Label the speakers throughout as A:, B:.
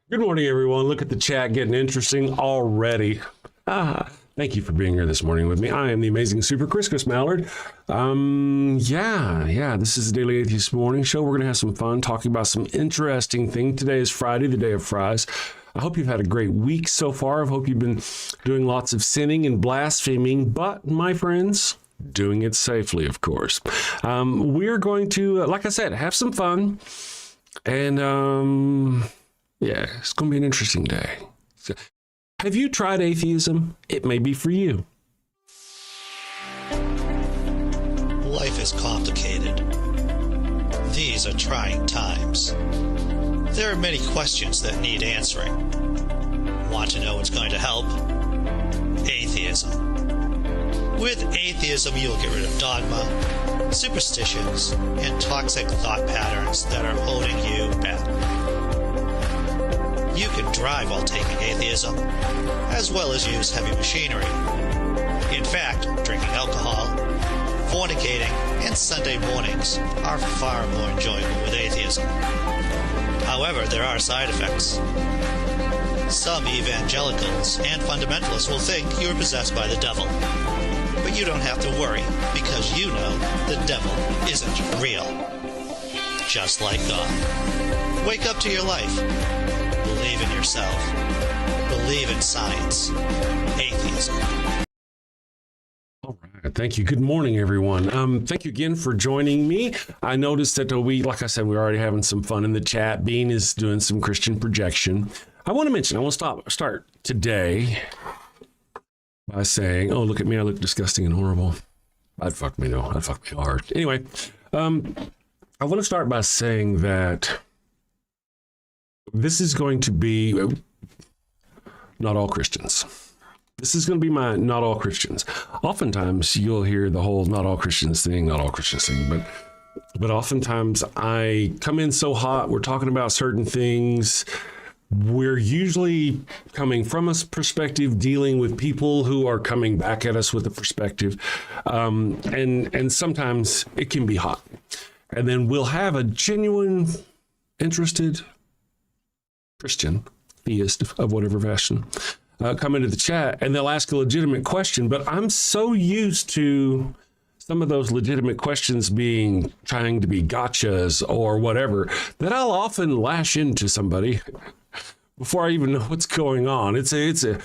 A: Good morning, everyone. Look at the chat getting interesting already. Thank you for being here this morning with me. I am the amazing Super Chris Mallard. This is the Daily Atheist Morning Show. We're going to have some fun talking about some interesting things. Today is Friday, the day of fries. I hope you've had a great week so far. I hope you've been doing lots of sinning and blaspheming, but my friends, doing it safely, of course. We're going to, like I said, have some fun. And, it's going to be an interesting day. So, have you tried atheism? It may be for you.
B: Life is complicated. These are trying times. There are many questions that need answering. Want to know what's going to help? Atheism. With atheism, you'll get rid of dogma, superstitions, and toxic thought patterns that are holding you back. You can drive while taking atheism, as well as use heavy machinery. In fact, drinking alcohol, fornicating, and Sunday mornings are far more enjoyable with atheism. However, there are side effects. Some evangelicals and fundamentalists will think you are possessed by the devil. But you don't have to worry, because you know the devil isn't real. Just like God. Wake up to your life. Believe in yourself. Believe in science. Atheism.
A: All right. Thank you. Good morning, everyone. Thank you again for joining me. I noticed that like I said, we're already having some fun in the chat. Bean is doing some Christian projection. I want to start today by saying, oh, look at me. I look disgusting and horrible. I'd fuck me hard. Anyway, I want to start by saying that this is going to be not all Christians. This is going to be my not all Christians. Oftentimes you'll hear the whole not all Christians thing, but oftentimes I come in so hot. We're talking about certain things. We're usually coming from a perspective, dealing with people who are coming back at us with a perspective. And sometimes it can be hot. And then we'll have a genuine, interested Christian, theist of whatever fashion, come into the chat, and they'll ask a legitimate question. But I'm so used to some of those legitimate questions trying to be gotchas or whatever, that I'll often lash into somebody before I even know what's going on. It's a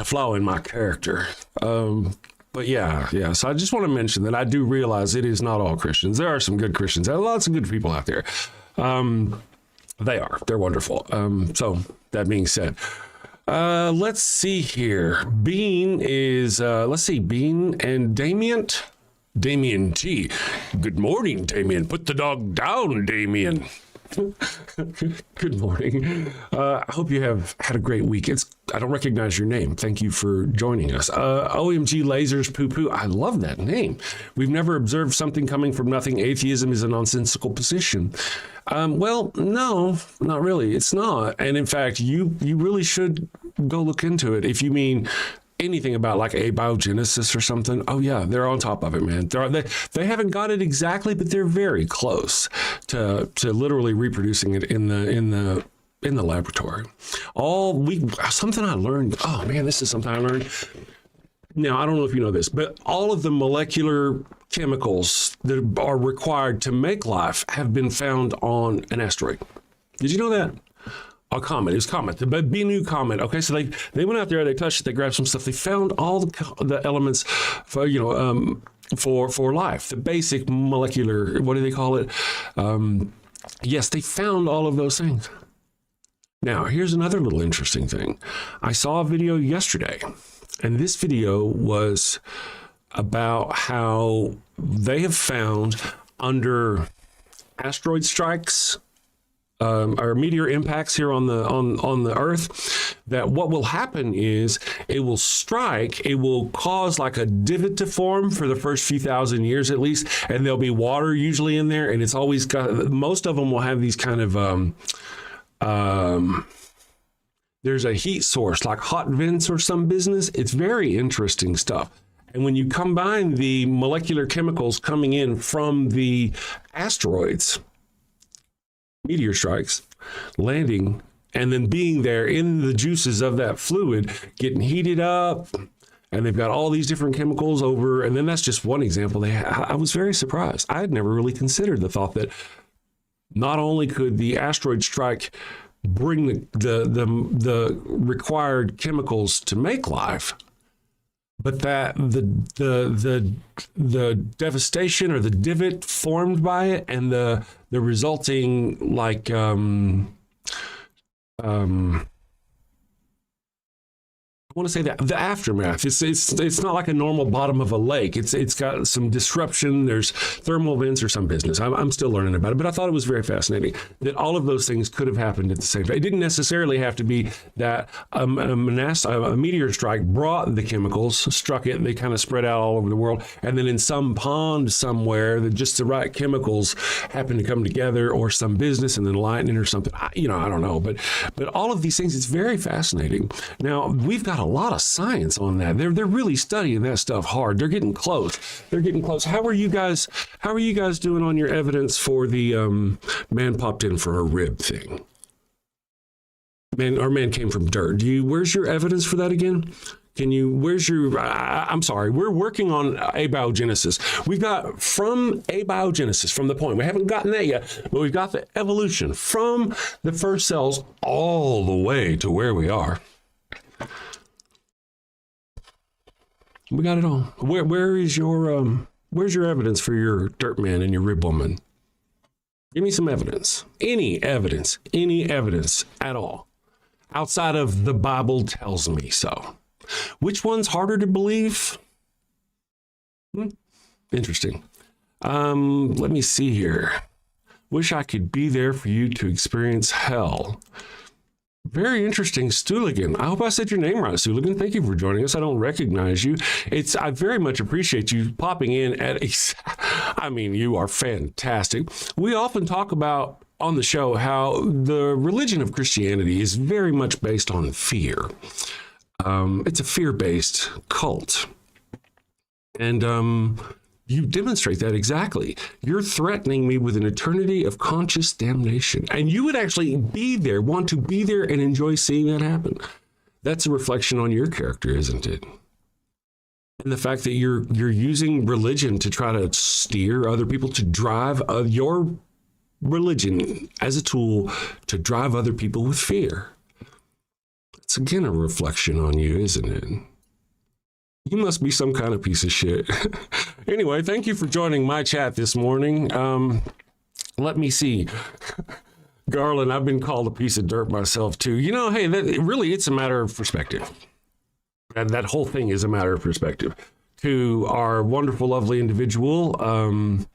A: flaw in my character. But yeah. So I just want to mention that I do realize it is not all Christians. There are some good Christians. There are lots of good people out there. They're wonderful. So that being said, let's see here. Bean and Damien T. Good morning, Damien. Put the dog down, Damien. Good morning. I hope you have had a great week. I don't recognize your name. Thank you for joining us. OMG Lasers Poo Poo. I love that name. We've never observed something coming from nothing. Atheism is a nonsensical position. Well, no, not really. It's not. And in fact, you really should go look into it. If you mean anything about like abiogenesis or something, oh yeah, they're on top of it, man. They haven't got it exactly, but they're very close to literally reproducing it in the laboratory. Something I learned. Oh man, this is something I learned. Now, I don't know if you know this, but all of the molecular chemicals that are required to make life have been found on an asteroid. Did you know that? A comet. It was comet, the Bennu comet. Okay, so they went out there, they touched it, they grabbed some stuff, they found all the elements for life, the basic molecular. What do they call it? Yes, they found all of those things. Now, here's another little interesting thing. I saw a video yesterday, and this video was about how they have found under asteroid strikes or meteor impacts here on the Earth, that what will happen is it will cause like a divot to form for the first few thousand years at least, and there'll be water usually in there, and it's always got, most of them will have these kind of there's a heat source like hot vents or some business. It's very interesting stuff. And when you combine the molecular chemicals coming in from the asteroids, meteor strikes, landing and then being there in the juices of that fluid, getting heated up, and they've got all these different chemicals over, and then that's just one example. I was very surprised. I had never really considered the thought that not only could the asteroid strike bring the required chemicals to make life, but that the devastation or the divot formed by it and the resulting I want to say that the aftermath. It's not like a normal bottom of a lake. It's got some disruption. There's thermal vents or some business. I'm still learning about it, but I thought it was very fascinating that all of those things could have happened at the same time. It didn't necessarily have to be that a meteor strike brought the chemicals, struck it, and they kind of spread out all over the world, and then in some pond somewhere, that just the right chemicals happened to come together, or some business, and then lightning or something. I don't know, but all of these things, it's very fascinating. Now we've got a lot of science on that. They're really studying that stuff hard. They're getting close. How are you guys doing on your evidence for the man popped in for a rib thing? Man came from dirt. Where's your evidence for that again? I'm sorry, we're working on abiogenesis. We've got from abiogenesis, from the point, we haven't gotten that yet, but we've got the evolution from the first cells all the way to where we are. We got it all. Where's your evidence for your dirt man and your rib woman? Give me some evidence. Any evidence at all, outside of the Bible tells me so. Which one's harder to believe? Interesting. Let me see here. Wish I could be there for you to experience hell. Very interesting, Flanigan. I hope I said your name right, Flanigan. Thank you for joining us. I don't recognize you. I very much appreciate you popping in you are fantastic. We often talk about on the show how the religion of Christianity is very much based on fear. It's a fear-based cult. And you demonstrate that exactly. You're threatening me with an eternity of conscious damnation. And you would actually want to be there and enjoy seeing that happen. That's a reflection on your character, isn't it? And the fact that you're using religion to try to steer other people, to drive your religion as a tool to drive other people with fear. It's again a reflection on you, isn't it? You must be some kind of piece of shit. Anyway, thank you for joining my chat this morning. Let me see. Garland, I've been called a piece of dirt myself too. Hey, it's a matter of perspective. That whole thing is a matter of perspective. To our wonderful, lovely individual, I'm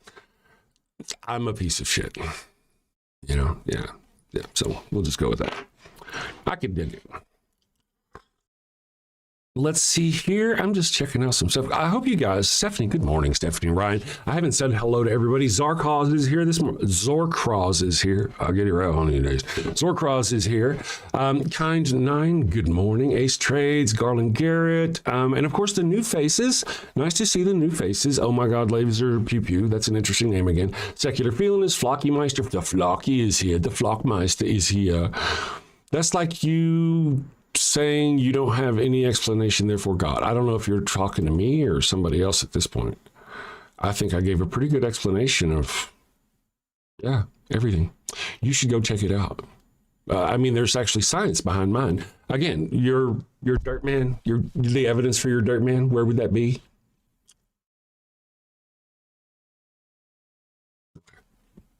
A: a piece of shit. Yeah. So we'll just go with that. I could dig it. Let's see here. I'm just checking out some stuff. I hope you guys, Stephanie, good morning, Stephanie, Ryan. I haven't said hello to everybody. Zarkraz is here this morning. Zorkraz is here. I'll get it right on you days. Zorkraz is here. Kind9, good morning. Ace Trades, Garland Garrett, and of course the new faces. Nice to see the new faces. Oh my God, Laser Pew Pew. That's an interesting name again. Secular Feeling is Flocky Meister. The Flocky is here. The Flockmeister is here. That's like you saying you don't have any explanation, therefore God. I don't know if you're talking to me or somebody else at this point. I think I gave a pretty good explanation of, everything. You should go check it out. There's actually science behind mine. Again, your dirt man, the evidence for your dirt man, where would that be?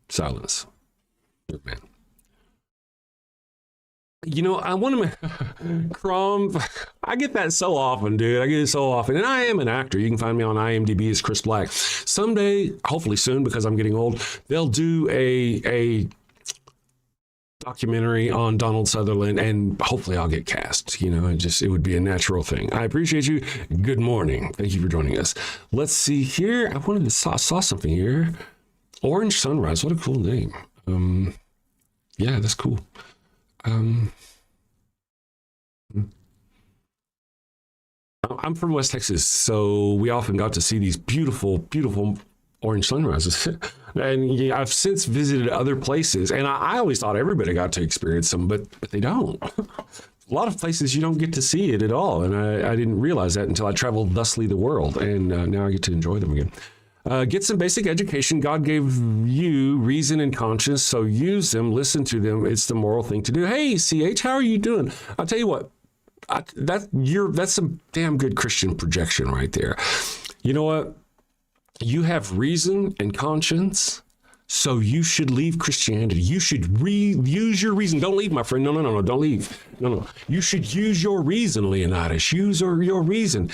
A: Silence. Dirt man. I want to, Crom, I get that so often, dude. I get it so often. And I am an actor. You can find me on IMDb as Chris Black. Someday, hopefully soon, because I'm getting old, they'll do a documentary on Donald Sutherland, and hopefully I'll get cast. It would be a natural thing. I appreciate you. Good morning. Thank you for joining us. Let's see here. I saw something here. Orange Sunrise. What a cool name. That's cool. I'm from West Texas, so we often got to see these beautiful, beautiful orange sunrises. And yeah, I've since visited other places, and I always thought everybody got to experience them, but they don't. A lot of places you don't get to see it at all, and I didn't realize that until I traveled thusly the world, and now I get to enjoy them again. Get some basic education. God gave you reason and conscience, so use them, listen to them. It's the moral thing to do. Hey, CH, how are you doing? I'll tell you what, that's some damn good Christian projection right there. You know what? You have reason and conscience, so you should leave Christianity. You should use your reason. Don't leave, my friend. No, don't leave. No. You should use your reason, Leonidas. Use your reason.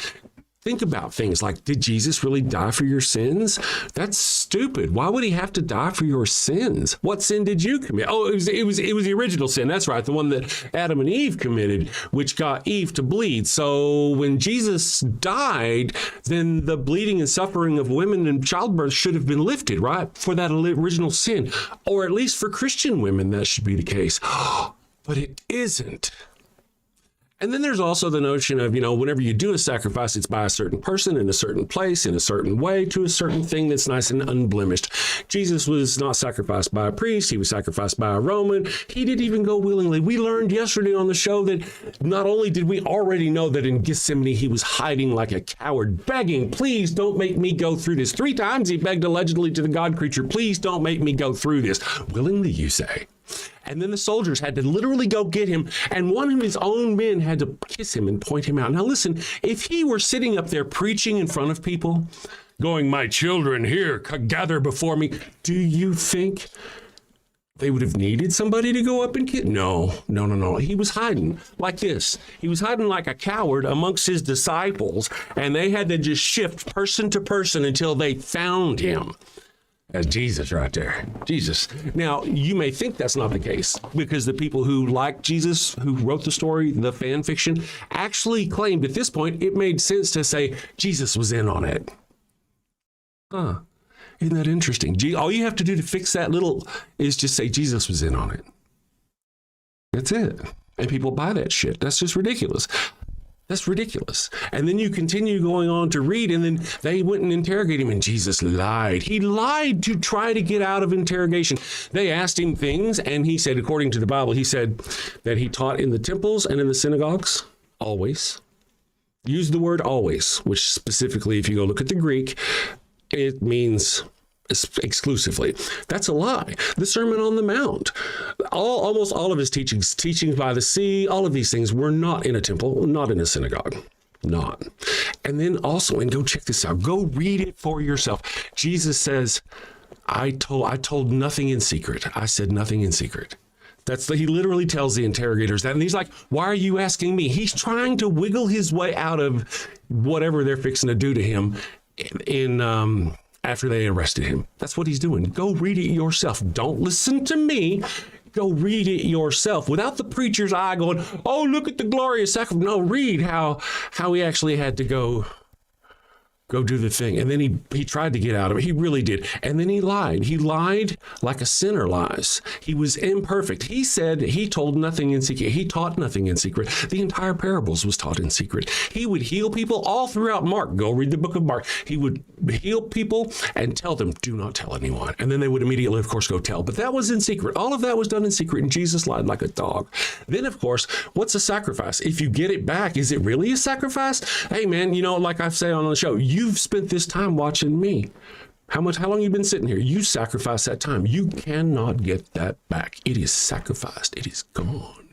A: Think about things like, did Jesus really die for your sins? That's stupid. Why would he have to die for your sins? What sin did you commit? Oh, it was the original sin. That's right. The one that Adam and Eve committed, which got Eve to bleed. So when Jesus died, then the bleeding and suffering of women in childbirth should have been lifted, right? For that original sin, or at least for Christian women, that should be the case. But it isn't. And then there's also the notion of, whenever you do a sacrifice, it's by a certain person in a certain place, in a certain way, to a certain thing that's nice and unblemished. Jesus was not sacrificed by a priest. He was sacrificed by a Roman. He didn't even go willingly. We learned yesterday on the show that not only did we already know that in Gethsemane, he was hiding like a coward, begging, please don't make me go through this. 3 times he begged allegedly to the God creature, please don't make me go through this. Willingly, you say? And then the soldiers had to literally go get him, and one of his own men had to kiss him and point him out. Now listen, if he were sitting up there preaching in front of people, going, my children, here, gather before me, do you think they would have needed somebody to go up and kiss? No. He was hiding like this. He was hiding like a coward amongst his disciples, and they had to just shift person to person until they found him. That's Jesus right there. Jesus. Now, you may think that's not the case because the people who like Jesus, who wrote the story, the fan fiction, actually claimed at this point it made sense to say Jesus was in on it. Huh. Isn't that interesting? All you have to do to fix that little is just say Jesus was in on it. That's it. And people buy that shit. That's just ridiculous. That's ridiculous. And then you continue going on to read, and then they went and interrogated him, and Jesus lied. He lied to try to get out of interrogation. They asked him things, and he said, according to the Bible, he said that he taught in the temples and in the synagogues, always. Use the word always, which specifically, if you go look at the Greek, it means exclusively. That's a lie. The Sermon on the Mount, almost all of his teachings by the sea, all of these things were not in a temple, not in a synagogue, not. And then also, and go check this out, go read it for yourself. Jesus says, I told nothing in secret. I said nothing in secret. He literally tells the interrogators that, and he's like, why are you asking me? He's trying to wiggle his way out of whatever they're fixing to do to him after they arrested him. That's what he's doing. Go read it yourself. Don't listen to me. Go read it yourself without the preacher's eye going, oh, look at the glorious sacrifice. No, read how he actually had to go do the thing. And then he tried to get out of it. He really did. And then he lied. He lied like a sinner lies. He was imperfect. He said he told nothing in secret. He taught nothing in secret. The entire parables was taught in secret. He would heal people all throughout Mark. Go read the book of Mark. He would heal people and tell them, do not tell anyone. And then they would immediately, of course, go tell. But that was in secret. All of that was done in secret. And Jesus lied like a dog. Then, of course, what's a sacrifice? If you get it back, is it really a sacrifice? Hey, man, like I say on the show, you've spent this time watching me. How long you been sitting here? You sacrificed that time. You cannot get that back. It is sacrificed. It is gone.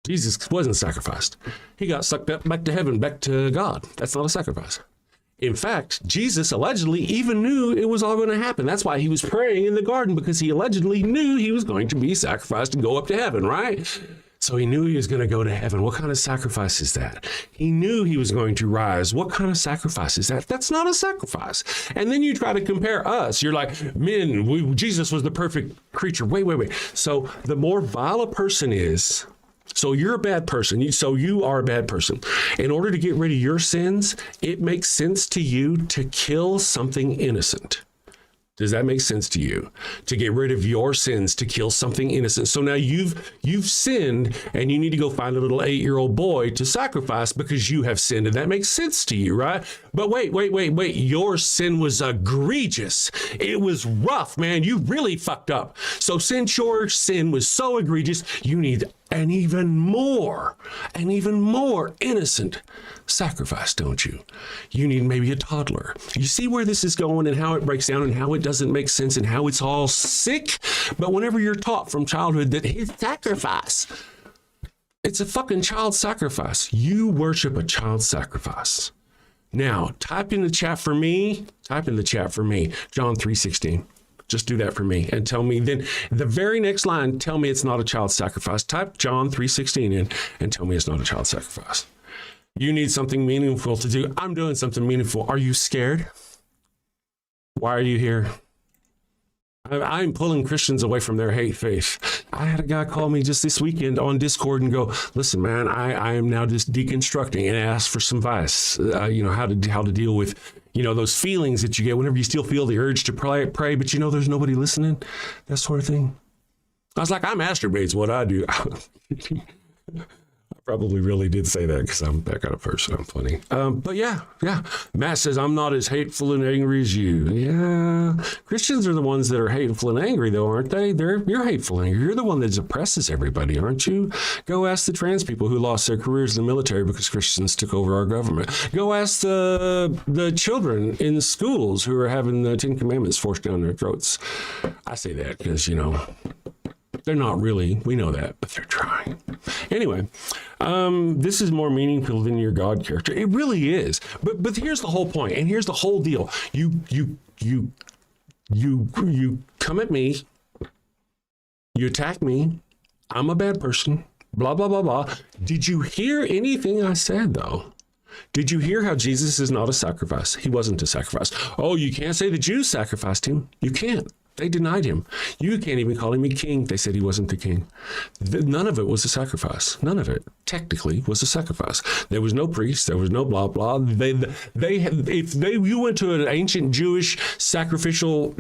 A: Jesus wasn't sacrificed. He got sucked up back to heaven, back to God. That's not a sacrifice. In fact, Jesus allegedly even knew it was all going to happen. That's why he was praying in the garden, because he allegedly knew he was going to be sacrificed and go up to heaven, right? So he knew he was going to go to heaven. What kind of sacrifice is that? He knew he was going to rise. What kind of sacrifice is that? That's not a sacrifice. And then you try to compare us. You're like, Jesus was the perfect creature. Wait. So the more vile a person is, so you're a bad person. You are a bad person. In order to get rid of your sins, it makes sense to you to kill something innocent. Does that make sense to you? To get rid of your sins, to kill something innocent. So now you've sinned, and you need to go find a little 8-year-old boy to sacrifice because you have sinned. And that makes sense to you, right? But wait. Your sin was egregious. It was rough, man. You really fucked up. So since your sin was so egregious, you need an even more innocent sacrifice, don't you? You need maybe a toddler. You see where this is going and how it breaks down and how it doesn't make sense and how it's all sick? But whenever you're taught from childhood that his sacrifice, it's a fucking child sacrifice. You worship a child sacrifice. Now, type in the chat for me, John 3:16. Just do that for me and tell me then the very next line, tell me it's not a child sacrifice. Type John 3:16 in and tell me it's not a child sacrifice. You need something meaningful to do. I'm doing something meaningful. Are you scared? Why are you here? I'm pulling Christians away from their hate faith. I had a guy call me just this weekend on Discord and go, listen, man, I am now just deconstructing, and ask for some advice, how to deal with, those feelings that you get whenever you still feel the urge to pray, but there's nobody listening, that sort of thing. I was like, I masturbate's what I do. I probably really did say that because I'm that kind of person. I'm funny. But yeah. Matt says, I'm not as hateful and angry as you. Yeah. Christians are the ones that are hateful and angry, though, aren't they? You're hateful and angry. You're the one that oppresses everybody, aren't you? Go ask the trans people who lost their careers in the military because Christians took over our government. Go ask the children in schools who are having the 10 Commandments forced down their throats. I say that because, they're not really, we know that, but they're trying. Anyway, this is more meaningful than your God character. It really is. But here's the whole point, and here's the whole deal. You come at me, you attack me, I'm a bad person, blah, blah, blah, blah. Did you hear anything I said, though? Did you hear how Jesus is not a sacrifice? He wasn't a sacrifice. Oh, you can't say the Jews sacrificed him. You can't. They denied him. You can't even call him a king. They said he wasn't the king. None of it was a sacrifice. None of it technically was a sacrifice. There was no priest. There was no blah, blah. You went to an ancient Jewish sacrificial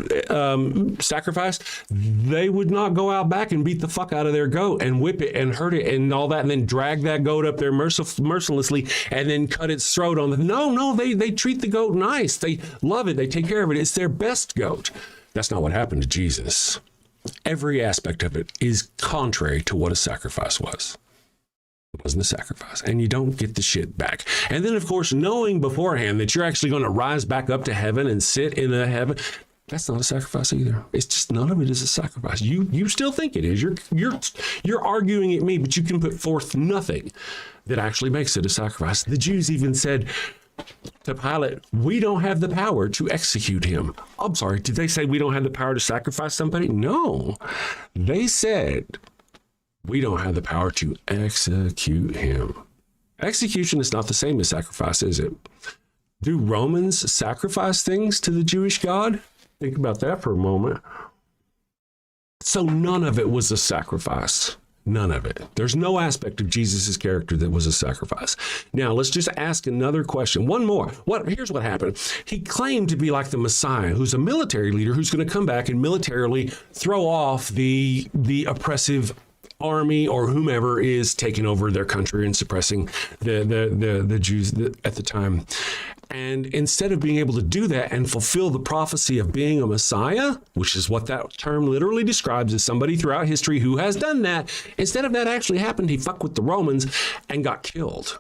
A: sacrifice, they would not go out back and beat the fuck out of their goat and whip it and hurt it and all that and then drag that goat up there mercilessly and then cut its throat on the... No, they treat the goat nice. They love it. They take care of it. It's their best goat. That's not what happened to Jesus. Every aspect of it is contrary to what a sacrifice was. It wasn't a sacrifice, and you don't get the shit back. And then, of course, knowing beforehand that you're actually going to rise back up to heaven and sit in a heaven, that's not a sacrifice either. It's just none of it is a sacrifice. You still think it is. You're arguing at me, but you can put forth nothing that actually makes it a sacrifice. The Jews even said to Pilate, we don't have the power to execute him. I'm sorry, did they say we don't have the power to sacrifice somebody? No, they said we don't have the power to execute him. Execution is not the same as sacrifice, is it? Do Romans sacrifice things to the Jewish God? Think about that for a moment. So none of it was a sacrifice. None of it. There's no aspect of Jesus's character that was a sacrifice. Now, let's just ask another question. One more. Here's what happened. He claimed to be like the Messiah, who's a military leader who's going to come back and militarily throw off the oppressive army or whomever is taking over their country and suppressing the Jews at the time. And instead of being able to do that and fulfill the prophecy of being a Messiah, which is what that term literally describes as somebody throughout history who has done that, instead of that actually happened, he fucked with the Romans and got killed.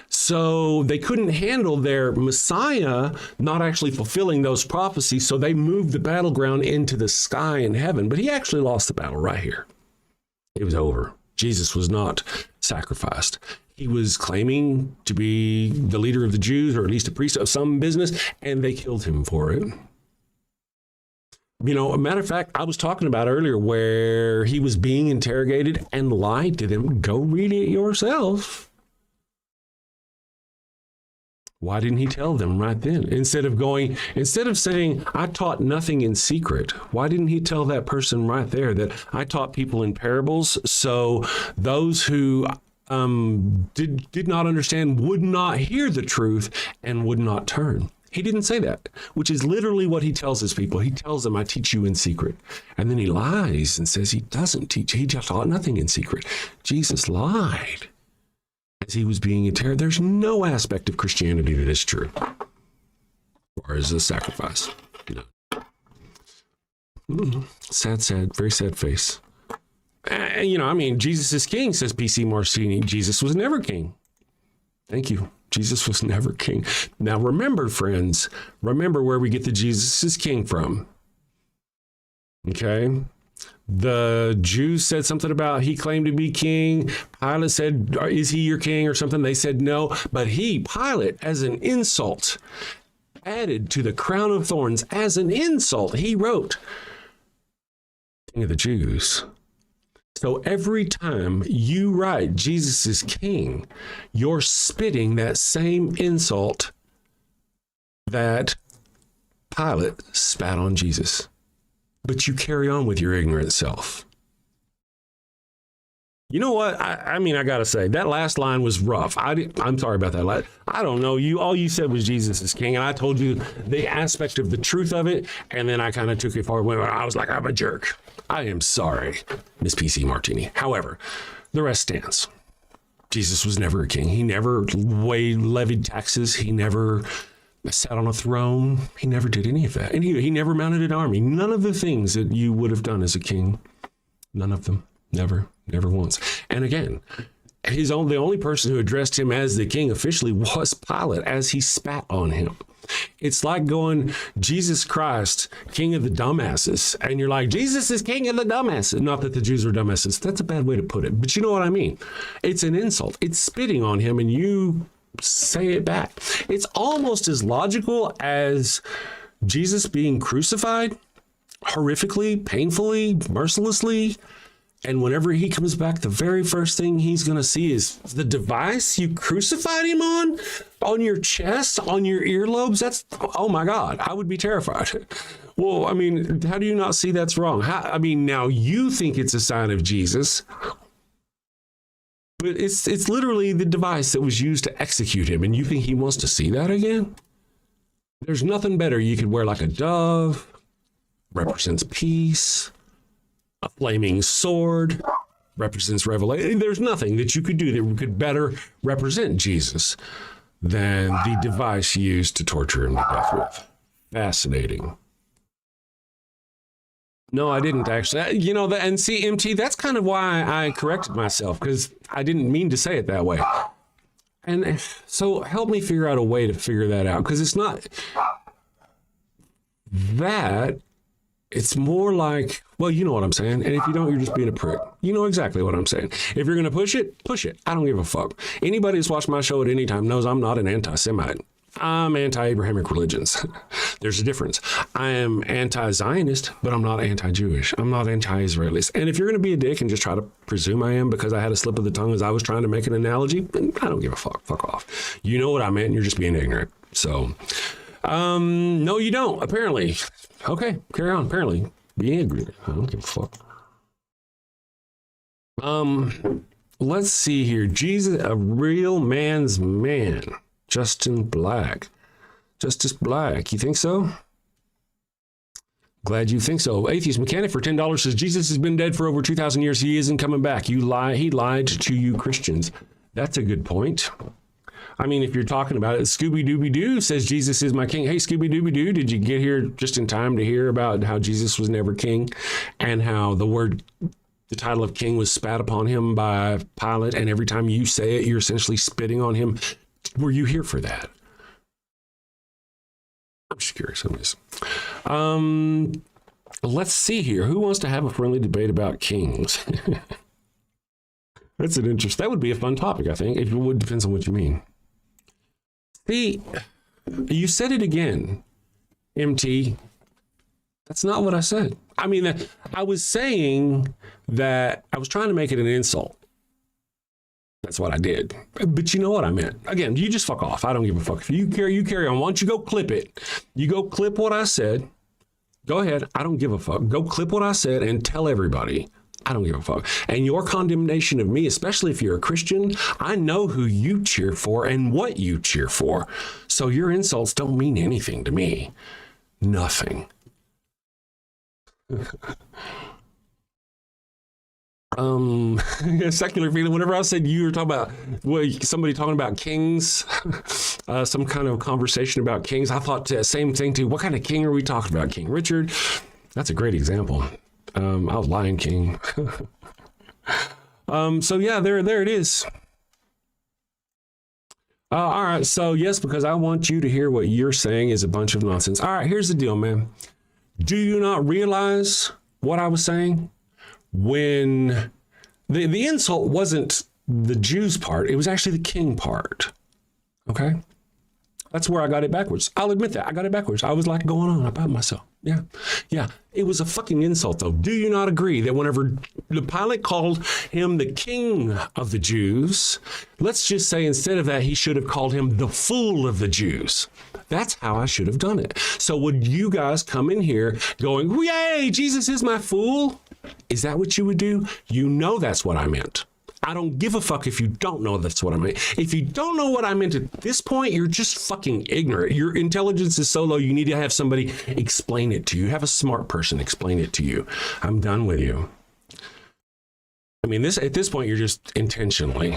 A: So they couldn't handle their Messiah not actually fulfilling those prophecies, so they moved the battleground into the sky in heaven. But he actually lost the battle right here. It was over. Jesus was not sacrificed. He was claiming to be the leader of the Jews, or at least a priest of some business, and they killed him for it. A matter of fact, I was talking about earlier where he was being interrogated and lied to them. Go read it yourself. Why didn't he tell them right then? Instead of saying, I taught nothing in secret, why didn't he tell that person right there that I taught people in parables, so those who did not understand would not hear the truth and would not turn? He didn't say that, which is literally what he tells his people. He tells them, I teach you in secret. And then he lies and says he doesn't teach. He just taught nothing in secret. Jesus lied as he was being a terror. There's no aspect of Christianity that is true, as far as a sacrifice. No. Sad, very sad face. Jesus is king, says PC Marcini. Jesus was never king. Thank you. Jesus was never king. Now, remember, friends, where we get the Jesus is king from. Okay? The Jews said something about he claimed to be king. Pilate said, is he your king or something? They said no. But Pilate, as an insult, added to the crown of thorns as an insult, he wrote, King of the Jews. So every time you write Jesus is king, you're spitting that same insult that Pilate spat on Jesus. But you carry on with your ignorant self. You know what? I got to say, that last line was rough. I'm sorry about that. I don't know. All you said was Jesus is king, and I told you the aspect of the truth of it, and then I kind of took it forward. I was like, I'm a jerk. I am sorry, Miss PC Martini. However, the rest stands. Jesus was never a king. He never levied taxes. He never sat on a throne. He never did any of that. And he never mounted an army. None of the things that you would have done as a king. None of them. Never once. And again, the only person who addressed him as the king officially was Pilate as he spat on him. It's like going, Jesus Christ, king of the dumbasses. And you're like, Jesus is king of the dumbasses. Not that the Jews are dumbasses. That's a bad way to put it. But you know what I mean? It's an insult. It's spitting on him and you say it back. It's almost as logical as Jesus being crucified horrifically, painfully, mercilessly. And whenever he comes back, the very first thing he's going to see is the device you crucified him on your chest, on your earlobes. That's, oh my God, I would be terrified. Well, how do you not see that's wrong? Now you think it's a sign of Jesus, but it's literally the device that was used to execute him. And you think he wants to see that again? There's nothing better. You could wear like a dove, represents peace. A flaming sword represents revelation. There's nothing that you could do that could better represent Jesus than the device used to torture him to death with. Fascinating. No, I didn't actually. And see, MT, that's kind of why I corrected myself, because I didn't mean to say it that way. And so help me figure out a way to figure that out, because it's not that. It's more like, well, you know what I'm saying. And if you don't, you're just being a prick. You know exactly what I'm saying. If you're going to push it, push it. I don't give a fuck. Anybody who's watched my show at any time knows I'm not an anti-Semite. I'm anti-Abrahamic religions. There's a difference. I am anti-Zionist, but I'm not anti-Jewish. I'm not anti-Israelis. And if you're going to be a dick and just try to presume I am because I had a slip of the tongue as I was trying to make an analogy, then I don't give a fuck. Fuck off. You know what I meant, and you're just being ignorant. So, no, you don't, apparently. Okay, carry on. Apparently, be angry. I don't give a fuck. Let's see here. Jesus, a real man's man. Justice Black. You think so? Glad you think so. Atheist Mechanic for $10 says Jesus has been dead for over 2,000 years. He isn't coming back. He lied to you Christians. That's a good point. If you're talking about it, Scooby-Dooby-Doo says Jesus is my king. Hey, Scooby-Dooby-Doo, did you get here just in time to hear about how Jesus was never king and how the title of king was spat upon him by Pilate, and every time you say it, you're essentially spitting on him? Were you here for that? I'm just curious. Let's see here. Who wants to have a friendly debate about kings? That would be a fun topic, I think. It would depends on what you mean. See, you said it again, MT. That's not what I said. I was saying that I was trying to make it an insult. That's what I did. But you know what I meant. Again, you just fuck off. I don't give a fuck. If you carry on. Why don't you go clip it? You go clip what I said. Go ahead. I don't give a fuck. Go clip what I said and tell everybody I don't give a fuck. And your condemnation of me, especially if you're a Christian, I know who you cheer for and what you cheer for. So your insults don't mean anything to me. Nothing. Secular feeling. Whenever I said you were talking about somebody talking about kings, some kind of conversation about kings, I thought same thing too. What kind of king are we talking about? King Richard? That's a great example. I was Lion King. So yeah, there it is. All right. So yes, because I want you to hear what you're saying is a bunch of nonsense. All right. Here's the deal, man. Do you not realize what I was saying? When the insult wasn't the Jews part, it was actually the king part. Okay? That's where I got it backwards. I'll admit that. I got it backwards. I was like going on about myself. Yeah. Yeah. It was a fucking insult, though. Do you not agree that whenever the Pilate called him the king of the Jews, let's just say instead of that, he should have called him the fool of the Jews. That's how I should have done it. So would you guys come in here going, yay, Jesus is my fool? Is that what you would do? You know that's what I meant. I don't give a fuck if you don't know that's what I meant. If you don't know what I meant at this point, you're just fucking ignorant. Your intelligence is so low, you need to have somebody explain it to you. Have a smart person explain it to you. I'm done with you. I mean, at this point, you're just intentionally.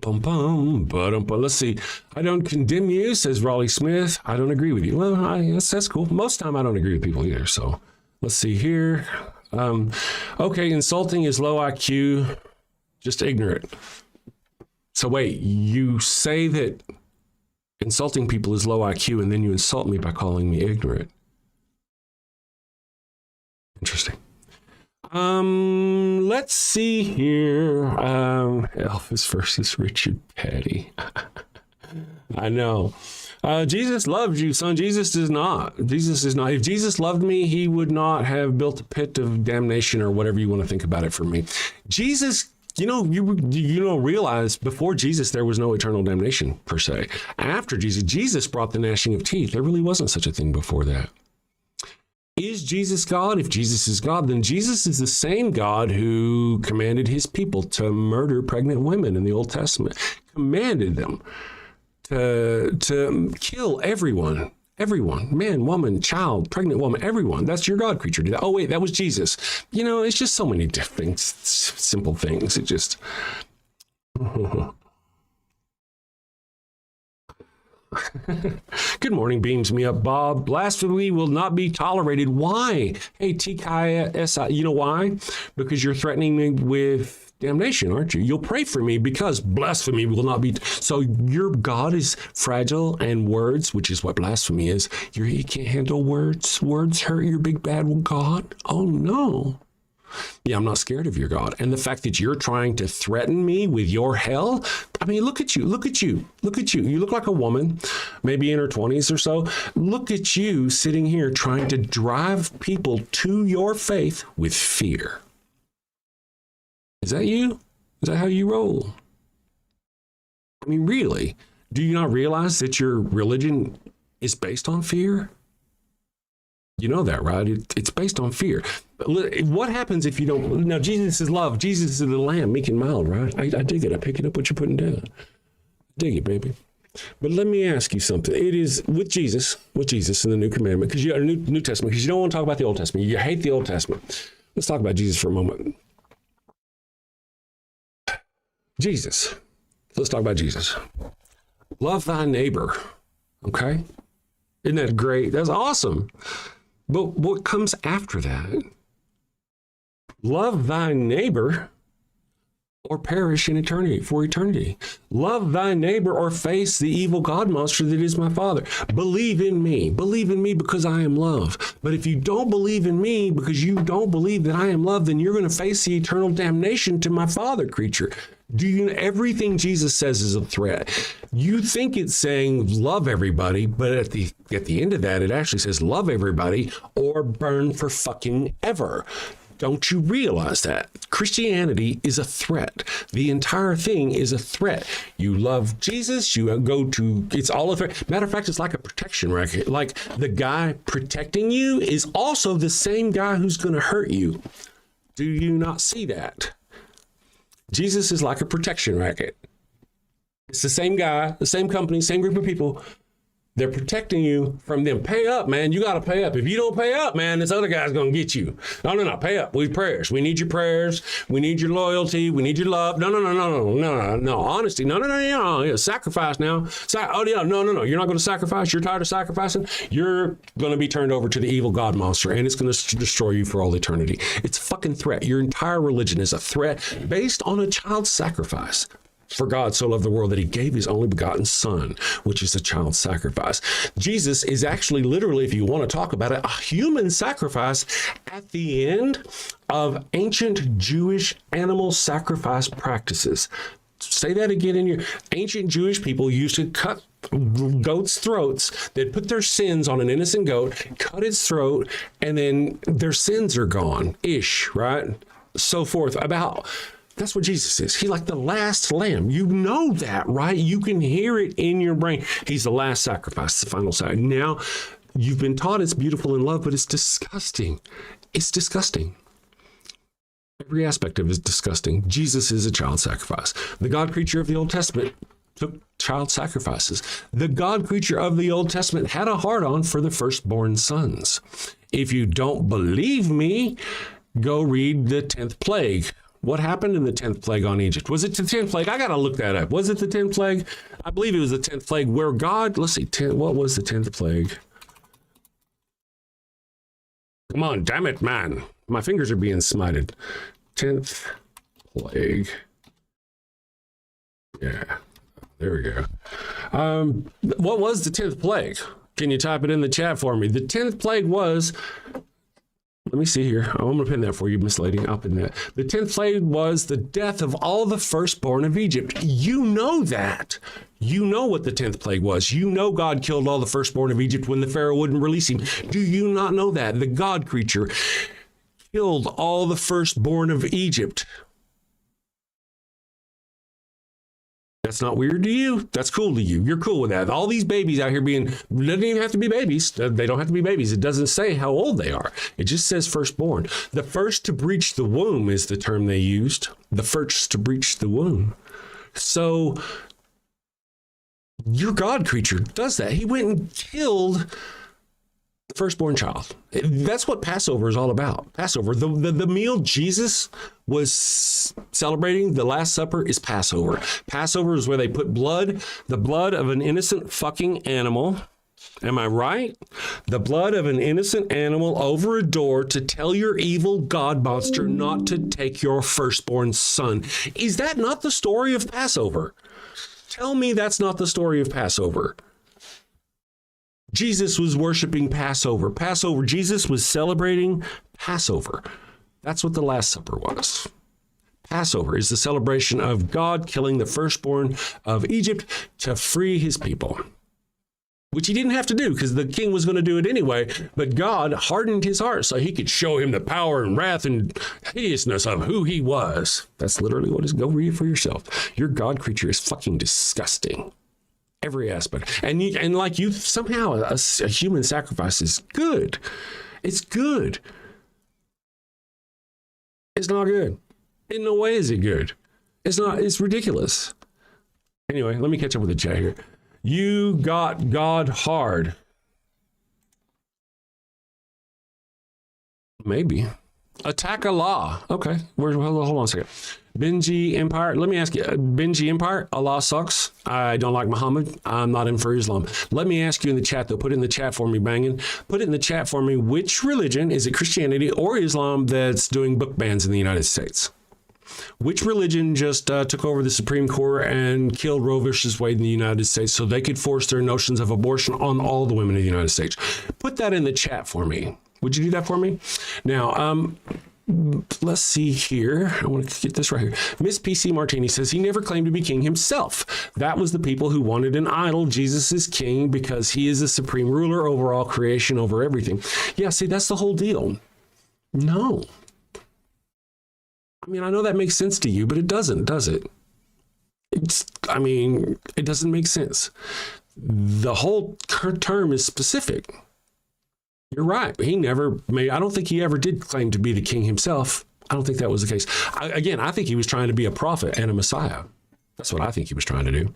A: But let's see. I don't condemn you, says Raleigh Smith. I don't agree with you. Well, that's cool. Most of the time, I don't agree with people either. So let's see here. Okay, insulting is low IQ, just ignorant. So wait, you say that insulting people is low IQ, and then you insult me by calling me ignorant. Interesting. Let's see here. Elvis versus Richard Petty. I know. Jesus loves you, son. Jesus does not. Jesus is not. If Jesus loved me, he would not have built a pit of damnation or whatever you want to think about it for me. Jesus, you don't realize before Jesus, there was no eternal damnation per se. After Jesus brought the gnashing of teeth. There really wasn't such a thing before that. Is Jesus God? If Jesus is God, then Jesus is the same God who commanded his people to murder pregnant women in the Old Testament. Commanded them to kill everyone, man, woman, child, pregnant woman, everyone. That's your God creature. Oh, wait, that was Jesus. It's just so many different simple things. It just... Good morning, beams me up, Bob. Blasphemy will not be tolerated. Why? Hey, TKSI, you know why? Because you're threatening me with damnation, aren't you? You'll pray for me because blasphemy will not be. So your God is fragile, and words, which is what blasphemy is, you can't handle words. Words hurt your big bad God. Oh, no. Yeah, I'm not scared of your God. And the fact that you're trying to threaten me with your hell, I mean, look at you. You look like a woman, maybe in her 20s or so. Look at you sitting here trying to drive people to your faith with fear. Is that you? Is that how you roll? I mean, really, do you not realize that your religion is based on fear? You know that, right? It's based on fear. What happens if you don't? Now, Jesus is love. Jesus is the lamb, meek and mild, right? I dig it. I pick it up what you're putting down. Dig it, baby. But let me ask you something. It is with Jesus in the New Commandment, because you are New Testament, because you don't want to talk about the Old Testament. You hate the Old Testament. Let's talk about Jesus for a moment. Jesus. Let's talk about Jesus. Love thy neighbor. Okay? Isn't that great? That's awesome. But what comes after that? Love thy neighbor or perish in eternity, for eternity. Love thy neighbor or face the evil God monster that is my Father. Believe in me. Believe in me because I am love. But if you don't believe in me because you don't believe that I am love, then you're going to face the eternal damnation to my Father creature. Everything Jesus says is a threat. You think it's saying love everybody, but at the end of that, it actually says love everybody or burn for fucking ever. Don't you realize that? Christianity is a threat. The entire thing is a threat. You love Jesus, you go to, it's all a threat. Matter of fact, it's like a protection racket. Like the guy protecting you is also the same guy who's going to hurt you. Do you not see that? Jesus is like a protection racket. It's the same guy, the same company, same group of people. They're protecting you from them. Pay up, man. You got to pay up. If you don't pay up, man, this other guy's going to get you. No. Pay up. We need prayers. We need your prayers. We need your loyalty. We need your love. No. Honesty. No. Sacrifice now. No. You're not going to sacrifice. You're tired of sacrificing. You're going to be turned over to the evil God monster, and it's going to destroy you for all eternity. It's a fucking threat. Your entire religion is a threat based on a child sacrifice. For God so loved the world that he gave his only begotten son, which is a child sacrifice. Jesus is actually literally, if you want to talk about it, a human sacrifice at the end of ancient Jewish animal sacrifice practices. Say that again in your ancient Jewish people used to cut goats' throats. They'd put their sins on an innocent goat, cut its throat, and then their sins are gone, right? So forth. That's what Jesus is. He's like the last lamb. You know that, right? You can hear it in your brain. He's the last sacrifice, the final sacrifice. Now, you've been taught it's beautiful in love, but it's disgusting. It's disgusting. Every aspect of it is disgusting. Jesus is a child sacrifice. The God creature of the Old Testament took child sacrifices. The God creature of the Old Testament had a hard-on for the firstborn sons. If you don't believe me, go read the 10th plague. What happened in the 10th plague on Egypt? Was it the 10th plague? I got to look that up. Was it the 10th plague? I believe it was the 10th plague where God, let's see, what was the 10th plague? Come on, damn it, man. My fingers are being smited. 10th plague. Yeah, there we go. What was the 10th plague? Can you type it in the chat for me? The 10th plague was... Let me see here. I'm going to pin that for you, Miss Lady. I'll pin that. The 10th plague was the death of all the firstborn of Egypt. You know that. You know what the 10th plague was. You know God killed all the firstborn of Egypt when the Pharaoh wouldn't release him. Do you not know that? The God creature killed all the firstborn of Egypt. That's not weird to you? That's cool to you. You're cool with that. All these babies out here doesn't even have to be babies. They don't have to be babies. It doesn't say how old they are. It just says firstborn. The first to breach the womb is the term they used. The first to breach the womb. So your God creature does that. He went and killed the firstborn child. That's what Passover is all about. Passover, the meal Jesus was celebrating, the Last Supper, is Passover. Passover is where they put the blood of an innocent fucking animal. Am I right? The blood of an innocent animal over a door to tell your evil God monster not to take your firstborn son. Is that not the story of Passover? Tell me that's not the story of Passover. Jesus was worshiping Passover. Jesus was celebrating Passover. That's what the Last Supper was. Passover is the celebration of God killing the firstborn of Egypt to free his people, which he didn't have to do because the king was going to do it anyway. But God hardened his heart so he could show him the power and wrath and hideousness of who he was. That's literally what it is. Go read it for yourself. Your God creature is fucking disgusting. Every aspect. And like you somehow a human sacrifice is good. It's good. It's not good. In no way is it good. It's ridiculous. Anyway, let me catch up with the chat here. You got God hard. Maybe. Attack Allah. Okay. Hold on a second. Benji Empire. Let me ask you, Benji Empire, Allah sucks. I don't like Muhammad. I'm not in for Islam. Let me ask you in the chat, though. Put it in the chat for me, banging. Put it in the chat for me. Which religion, is it Christianity or Islam, that's doing book bans in the United States? Which religion just took over the Supreme Court and killed Roe versus Wade in the United States so they could force their notions of abortion on all the women in the United States? Put that in the chat for me. Would you do that for me? Now, let's see here. I want to get this right here. Miss PC Martini says he never claimed to be king himself. That was the people who wanted an idol. Jesus is king because he is the supreme ruler over all creation, over everything. Yeah, see, that's the whole deal. No. I mean, I know that makes sense to you, but it doesn't, does it? It doesn't make sense. The whole term is specific. You're right. I don't think he ever did claim to be the king himself. I don't think that was the case. I think he was trying to be a prophet and a Messiah. That's what I think he was trying to do.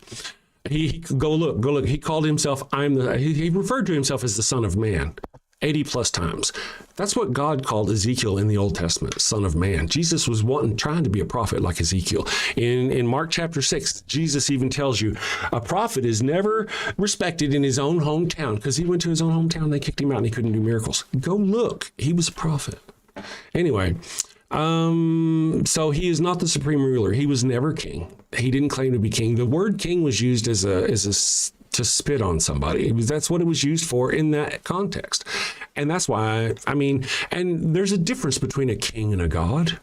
A: Go look. He called himself, he referred to himself as the Son of Man 80 plus times. That's what God called Ezekiel in the Old Testament, Son of Man. Jesus was trying to be a prophet like Ezekiel. In Mark chapter 6, Jesus even tells you a prophet is never respected in his own hometown, because he went to his own hometown, they kicked him out and he couldn't do miracles. Go look. He was a prophet. Anyway, so he is not the supreme ruler. He was never king. He didn't claim to be king. The word king was used to spit on somebody. That's what it was used for in that context. And that's why, and there's a difference between a king and a god.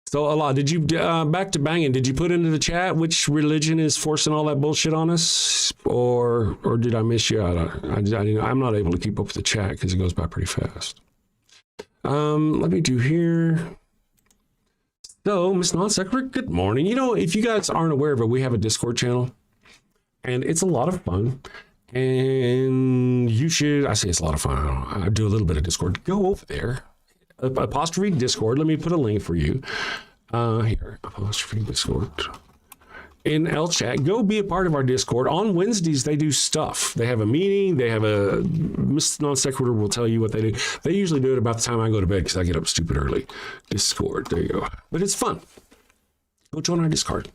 A: So Allah, did you, back to banging, did you put into the chat which religion is forcing all that bullshit on us? Or did I miss you out? I'm not able to keep up with the chat because it goes by pretty fast. Let me do here. So, Miss Non-Sequitur, good morning. If you guys aren't aware of it, we have a Discord channel, and it's a lot of fun. And I say it's a lot of fun. I do a little bit of Discord. Go over there. Apostrophe Discord. Let me put a link for you. Here, apostrophe Discord. In L chat, go be a part of our Discord. On Wednesdays, they do stuff. They have a meeting. They have Miss Non-Sequitur will tell you what they do. They usually do it about the time I go to bed because I get up stupid early. Discord, there you go. But it's fun. Go join our Discord.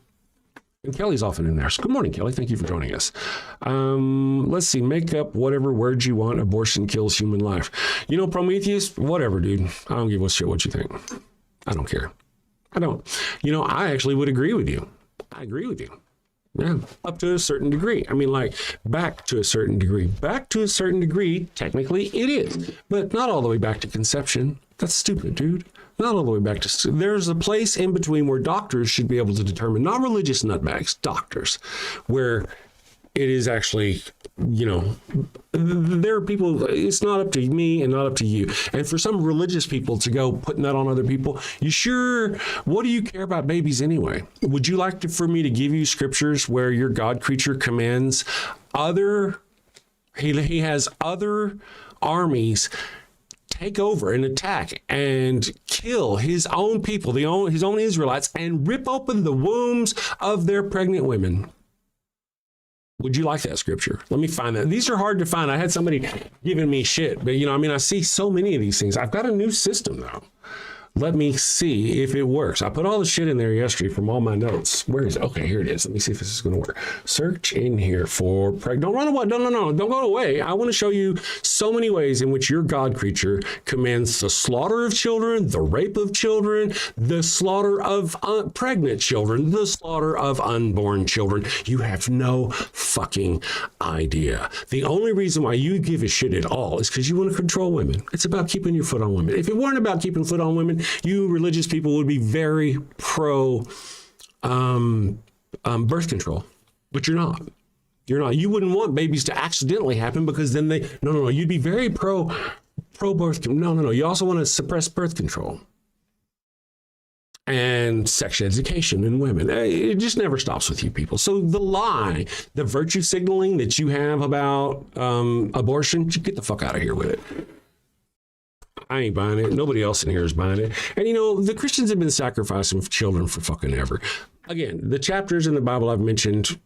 A: And Kelly's often in there. So good morning, Kelly. Thank you for joining us. Let's see. Make up whatever words you want. Abortion kills human life. Prometheus, whatever, dude. I don't give a shit what you think. I don't care. I don't. I actually would agree with you. I agree with you. Yeah, up to a certain degree. Back to a certain degree. Back to a certain degree, technically it is. But not all the way back to conception. That's stupid, dude. Not all the way back to... There's a place in between where doctors should be able to determine, not religious nutbags, doctors, where it is actually, there are people, it's not up to me and not up to you. And for some religious people to go putting that on other people, what do you care about babies anyway? Would you like for me to give you scriptures where your God creature commands he has other armies take over and attack and kill his own people, his own Israelites, and rip open the wombs of their pregnant women? Would you like that scripture? Let me find that. These are hard to find. I had somebody giving me shit, but I see so many of these things. I've got a new system though. Let me see if it works. I put all the shit in there yesterday from all my notes. Where is it? Okay, here it is. Let me see if this is going to work. Search in here for Don't run away. No. Don't go away. I want to show you so many ways in which your God creature commands the slaughter of children, the rape of children, the slaughter of pregnant children, the slaughter of unborn children. You have no fucking idea. The only reason why you give a shit at all is because you want to control women. It's about keeping your foot on women. If it weren't about keeping foot on women, you religious people would be very pro birth control, but you're not. You wouldn't want babies to accidentally happen because then you'd be very pro birth. No. You also want to suppress birth control and sex education in women. It just never stops with you people. So the lie, the virtue signaling that you have about abortion, get the fuck out of here with it. I ain't buying it. Nobody else in here is buying it. And the Christians have been sacrificing children for fucking ever. Again, the chapters in the Bible I've mentioned,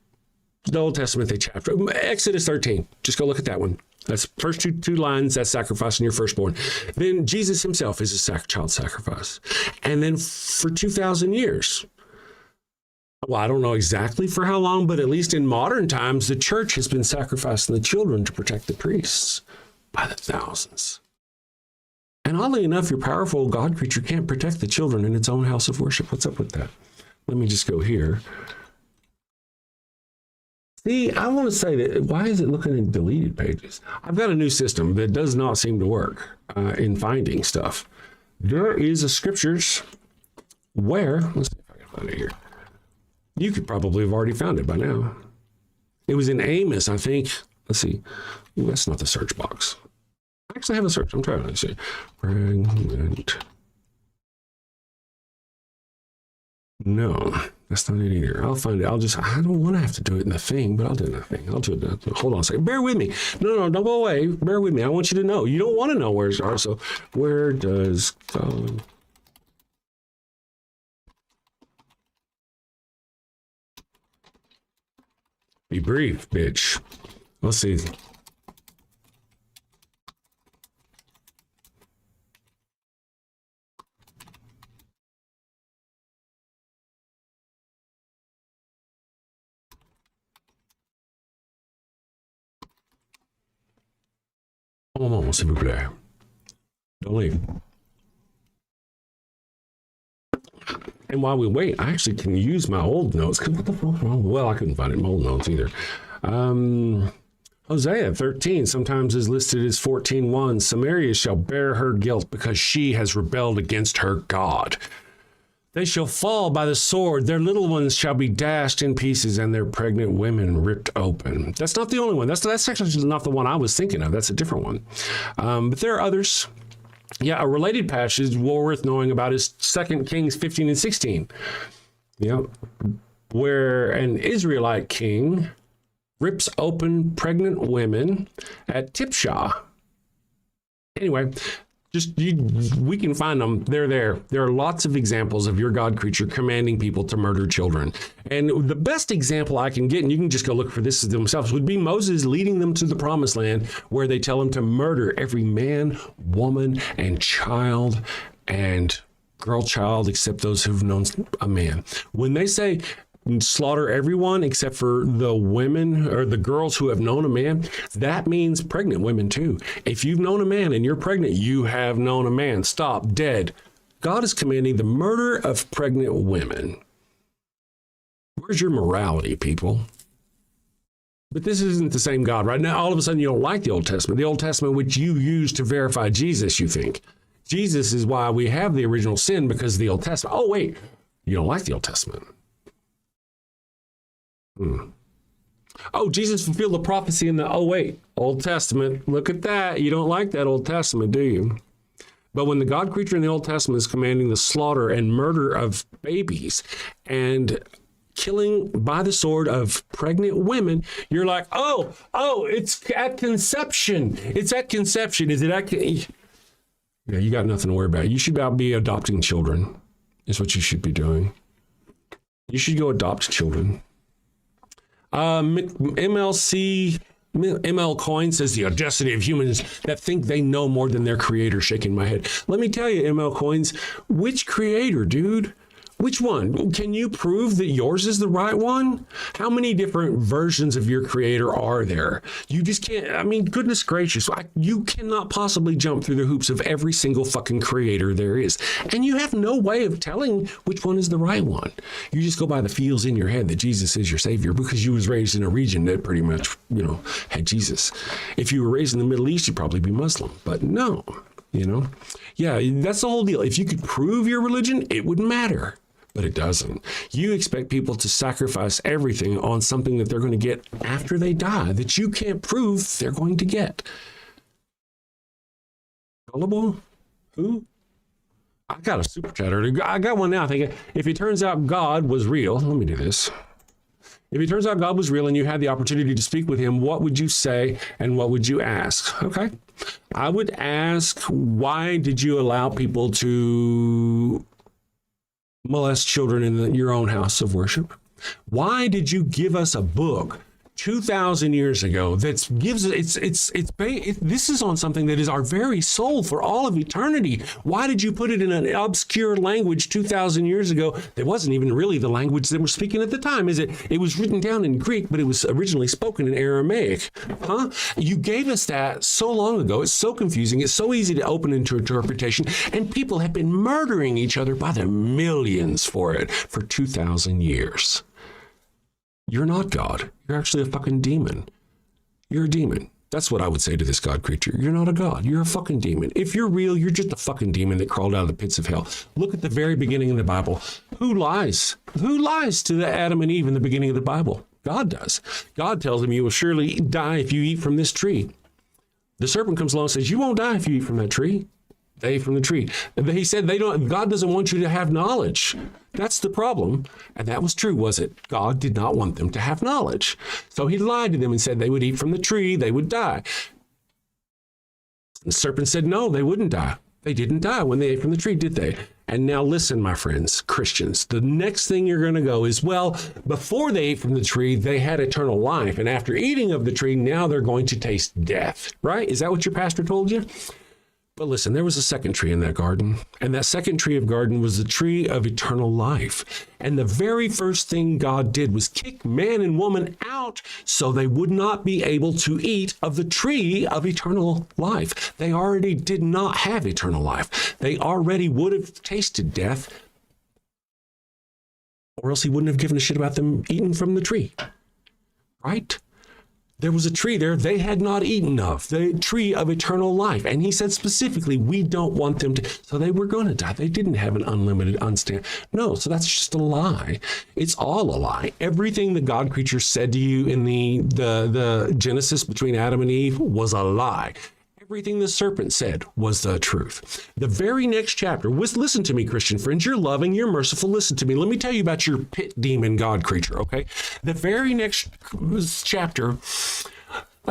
A: the Old Testament, Exodus 13. Just go look at that one. That's first two lines. That's sacrificing your firstborn. Then Jesus himself is a child sacrifice. And then for 2,000 years, well, I don't know exactly for how long, but at least in modern times, the church has been sacrificing the children to protect the priests by the thousands. And oddly enough, your powerful God creature can't protect the children in its own house of worship. What's up with that? Let me just go here. See, I want to say that, why is it looking in deleted pages? I've got a new system that does not seem to work in finding stuff. There is a scriptures where, let's see if I can find it here. You could probably have already found it by now. It was in Amos, I think. Let's see. Ooh, that's not the search box. actually have a search. I'm trying to see. Pregnant. No, that's not it either. I'll find it. I don't want to have to do it in the thing, but I'll do it in the thing. I'll do it. Hold on a second. Bear with me. No, don't go away. Bear with me. I want you to know. You don't want to know where it's are. So where does God... Be brief, bitch. Let's see. Un moment, s'il vous plaît. Don't leave. And while we wait, I actually can use my old notes. What the fuck? Well, I couldn't find it in my old notes either. Hosea 13 sometimes is listed as 14:1. Samaria shall bear her guilt because she has rebelled against her God. They shall fall by the sword. Their little ones shall be dashed in pieces and their pregnant women ripped open. That's not the only one. That's actually not the one I was thinking of. That's a different one. But there are others. Yeah, a related passage worth knowing about is 2 Kings 15 and 16. Yep. Where an Israelite king rips open pregnant women at Tipshah. Anyway, we can find them. They're there. There are lots of examples of your God creature commanding people to murder children. And the best example I can get, and you can just go look for this themselves, would be Moses leading them to the promised land where they tell them to murder every man, woman, and child and girl child except those who've known a man. When they say slaughter everyone except for the women or the girls who have known a man, that means pregnant women too. If you've known a man and you're pregnant, you have known a man. Stop, dead. God is commanding the murder of pregnant women. Where's your morality, people? But this isn't the same God. Right now, all of a sudden, you don't like the Old Testament. The Old Testament, which you use to verify Jesus, you think. Jesus is why we have the original sin, because of the Old Testament. Oh, wait, you don't like the Old Testament. Oh, Jesus fulfilled the prophecy in the, Old Testament. Look at that. You don't like that Old Testament, do you? But when the God creature in the Old Testament is commanding the slaughter and murder of babies and killing by the sword of pregnant women, you're like, oh, it's at conception. It's at conception. Is it at... Yeah, you got nothing to worry about. You should be adopting children, is what you should be doing. You should go adopt children. ML Coin says the audacity of humans that think they know more than their creator. Shaking my head. Let me tell you, ML Coins, which creator, dude? Which one? Can you prove that yours is the right one? How many different versions of your creator are there? You just can't, I mean, goodness gracious, you cannot possibly jump through the hoops of every single fucking creator there is. And you have no way of telling which one is the right one. You just go by the feels in your head that Jesus is your savior because you was raised in a region that pretty much, had Jesus. If you were raised in the Middle East, you'd probably be Muslim, but no, Yeah, that's the whole deal. If you could prove your religion, it wouldn't matter. But it doesn't. You expect people to sacrifice everything on something that they're going to get after they die that you can't prove they're going to get. Gullible? Who? I got a super chatter. I got one now thinking, if it turns out God was real, let me do this. If it turns out God was real and you had the opportunity to speak with him, what would you say and what would you ask? Okay. I would ask, why did you allow people to molest children in your own house of worship? Why did you give us a book 2,000 years ago that gives this is on something that is our very soul for all of eternity? Why did you put it in an obscure language 2,000 years ago that wasn't even really the language that we're speaking at the time? It was written down in Greek, but it was originally spoken in Aramaic. You gave us that so long ago. It's so confusing. It's so easy to open into interpretation, and people have been murdering each other by the millions for it for 2,000 years. You're not God. You're actually a fucking demon. You're a demon. That's what I would say to this God creature. You're not a God. You're a fucking demon. If you're real, you're just a fucking demon that crawled out of the pits of hell. Look at the very beginning of the Bible. Who lies? Who lies to the Adam and Eve in the beginning of the Bible? God does. God tells them you will surely die if you eat from this tree. The serpent comes along and says, you won't die if you eat from that tree. They ate from the tree. He said, God doesn't want you to have knowledge. That's the problem. And that was true, was it? God did not want them to have knowledge. So he lied to them and said they would eat from the tree, they would die. The serpent said, no, they wouldn't die. They didn't die when they ate from the tree, did they? And now listen, my friends, Christians, the next thing you're going to go is, well, before they ate from the tree, they had eternal life. And after eating of the tree, now they're going to taste death, right? Is that what your pastor told you? But listen, there was a second tree in that garden, and that second tree of garden was the tree of eternal life. And the very first thing God did was kick man and woman out so they would not be able to eat of the tree of eternal life. They already did not have eternal life. They already would have tasted death, or else he wouldn't have given a shit about them eating from the tree, right? There was a tree there they had not eaten of, the tree of eternal life. And he said specifically, we don't want them to. So they were going to die. They didn't have an unlimited unstand. No, so that's just a lie. It's all a lie. Everything the God creature said to you in the Genesis between Adam and Eve was a lie. Everything the serpent said was the truth. The very next chapter was, listen to me, Christian friends, you're loving, you're merciful. Listen to me. Let me tell you about your pit demon God creature, okay? The very next chapter,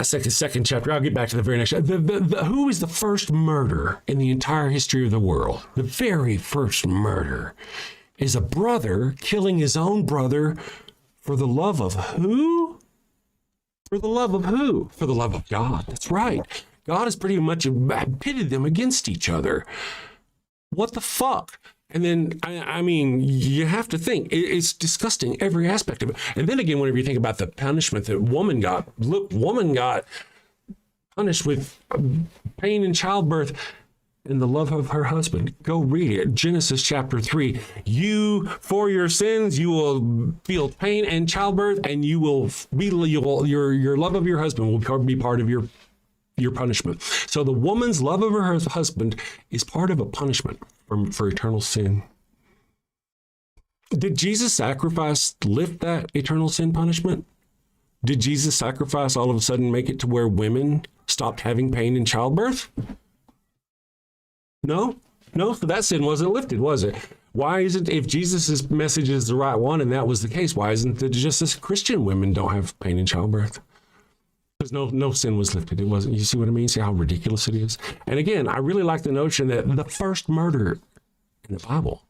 A: second chapter, I'll get back to the very next chapter. Who is the first murder in the entire history of the world? The very first murder is a brother killing his own brother for the love of who? For the love of who? For the love of God. That's right. God has pretty much pitted them against each other. What the fuck? And then, I mean, you have to think, it's disgusting, every aspect of it. And then again, whenever you think about the punishment that woman got, look, woman got punished with pain in childbirth and the love of her husband. Go read it. Genesis chapter 3. You, for your sins, you will feel pain and childbirth, and your love of your husband will be part of your punishment. So the woman's love of her husband is part of a punishment for eternal sin. Did Jesus' sacrifice lift that eternal sin punishment? Did Jesus' sacrifice all of a sudden make it to where women stopped having pain in childbirth? No, so that sin wasn't lifted, was it? Why isn't, if Jesus' message is the right one and that was the case, why isn't it just as Christian women don't have pain in childbirth? Because no sin was lifted. It wasn't. You see what I mean? See how ridiculous it is? And again, I really like the notion that the first murder in the Bible,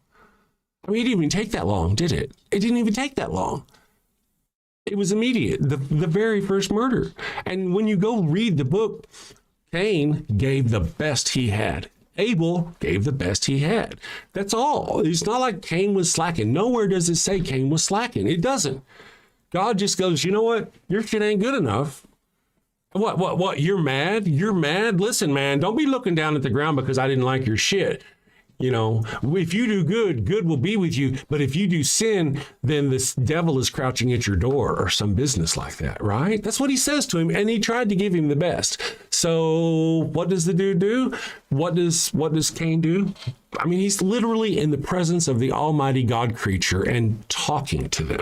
A: I mean, it didn't even take that long, did it? It didn't even take that long. It was immediate, the very first murder. And when you go read the book, Cain gave the best he had. Abel gave the best he had. That's all. It's not like Cain was slacking. Nowhere does it say Cain was slacking. It doesn't. God just goes, you know what? Your shit ain't good enough. What? You're mad? You're mad? Listen, man, don't be looking down at the ground because I didn't like your shit. You know, if you do good, good will be with you. But if you do sin, then this devil is crouching at your door or some business like that, right? That's what he says to him. And he tried to give him the best. So what does the dude do? What does Cain do? I mean, he's literally in the presence of the almighty God creature and talking to them.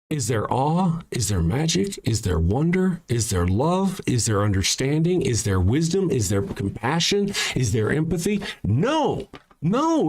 A: Is there awe? Is there magic? Is there wonder? Is there love? Is there understanding? Is there wisdom? Is there compassion? Is there empathy? No,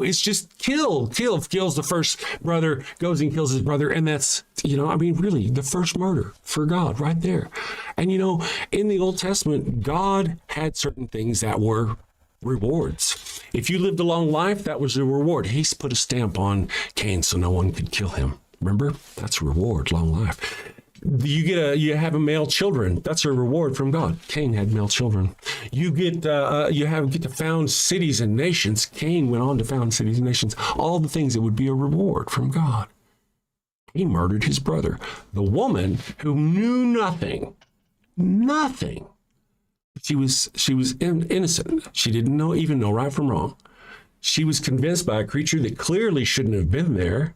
A: it's just kills the first brother, goes and kills his brother. And that's, I mean, really the first murder for God right there. And, in the Old Testament, God had certain things that were rewards. If you lived a long life, that was a reward. He's put a stamp on Cain so no one could kill him. Remember, that's a reward, long life. You have a male children. That's a reward from God. Cain had male children. You get to found cities and nations. Cain went on to found cities and nations. All the things that would be a reward from God. He murdered his brother. The woman who knew nothing. She was innocent. She didn't even know right from wrong. She was convinced by a creature that clearly shouldn't have been there.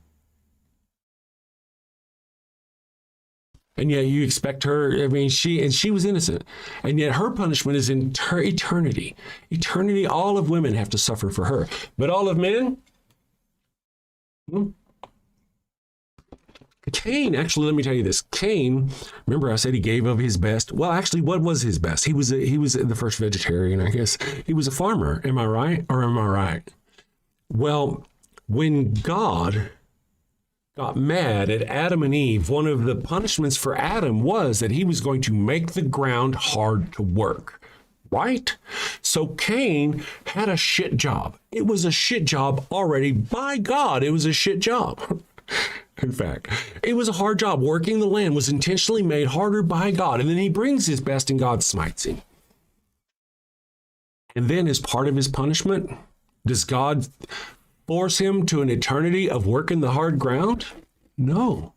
A: And yet you expect her, I mean, she was innocent. And yet her punishment is in eternity. Eternity, all of women have to suffer for her. But all of men? Cain, actually, let me tell you this. Cain, remember I said he gave of his best? Well, actually, what was his best? He was the first vegetarian, I guess. He was a farmer. Am I right? Or am I right? Well, when God got mad at Adam and Eve, one of the punishments for Adam was that he was going to make the ground hard to work. Right? So Cain had a shit job. It was a shit job already. By God, it was a shit job. In fact, it was a hard job. Working the land was intentionally made harder by God. And then he brings his best and God smites him. And then as part of his punishment, does God force him to an eternity of working the hard ground? No.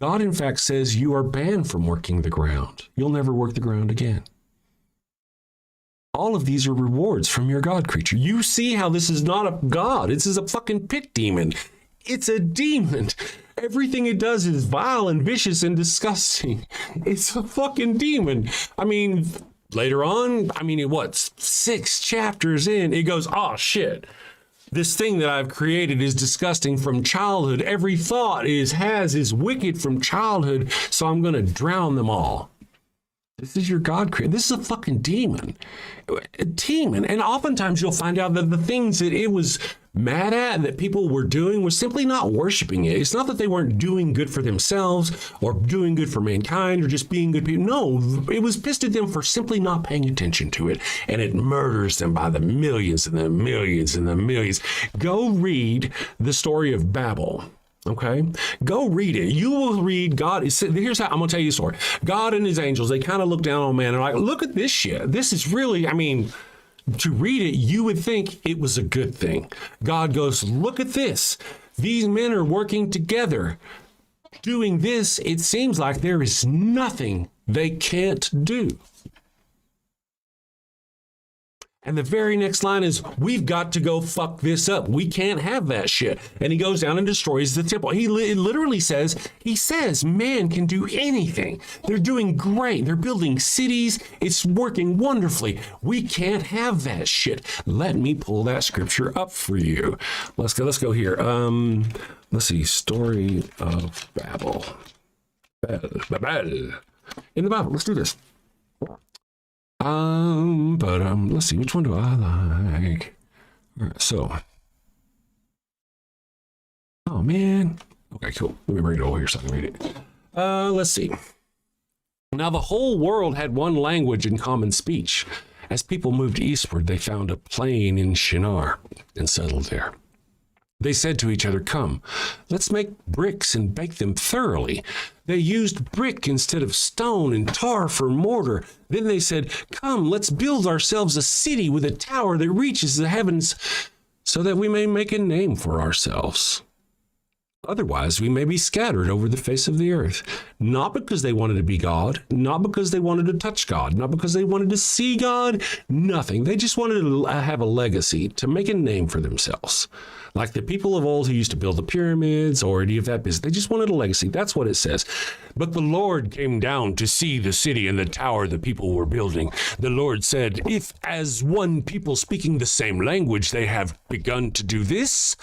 A: God, in fact, says you are banned from working the ground. You'll never work the ground again. All of these are rewards from your God creature. You see how this is not a God. This is a fucking pit demon. It's a demon. Everything it does is vile and vicious and disgusting. It's a fucking demon. I mean, later on, what, 6 chapters in, it goes, oh shit. This thing that I've created is disgusting from childhood. Every thought is wicked from childhood, so I'm going to drown them all. This is your God created. This is a fucking demon. A demon. And oftentimes you'll find out that the things that it was mad at and that people were doing was simply not worshiping it. It's not that they weren't doing good for themselves or doing good for mankind or just being good people. No, it was pissed at them for simply not paying attention to it. And it murders them by the millions and the millions and the millions. Go read the story of Babel. Okay, go read it. You will read God. Here's how I'm going to tell you a story. God and his angels, they kind of look down on man and are like, look at this shit. This is really, to read it, you would think it was a good thing. God goes, look at this. These men are working together. Doing this, it seems like there is nothing they can't do. And the very next line is, we've got to go fuck this up. We can't have that shit. And he goes down and destroys the temple. He literally says, man can do anything. They're doing great. They're building cities. It's working wonderfully. We can't have that shit. Let me pull that scripture up for you. Let's go here. Let's see. Story of Babel. Babel. In the Bible. Let's do this. Let's see, which one do I like? All right, so. Oh, man. Okay, cool. Let me bring it over here so I can read it. Let's see. Now, the whole world had one language and common speech. As people moved eastward, they found a plain in Shinar and settled there. They said to each other, come, let's make bricks and bake them thoroughly. They used brick instead of stone and tar for mortar. Then they said, come, let's build ourselves a city with a tower that reaches the heavens so that we may make a name for ourselves. Otherwise, we may be scattered over the face of the earth, not because they wanted to be God, not because they wanted to touch God, not because they wanted to see God, nothing. They just wanted to have a legacy, to make a name for themselves. Like the people of old who used to build the pyramids or any of that business. They just wanted a legacy. That's what it says. But the Lord came down to see the city and the tower the people were building. The Lord said, if as one people speaking the same language they have begun to do this,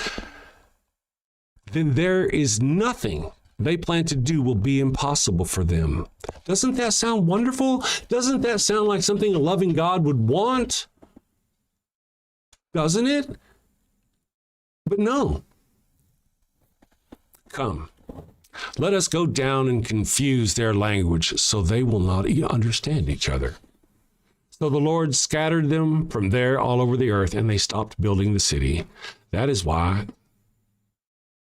A: then there is nothing they plan to do will be impossible for them. Doesn't that sound wonderful? Doesn't that sound like something a loving God would want? Doesn't it? But no. Come, let us go down and confuse their language so they will not understand each other. So the Lord scattered them from there all over the earth, and they stopped building the city. That is why.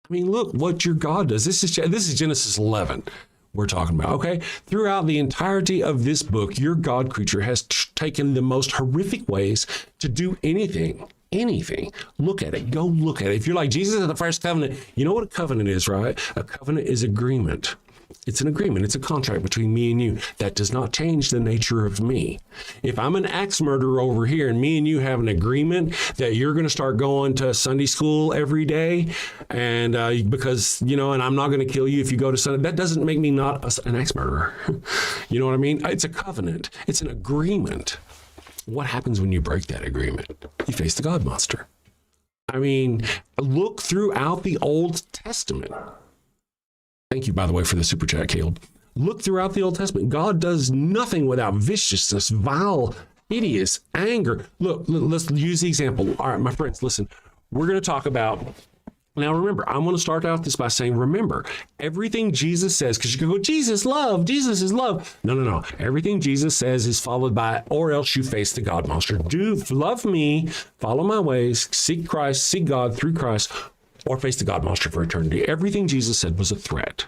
A: Look what your God does. This is Genesis 11 we're talking about, okay? Throughout the entirety of this book, your God creature has taken the most horrific ways to do anything. Look at it. Go look at it. If you're like Jesus at the first covenant, you know what a covenant is, right? A covenant is agreement. It's an agreement. It's a contract between me and you. That does not change the nature of me. If I'm an axe murderer over here and me and you have an agreement that you're going to start going to Sunday school every day and because, and I'm not going to kill you if you go to Sunday, that doesn't make me not an axe murderer. You know what I mean? It's a covenant. It's an agreement. What happens when you break that agreement? You face the God monster. Look throughout the Old Testament. Thank you, by the way, for the super chat, Caleb. Look throughout the Old Testament. God does nothing without viciousness, vile, hideous, anger. Look, let's use the example. All right, my friends, listen. We're going to talk about... Now, remember, I'm going to start out this by saying, remember, everything Jesus says, because you can go, Jesus is love. No. Everything Jesus says is followed by, or else you face the God monster. Love me, follow my ways, seek Christ, seek God through Christ, or face the God monster for eternity. Everything Jesus said was a threat.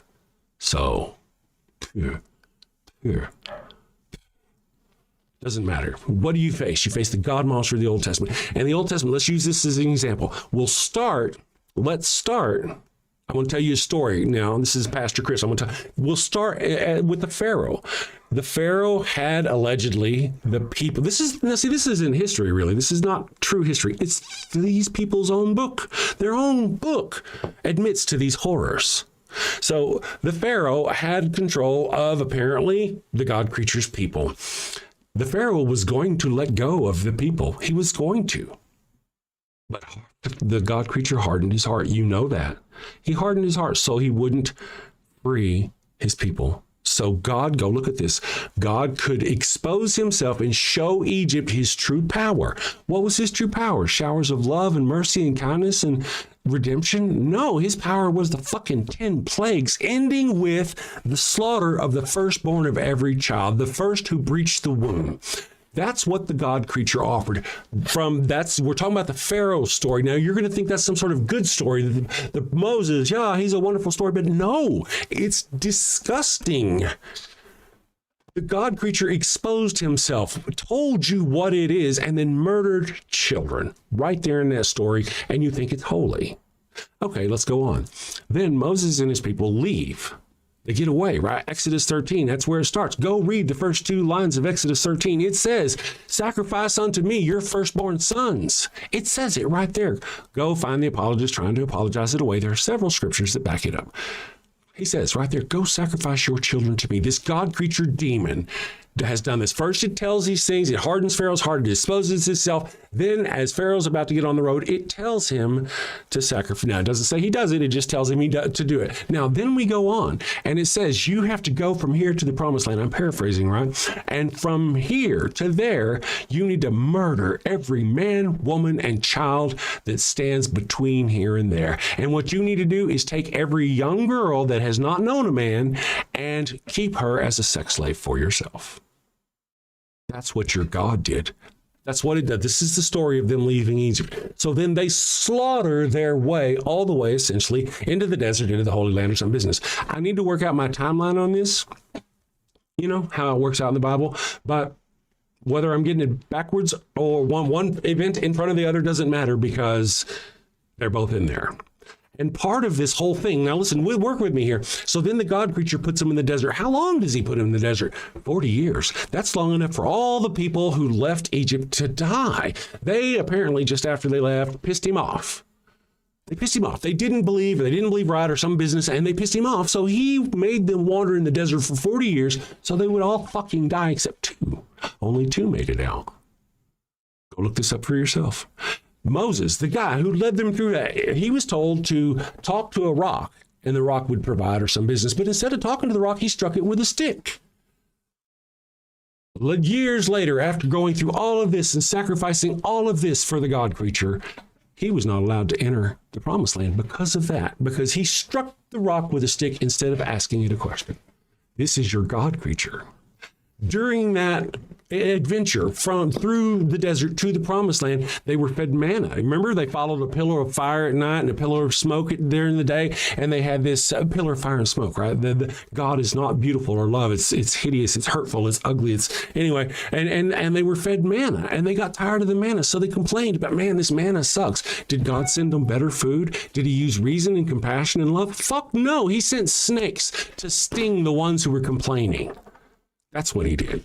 A: So, here. Doesn't matter. What do you face? You face the God monster of the Old Testament. And the Old Testament, let's use this as an example. Let's start. I want to tell you a story now. This is Pastor Chris. We'll start with the Pharaoh. The Pharaoh had allegedly the people. This is in history, really. This is not true history. It's these people's own book. Their own book admits to these horrors. So the Pharaoh had control of apparently the God creature's people. The Pharaoh was going to let go of the people. He was going to. But the God creature hardened his heart. You know that. He hardened his heart so he wouldn't free his people. So God, go look at this. God could expose himself and show Egypt his true power. What was his true power? Showers of love and mercy and kindness and redemption? No, his power was the fucking 10 plagues, ending with the slaughter of the firstborn of every child, the first who breached the womb. That's what the God creature offered. We're talking about the Pharaoh story. Now, you're going to think that's some sort of good story. The Moses, yeah, he's a wonderful story, but no, it's disgusting. The God creature exposed himself, told you what it is, and then murdered children right there in that story, and you think it's holy. Okay, let's go on. Then Moses and his people leave. They get away, right? Exodus 13, that's where it starts. Go read the first 2 lines of Exodus 13. It says, sacrifice unto me your firstborn sons. It says it right there. Go find the apologist trying to apologize it away. There are several scriptures that back it up. He says right there, go sacrifice your children to me. This God creature demon has done this. First, it tells these things. It hardens Pharaoh's heart. It disposes itself. Then, as Pharaoh's about to get on the road, it tells him to sacrifice. Now, it doesn't say he does it. It just tells him to do it. Now, then we go on, and it says you have to go from here to the promised land. I'm paraphrasing, right? And from here to there, you need to murder every man, woman, and child that stands between here and there. And what you need to do is take every young girl that has not known a man and keep her as a sex slave for yourself. That's what your God did. That's what it did. This is the story of them leaving Egypt. So then they slaughter their way all the way, essentially, into the desert, into the Holy Land or some business. I need to work out my timeline on this, how it works out in the Bible. But whether I'm getting it backwards or one event in front of the other doesn't matter because they're both in there. And part of this whole thing, now listen, work with me here. So then the God creature puts them in the desert. How long does he put them in the desert? 40 years. That's long enough for all the people who left Egypt to die. They apparently, just after they left, pissed him off. They pissed him off. They didn't believe right or some business, and they pissed him off. So he made them wander in the desert for 40 years so they would all fucking die except 2. Only 2 made it out. Go look this up for yourself. Moses, the guy who led them through that, he was told to talk to a rock and the rock would provide or some business. But instead of talking to the rock, he struck it with a stick. Years later, after going through all of this and sacrificing all of this for the God creature, he was not allowed to enter the promised land because of that, because he struck the rock with a stick instead of asking it a question. This is your God creature. During that adventure through the desert to the promised land, they were fed manna. Remember, they followed a pillar of fire at night and a pillar of smoke during the day, and they had this pillar of fire and smoke, right? The God is not beautiful or love. It's hideous, it's hurtful, it's ugly. Anyway, and they were fed manna, and they got tired of the manna, so they complained about, man, this manna sucks. Did God send them better food? Did he use reason and compassion and love? Fuck no, he sent snakes to sting the ones who were complaining. That's what he did.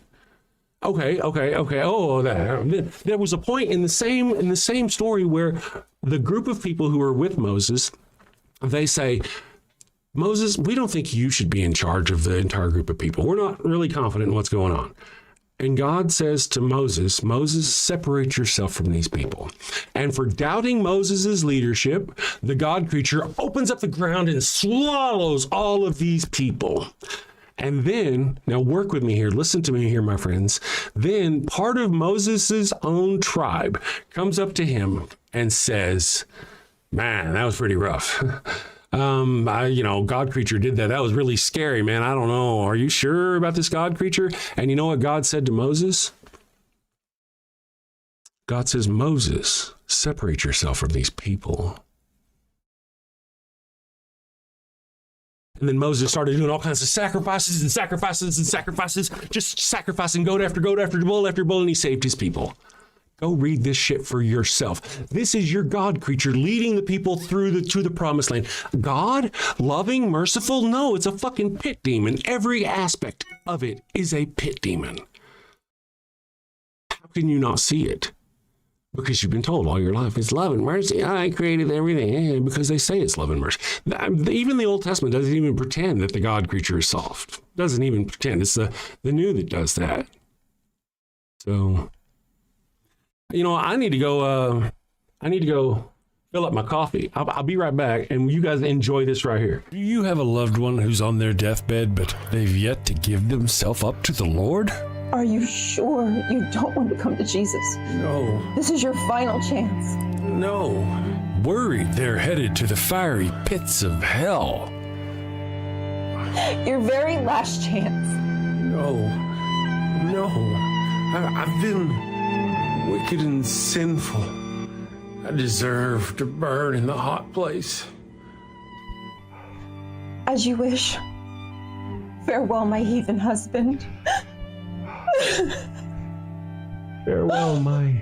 A: Okay. Oh, there was a point in the same story where the group of people who were with Moses, they say, Moses, we don't think you should be in charge of the entire group of people. We're not really confident in what's going on. And God says to Moses, Moses, separate yourself from these people. And for doubting Moses's leadership, the God creature opens up the ground and swallows all of these people. And then, now work with me here, listen to me here, my friends. Then part of Moses's own tribe comes up to him and says, man, that was pretty rough. God creature did that. That was really scary, man. I don't know. Are you sure about this God creature? And you know what God said to Moses? God says, Moses, separate yourself from these people. And then Moses started doing all kinds of sacrifices, just sacrificing goat after goat after bull after bull, and he saved his people. Go read this shit for yourself. This is your God creature leading the people to the promised land. God, loving, merciful? No, it's a fucking pit demon. Every aspect of it is a pit demon. How can you not see it? Because you've been told all your life, it's love and mercy. I created everything. Because they say it's love and mercy. Even the Old Testament doesn't even pretend that the God creature is soft. Doesn't even pretend. It's the New that does that. So, I need to go fill up my coffee. I'll be right back, and you guys enjoy this right here.
C: Do you have a loved one who's on their deathbed, but they've yet to give themselves up to the Lord?
D: Are you sure you don't want to come to Jesus?
C: No.
D: This is your final chance.
C: No. Worried they're headed to the fiery pits of hell.
D: Your very last chance.
C: No. I've been wicked and sinful. I deserve to burn in the hot place.
D: As you wish. Farewell, my heathen husband.
A: Farewell, my...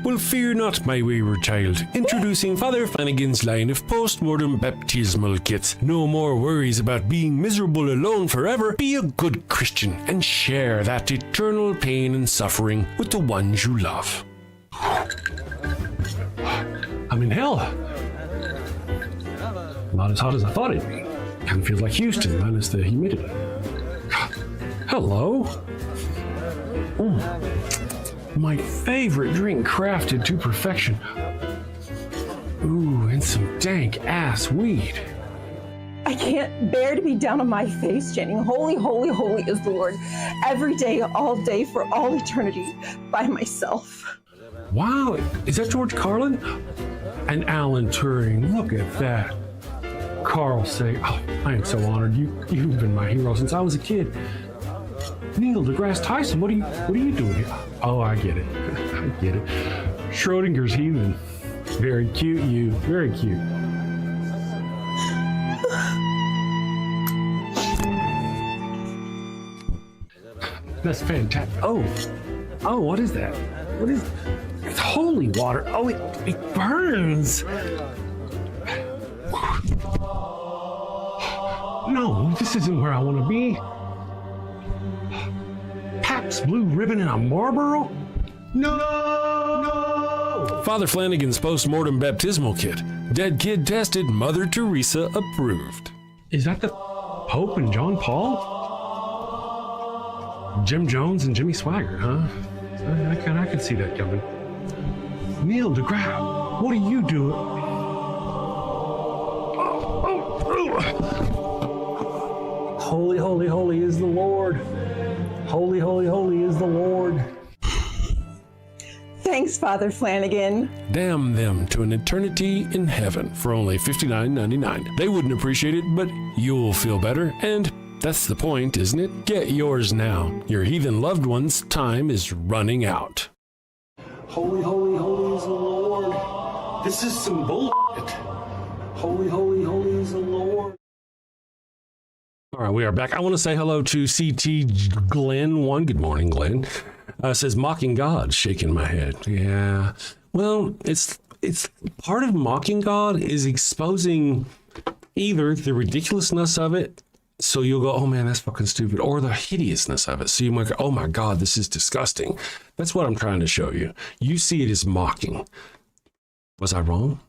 C: Well, fear not, my wayward child. Introducing Father Flanigan's line of post-mortem baptismal kits. No more worries about being miserable alone forever. Be a good Christian and share that eternal pain and suffering with the ones you love.
A: I'm in hell. Not as hot as I thought it'd be. Kind of feels like Houston, minus the humidity. Hello. My favorite drink crafted to perfection. Ooh, and some dank ass weed.
D: I can't bear to be down on my face chanting, holy, holy, holy is the Lord, every day, all day, for all eternity, by myself.
A: Wow, is that George Carlin? And Alan Turing, look at that. Carl say, oh, I am so honored. You've been my hero since I was a kid. Neil deGrasse Tyson, what are you doing here? Oh, I get it. I get it. Schrodinger's heathen. Very cute, you. Very cute. That's fantastic. Oh, what is that? What is? It's holy water. Oh, it burns. No, this isn't where I want to be. Pabst Blue Ribbon and a Marlboro? No!
C: Father Flanigan's post-mortem baptismal kit. Dead kid tested, Mother Teresa approved.
A: Is that the Pope and John Paul? Jim Jones and Jimmy Swaggart, huh? I can see that coming. Neil deGrasse, what are you doing? Holy, holy, holy is the Lord. Holy, holy, holy is the Lord.
D: Thanks, Father Flanigan.
C: Damn them to an eternity in heaven for only $59.99. They wouldn't appreciate it, but you'll feel better, and that's the point, isn't it? Get yours now. Your heathen loved one's time is running out.
A: Holy, holy, holy is the Lord. This is some bullshit. Holy, holy, holy is the Lord. All right, we are back. I want to say hello to CT Glenn 1. Good morning, Glenn. Says mocking God, shaking my head. Yeah. Well, it's part of mocking God is exposing either the ridiculousness of it, so you'll go, oh man, that's fucking stupid, or the hideousness of it. So you might go, oh my God, this is disgusting. That's what I'm trying to show you. You see it as mocking. Was I wrong?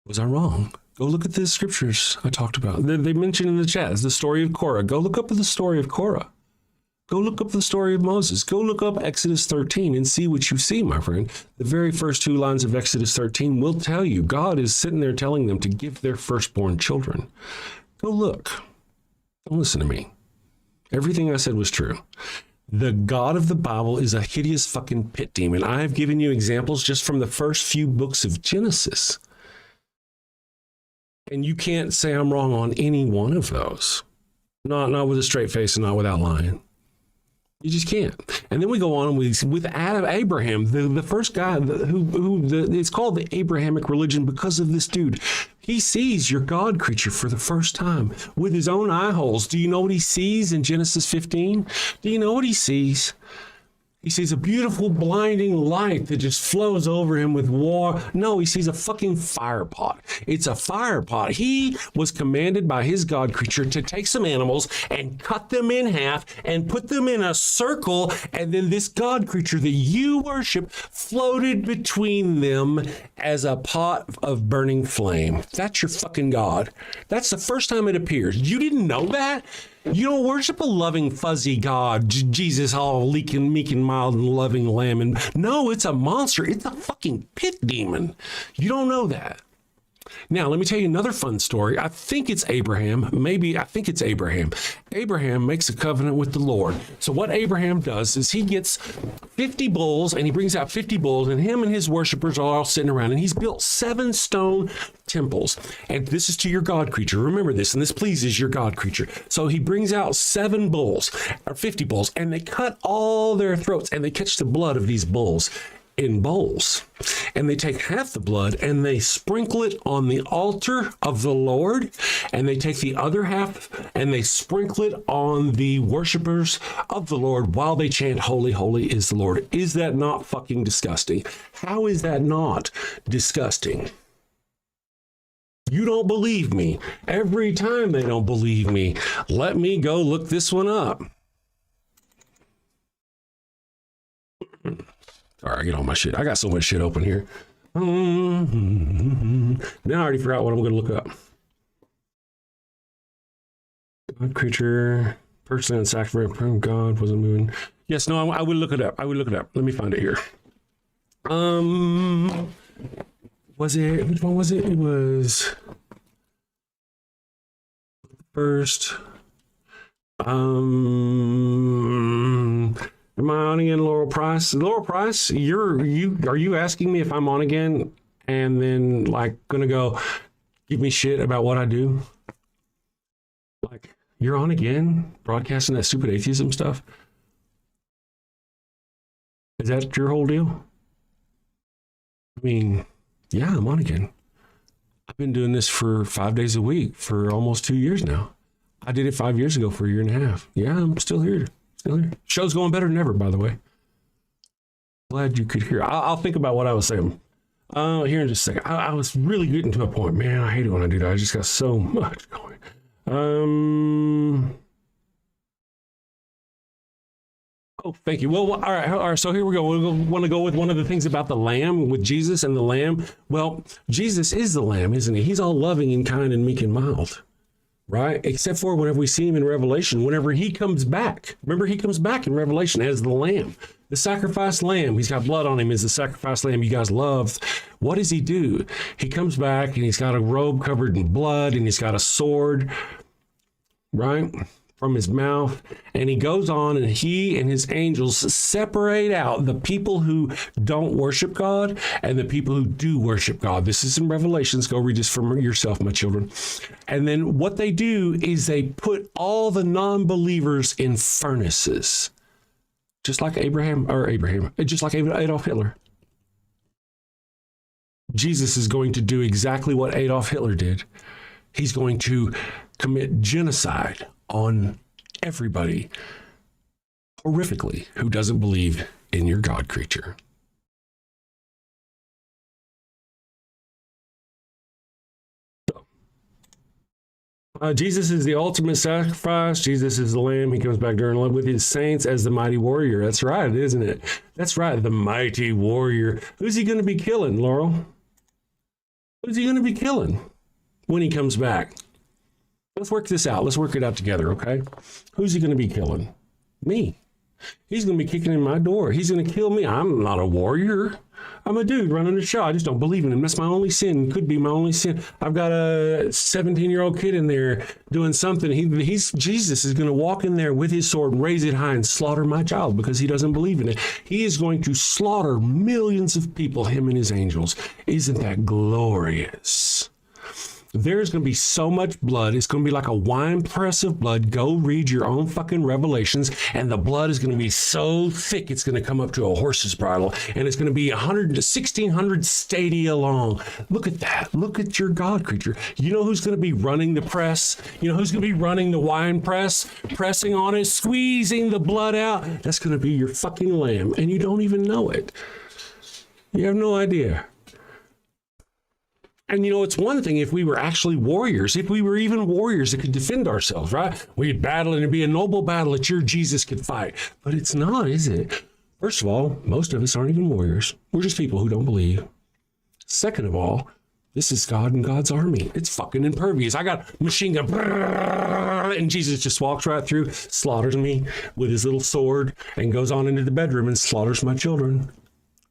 A: Was I wrong?
C: Go look at the scriptures I talked about. They mentioned in the chat, the story of Korah. Go look up the story of Korah. Go look up the story of Moses. Go look up Exodus 13 and see what you see, my friend. The very first 2 lines of Exodus 13 will tell you God is sitting there telling them to give their firstborn children. Go look. Don't listen to me. Everything I said was true. The God of the Bible is a hideous fucking pit demon. I have given you examples just from the first few books of Genesis. And you can't say I'm wrong on any one of those. Not with a straight face and not without lying. You just can't. And then we go on with Adam, Abraham, the first guy it's called the Abrahamic religion because of this dude. He sees your God creature for the first time with his own eye holes. Do you know what he sees in Genesis 15? Do you know what he sees? He sees a beautiful blinding light that just flows over him with war. No, he sees a fucking fire pot. It's a fire pot. He was commanded by his God creature to take some animals and cut them in half and put them in a circle. And then this God creature that you worship floated between them as a pot of burning flame. That's your fucking God. That's the first time it appears. You didn't know that? You don't worship a loving, fuzzy God, Jesus, all leaking, meek and mild and loving lamb. And no, it's a monster. It's a fucking pit demon. You don't know that. Now, let me tell you another fun story. I think it's Abraham. I think it's Abraham. Abraham makes a covenant with the Lord. So what Abraham does is he gets 50 bulls and he brings out 50 bulls and him and his worshipers are all sitting around and he's built 7 stone temples. And this is to your God creature. Remember this, and this pleases your God creature. So he brings out 7 bulls or 50 bulls and they cut all their throats and they catch the blood of these bulls in bowls, and they take half the blood and they sprinkle it on the altar of the Lord, and they take the other half and they sprinkle it on the worshipers of the Lord while they chant, holy, holy is the Lord. Is that not fucking disgusting? How is that not disgusting? You don't believe me. Every time they don't believe me, let me go look this one up. All right, I get all my shit. I got so much shit open here. Now I already forgot what I'm going to look up. God creature, personally on sacrifice, God wasn't moving. Yes, no, I would look it up. Let me find it here. Was it, which one was it? It was first. Am I on again, Laurel Price? Laurel Price, are you asking me if I'm on again and then like gonna go give me shit about what I do? Like, you're on again, broadcasting that stupid atheism stuff? Is that your whole deal? I mean, yeah, I'm on again. I've been doing this for 5 days a week for almost 2 years now. I did it 5 years ago for 1.5 years. Yeah, I'm still here. Show's going better than ever, by the way. Glad you could hear. I'll think about what I was saying. Here in just a second. I was really getting to a point. Man, I hate it when I do that. I just got so much going. Oh, thank you. Well, all right. So here we go. We want to go with one of the things about the Lamb, with Jesus and the Lamb. Well, Jesus is the Lamb, isn't he? He's all loving and kind and meek and mild. Right? Except for whenever we see him in Revelation, whenever he comes back. Remember, he comes back in Revelation as the Lamb, the sacrificed lamb. He's got blood on him as the sacrificed lamb you guys love. What does he do? He comes back and he's got a robe covered in blood and he's got a sword, right, from his mouth. And he goes on and he and his angels separate out the people who don't worship God and the people who do worship God. This is in Revelations. Go read this for yourself, my children. And then what they do is they put all the non-believers in furnaces, just like just like Adolf Hitler. Jesus is going to do exactly what Adolf Hitler did. He's going to commit genocide on everybody horrifically who doesn't believe in your God creature. Jesus is the ultimate sacrifice. Jesus is the Lamb. He comes back during life with his saints as the mighty warrior. That's right, isn't it? That's right, the mighty warrior. Who's he going to be killing, Laurel? Who's he going to be killing?
A: when he comes back. Let's work this out. Let's work it out together, okay? Who's he going to be killing? Me. He's going to be kicking in my door. He's going to kill me. I'm not a warrior. I'm a dude running a show. I just don't believe in him. That's my only sin. Could be my only sin. I've got a 17-year-old kid in there doing something. Jesus is going to walk in there with his sword and raise it high and slaughter my child because he doesn't believe in it. He is going to slaughter millions of people, him and his angels. Isn't that glorious? There's going to be so much blood. It's going to be like a wine press of blood. Go read your own fucking Revelations. And the blood is going to be so thick, it's going to come up to a horse's bridle. And it's going to be 1,600 stadia long. Look at that. Look at your God creature. You know who's going to be running the press? You know who's going to be running the wine press? Pressing on it, squeezing the blood out. That's going to be your fucking lamb. And you don't even know it. You have no idea. And, you know, it's one thing if we were actually warriors, if we were even warriors that could defend ourselves, right? We'd battle and it'd be a noble battle that your Jesus could fight. But it's not, is it? First of all, most of us aren't even warriors. We're just people who don't believe. Second of all, this is God and God's army. It's fucking impervious. I got machine gun, and Jesus just walks right through, slaughters me with his little sword, and goes on into the bedroom and slaughters my children.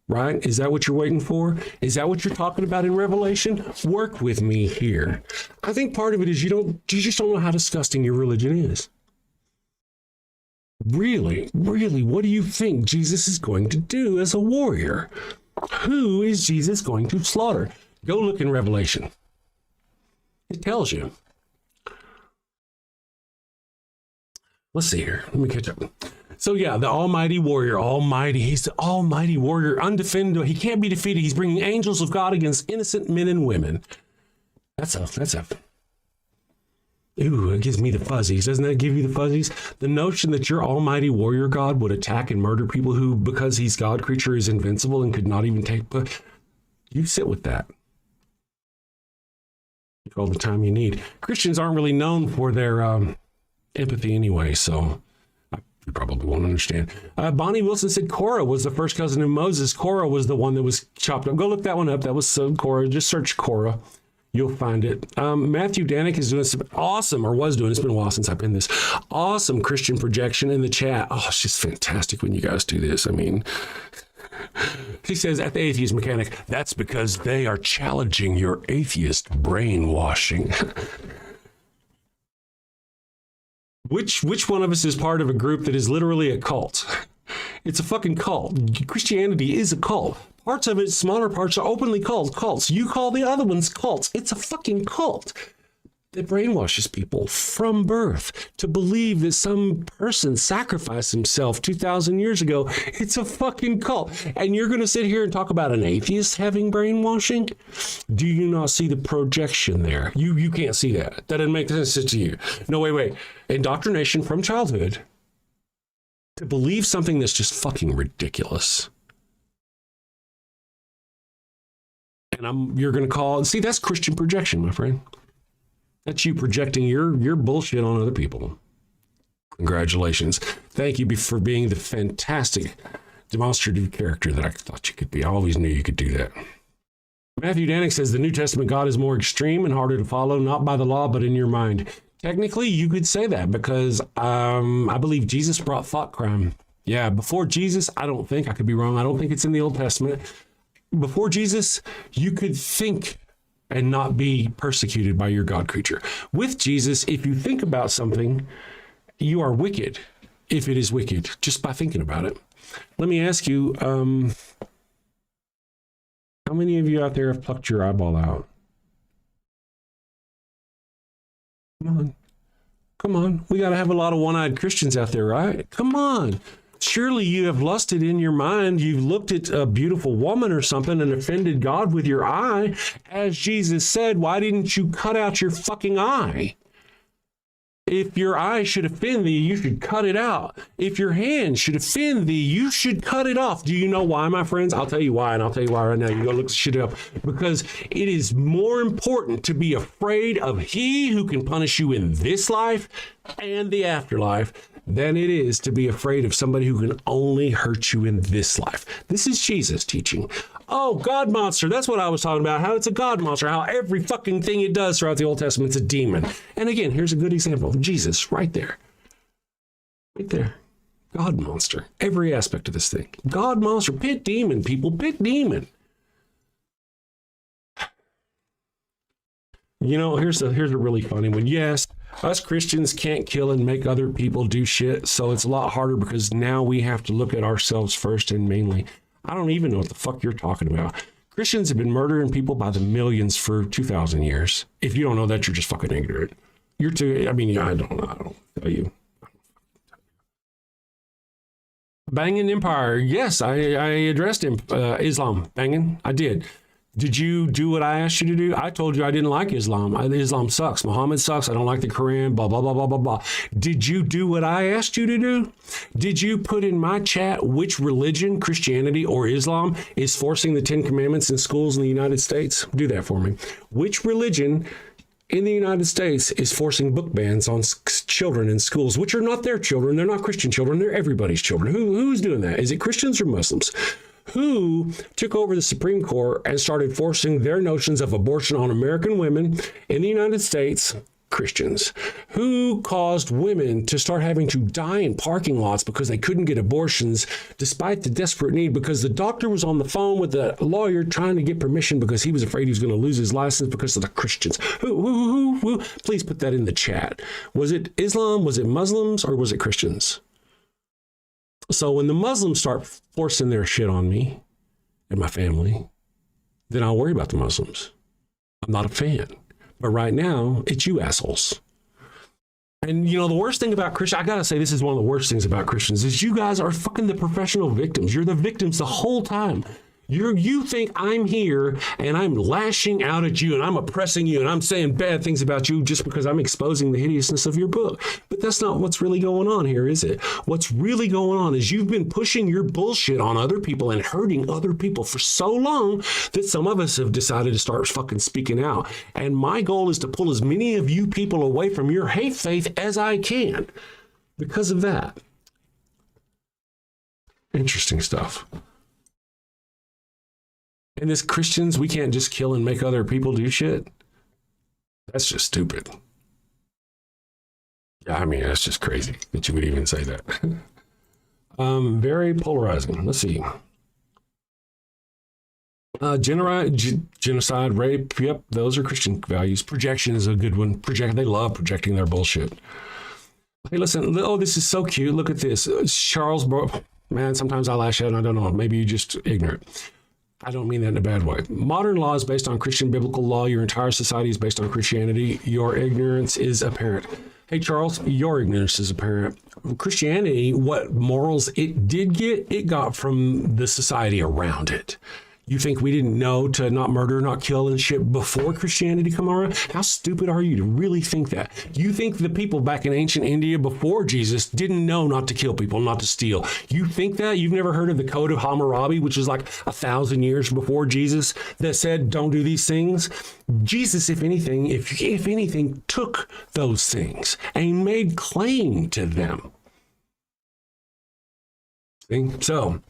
A: Right? Is that what you're waiting for? Is that what you're talking about in Revelation? Work with me here. I think part of it is you just don't know how disgusting your religion is. Really, what do you think Jesus is going to do as a warrior? Who is Jesus going to slaughter? Go look in Revelation. It tells you. Let's see here. Let me catch up. So yeah, the almighty warrior, he's the almighty warrior, undefendable. He can't be defeated. He's bringing angels of God against innocent men and women. That's a, ooh, it gives me the fuzzies. Doesn't that give you the fuzzies? The notion that your almighty warrior God would attack and murder people who, because he's God creature, is invincible and could not even take, you sit with that. All the time you need. Christians aren't really known for their empathy anyway, so you probably won't understand. Bonnie Wilson said Korah was the first cousin of Moses. Korah was the one that was chopped up. Go look that one up. That was Korah. Just search Korah. You'll find it. Matthew Danik is doing some awesome, or was doing, it's been a while since I've been this, awesome Christian projection in the chat. Oh, it's just fantastic when you guys do this. I mean, he says, at the Atheist Mechanic, that's because they are challenging your atheist brainwashing. Which one of us is part of a group that is literally a cult? It's a fucking cult. Christianity is a cult. Parts of it, smaller parts, are openly called cults. You call the other ones cults. It's a fucking cult that brainwashes people from birth to believe that some person sacrificed himself 2,000 years ago. It's a fucking cult. And you're going to sit here and talk about an atheist having brainwashing? Do you not see the projection there? You can't see that. That doesn't make sense to you. No, wait. Indoctrination from childhood to believe something that's just fucking ridiculous. And you're going to call, see, that's Christian projection, my friend. That's you projecting your bullshit on other people. Congratulations. Thank you for being the fantastic demonstrative character that I thought you could be. I always knew you could do that. Matthew Danik says the New Testament God is more extreme and harder to follow, not by the law, but in your mind. Technically, you could say that because I believe Jesus brought thought crime. Yeah, before Jesus, I don't think, I could be wrong, I don't think it's in the Old Testament. Before Jesus, you could think and not be persecuted by your God creature. With Jesus, if you think about something, you are wicked, if it is wicked, just by thinking about it. Let me ask you, how many of you out there have plucked your eyeball out? Come on. We got to have a lot of one-eyed Christians out there, right? Come on. Surely you have lusted in your mind. You've looked at a beautiful woman or something and offended God with your eye. As Jesus said, why didn't you cut out your fucking eye? If your eye should offend thee, you should cut it out. If your hand should offend thee, you should cut it off. Do you know why, my friends? I'll tell you why, and I'll tell you why right now. You go look shit up. Because it is more important to be afraid of he who can punish you in this life and the afterlife
C: than it is to be afraid of somebody who can only hurt you in this life. This is Jesus teaching. Oh, God monster. That's what I was talking about. How it's a God monster. How every fucking thing it does throughout the Old Testament is a demon. And again, here's a good example of Jesus right there. Right there. God monster. Every aspect of this thing. God monster. Pit demon, people. Pit demon. You know, here's a really funny one. Yes, us Christians can't kill and make other people do shit, so it's a lot harder because now we have to look at ourselves first and mainly. I don't even know what the fuck you're talking about. Christians have been murdering people by the millions for 2,000 years. If you don't know that, you're just fucking ignorant. You're too, I mean, I don't tell you. Banging Empire. Yes, I addressed him. Islam. Banging. I did. Did you do what I asked you to do? I told you I didn't like Islam. Islam sucks. Muhammad sucks. I don't like the Quran, blah, blah, blah, blah, blah, blah. Did you do what I asked you to do? Did you put in my chat which religion, Christianity or Islam, is forcing the 10 Commandments in schools in the United States? Do that for me. Which religion in the United States is forcing book bans on children in schools, which are not their children. They're not Christian children. They're everybody's children. Who's doing that? Is it Christians or Muslims? Who took over the Supreme Court and started forcing their notions of abortion on American women in the United States? Christians. Who caused women to start having to die in parking lots because they couldn't get abortions despite the desperate need because the doctor was on the phone with the lawyer trying to get permission because he was afraid he was going to lose his license because of the Christians? Who? Please put that in the chat. Was it Islam? Was it Muslims? Or was it Christians? So when the Muslims start forcing their shit on me and my family, then I'll worry about the Muslims. I'm not a fan. But right now, it's you assholes. And, you know, the worst thing about Christians, I got to say, this is one of the worst things about Christians, is you guys are fucking the professional victims. You're the victims the whole time. You think I'm here and I'm lashing out at you and I'm oppressing you and I'm saying bad things about you just because I'm exposing the hideousness of your book. But that's not what's really going on here, is it? What's really going on is you've been pushing your bullshit on other people and hurting other people for so long that some of us have decided to start fucking speaking out. And my goal is to pull as many of you people away from your hate faith as I can because of that. Interesting stuff. And as Christians, we can't just kill and make other people do shit. That's just stupid. Yeah, I mean, that's just crazy that you would even say that. Very polarizing. Let's see. Genocide, rape. Yep, those are Christian values. Projection is a good one. They love projecting their bullshit. Hey, listen. Oh, this is so cute. Look at this. Charles Man, sometimes I lash out and I don't know. Maybe you're just ignorant. I don't mean that in a bad way. Modern law is based on Christian biblical law. Your entire society is based on Christianity. Your ignorance is apparent. Hey, Charles, your ignorance is apparent. Christianity, what morals it did get, it got from the society around it. You think we didn't know to not murder, not kill and shit before Christianity come around? How stupid are you to really think that? You think the people back in ancient India before Jesus didn't know not to kill people, not to steal? You think that? You've never heard of the Code of Hammurabi, which is like 1,000 years before Jesus, that said, don't do these things? Jesus, if anything, took those things and made claim to them. See? So,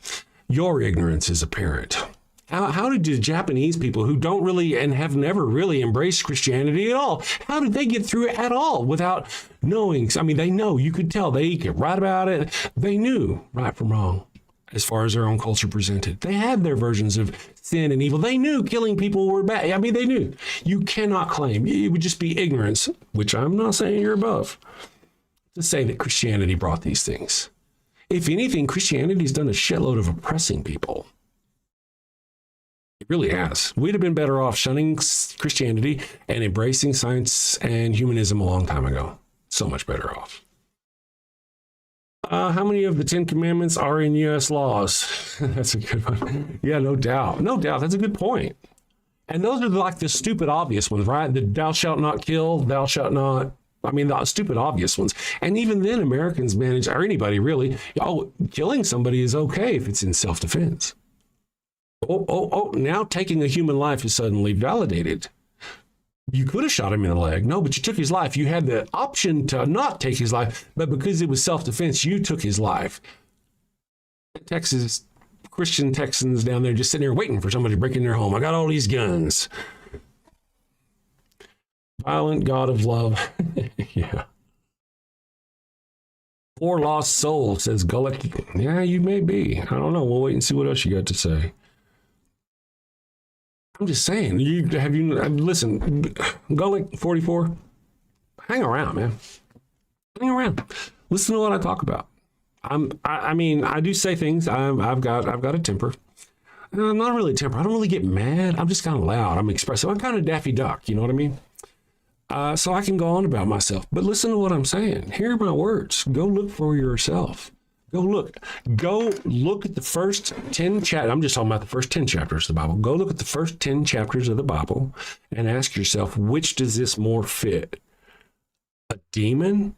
C: your ignorance is apparent. How did the Japanese people who don't really and have never really embraced Christianity at all, how did they get through it at all without knowing? I mean, they know, you could tell, they could write about it. They knew right from wrong as far as their own culture presented. They had their versions of sin and evil. They knew killing people were bad. I mean, they knew. You cannot claim, it would just be ignorance, which I'm not saying you're above, to say that Christianity brought these things. If anything, Christianity's done a shitload of oppressing people. It really has. We'd have been better off shunning Christianity and embracing science and humanism a long time ago. So much better off. How many of the 10 Commandments are in U.S. laws? That's a good one. Yeah, no doubt. No doubt. That's a good point. And those are like the stupid obvious ones, right? The thou shalt not kill, thou shalt not. I mean, the stupid obvious ones. And even then, Americans manage, or anybody really, killing somebody is okay if it's in self-defense. Now taking a human life is suddenly validated. You could have shot him in the leg. No, but you took his life. You had the option to not take his life, but because it was self-defense, you took his life. Texas, Christian Texans down there just sitting there waiting for somebody to break in their home. I got all these guns. Violent God of love. Yeah. Poor lost soul, says Gullick. Yeah, you may be. I don't know. We'll wait and see what else you got to say. I'm just saying, listen, Gullick 44, hang around, man. Hang around. Listen to what I talk about. I mean, I do say things. I've got a temper. I'm not really a temper. I don't really get mad. I'm just kind of loud. I'm expressive. I'm kind of Daffy Duck. You know what I mean? So I can go on about myself. But listen to what I'm saying. Hear my words. Go look for yourself. Go look at the first 10 chapters. I'm just talking about the first 10 chapters of the Bible. Go look at the first 10 chapters of the Bible and ask yourself, which does this more fit? A demon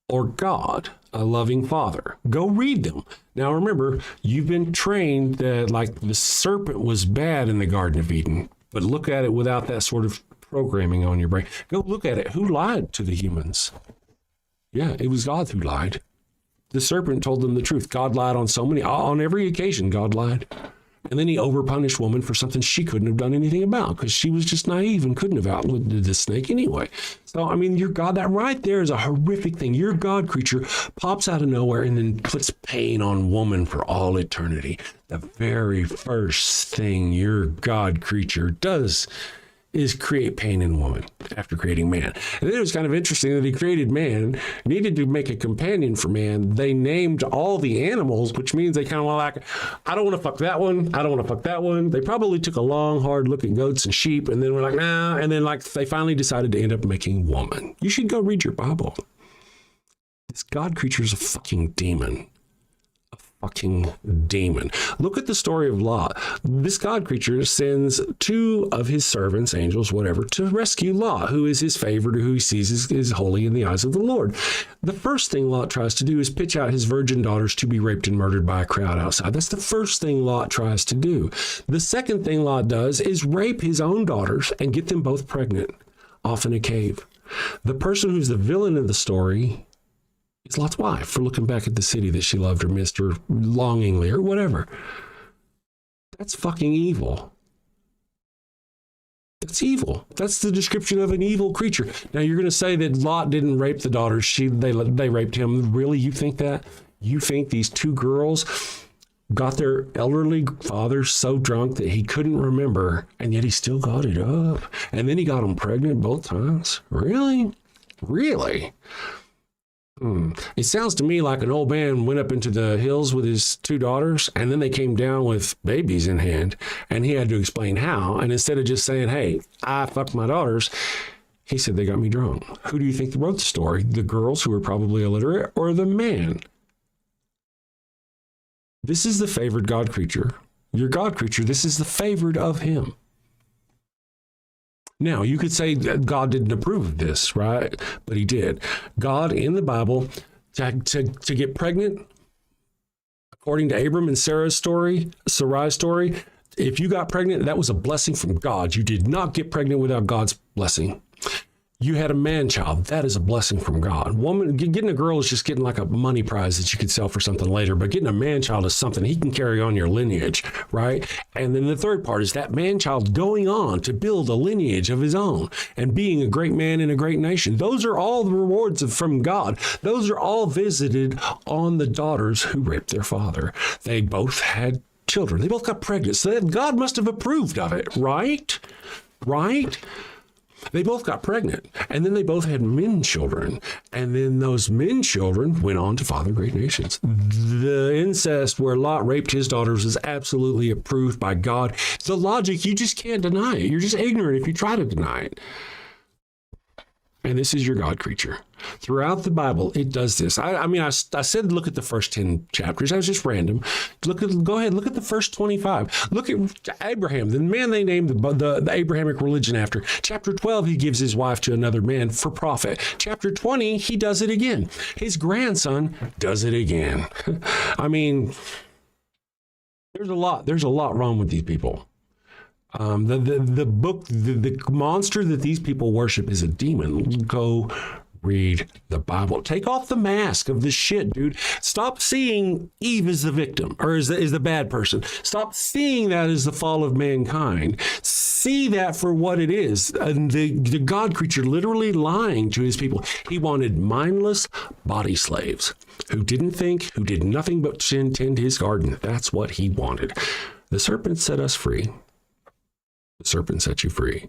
C: or God, a loving father? Go read them. Now remember, you've been trained that like the serpent was bad in the Garden of Eden, but look at it without that sort of programming on your brain. Go look at it. Who lied to the humans? Yeah, it was God who lied. The serpent told them the truth. God lied on every occasion, God lied. And then he overpunished woman for something she couldn't have done anything about because she was just naive and couldn't have outlived the snake anyway. So, I mean, your God, that right there is a horrific thing. Your God creature pops out of nowhere and then puts pain on woman for all eternity. The very first thing your God creature does is create pain in woman after creating man. And then it was kind of interesting that he created man, needed to make a companion for man. They named all the animals, which means they kind of like, I don't want to fuck that one. I don't want to fuck that one. They probably took a long, hard look at goats and sheep, and then were like, nah. And then like they finally decided to end up making woman. You should go read your Bible. This God creature is a fucking demon. Fucking demon. Look at the story of Lot. This God creature sends two of his servants, angels, whatever, to rescue Lot, who is his favorite, who he sees is holy in the eyes of the Lord. The first thing Lot tries to do is pitch out his virgin daughters to be raped and murdered by a crowd outside. That's the first thing Lot tries to do. The second thing Lot does is rape his own daughters and get them both pregnant off in a cave. The person who's the villain of the story is Lot's wife for looking back at the city that she loved or missed or longingly or whatever. That's fucking evil. That's evil. That's the description of an evil creature. Now you're going to say that Lot didn't rape the daughters. They raped him. Really? You think that? You think these two girls got their elderly father so drunk that he couldn't remember, and yet he still got it up? And then he got them pregnant both times? Really? Really? It sounds to me like an old man went up into the hills with his two daughters, and then they came down with babies in hand, and he had to explain how. And instead of just saying, hey, I fucked my daughters, he said they got me drunk. Who do you think wrote the story? The girls, who were probably illiterate, or the man? This is the favored God creature. Your God creature, this is the favored of him. Now, you could say that God didn't approve of this, right? But he did. God, in the Bible, to get pregnant, according to Abram and Sarai's story, if you got pregnant, that was a blessing from God. You did not get pregnant without God's blessing. You had a man child. That is a blessing from God. Getting a girl is just getting like a money prize that you could sell for something later, but getting a man child is something he can carry on your lineage, right? And then the third part is that man child going on to build a lineage of his own and being a great man in a great nation. Those are all the rewards from God. Those are all visited on the daughters who raped their father. They both had children. They both got pregnant. So God must have approved of it, right? Right? They both got pregnant, and then they both had men children, and then those men children went on to father great nations. The incest where Lot raped his daughters is absolutely approved by God. The logic, you just can't deny it. You're just ignorant if you try to deny it. And this is your God creature. Throughout the Bible, it does this. I said look at the first 10 chapters. That was just random. Go ahead, look at the first 25. Look at Abraham, the man they named the Abrahamic religion after. Chapter 12, he gives his wife to another man for profit. Chapter 20, he does it again. His grandson does it again. I mean, there's a lot wrong with these people. The book, the monster that these people worship is a demon. Go read the Bible. Take off the mask of this shit, dude. Stop seeing Eve as the victim or as the bad person. Stop seeing that as the fall of mankind. See that for what it is. The God creature literally lying to his people. He wanted mindless body slaves who didn't think, who did nothing but tend his garden. That's what he wanted. The serpent set us free. The serpent set you free.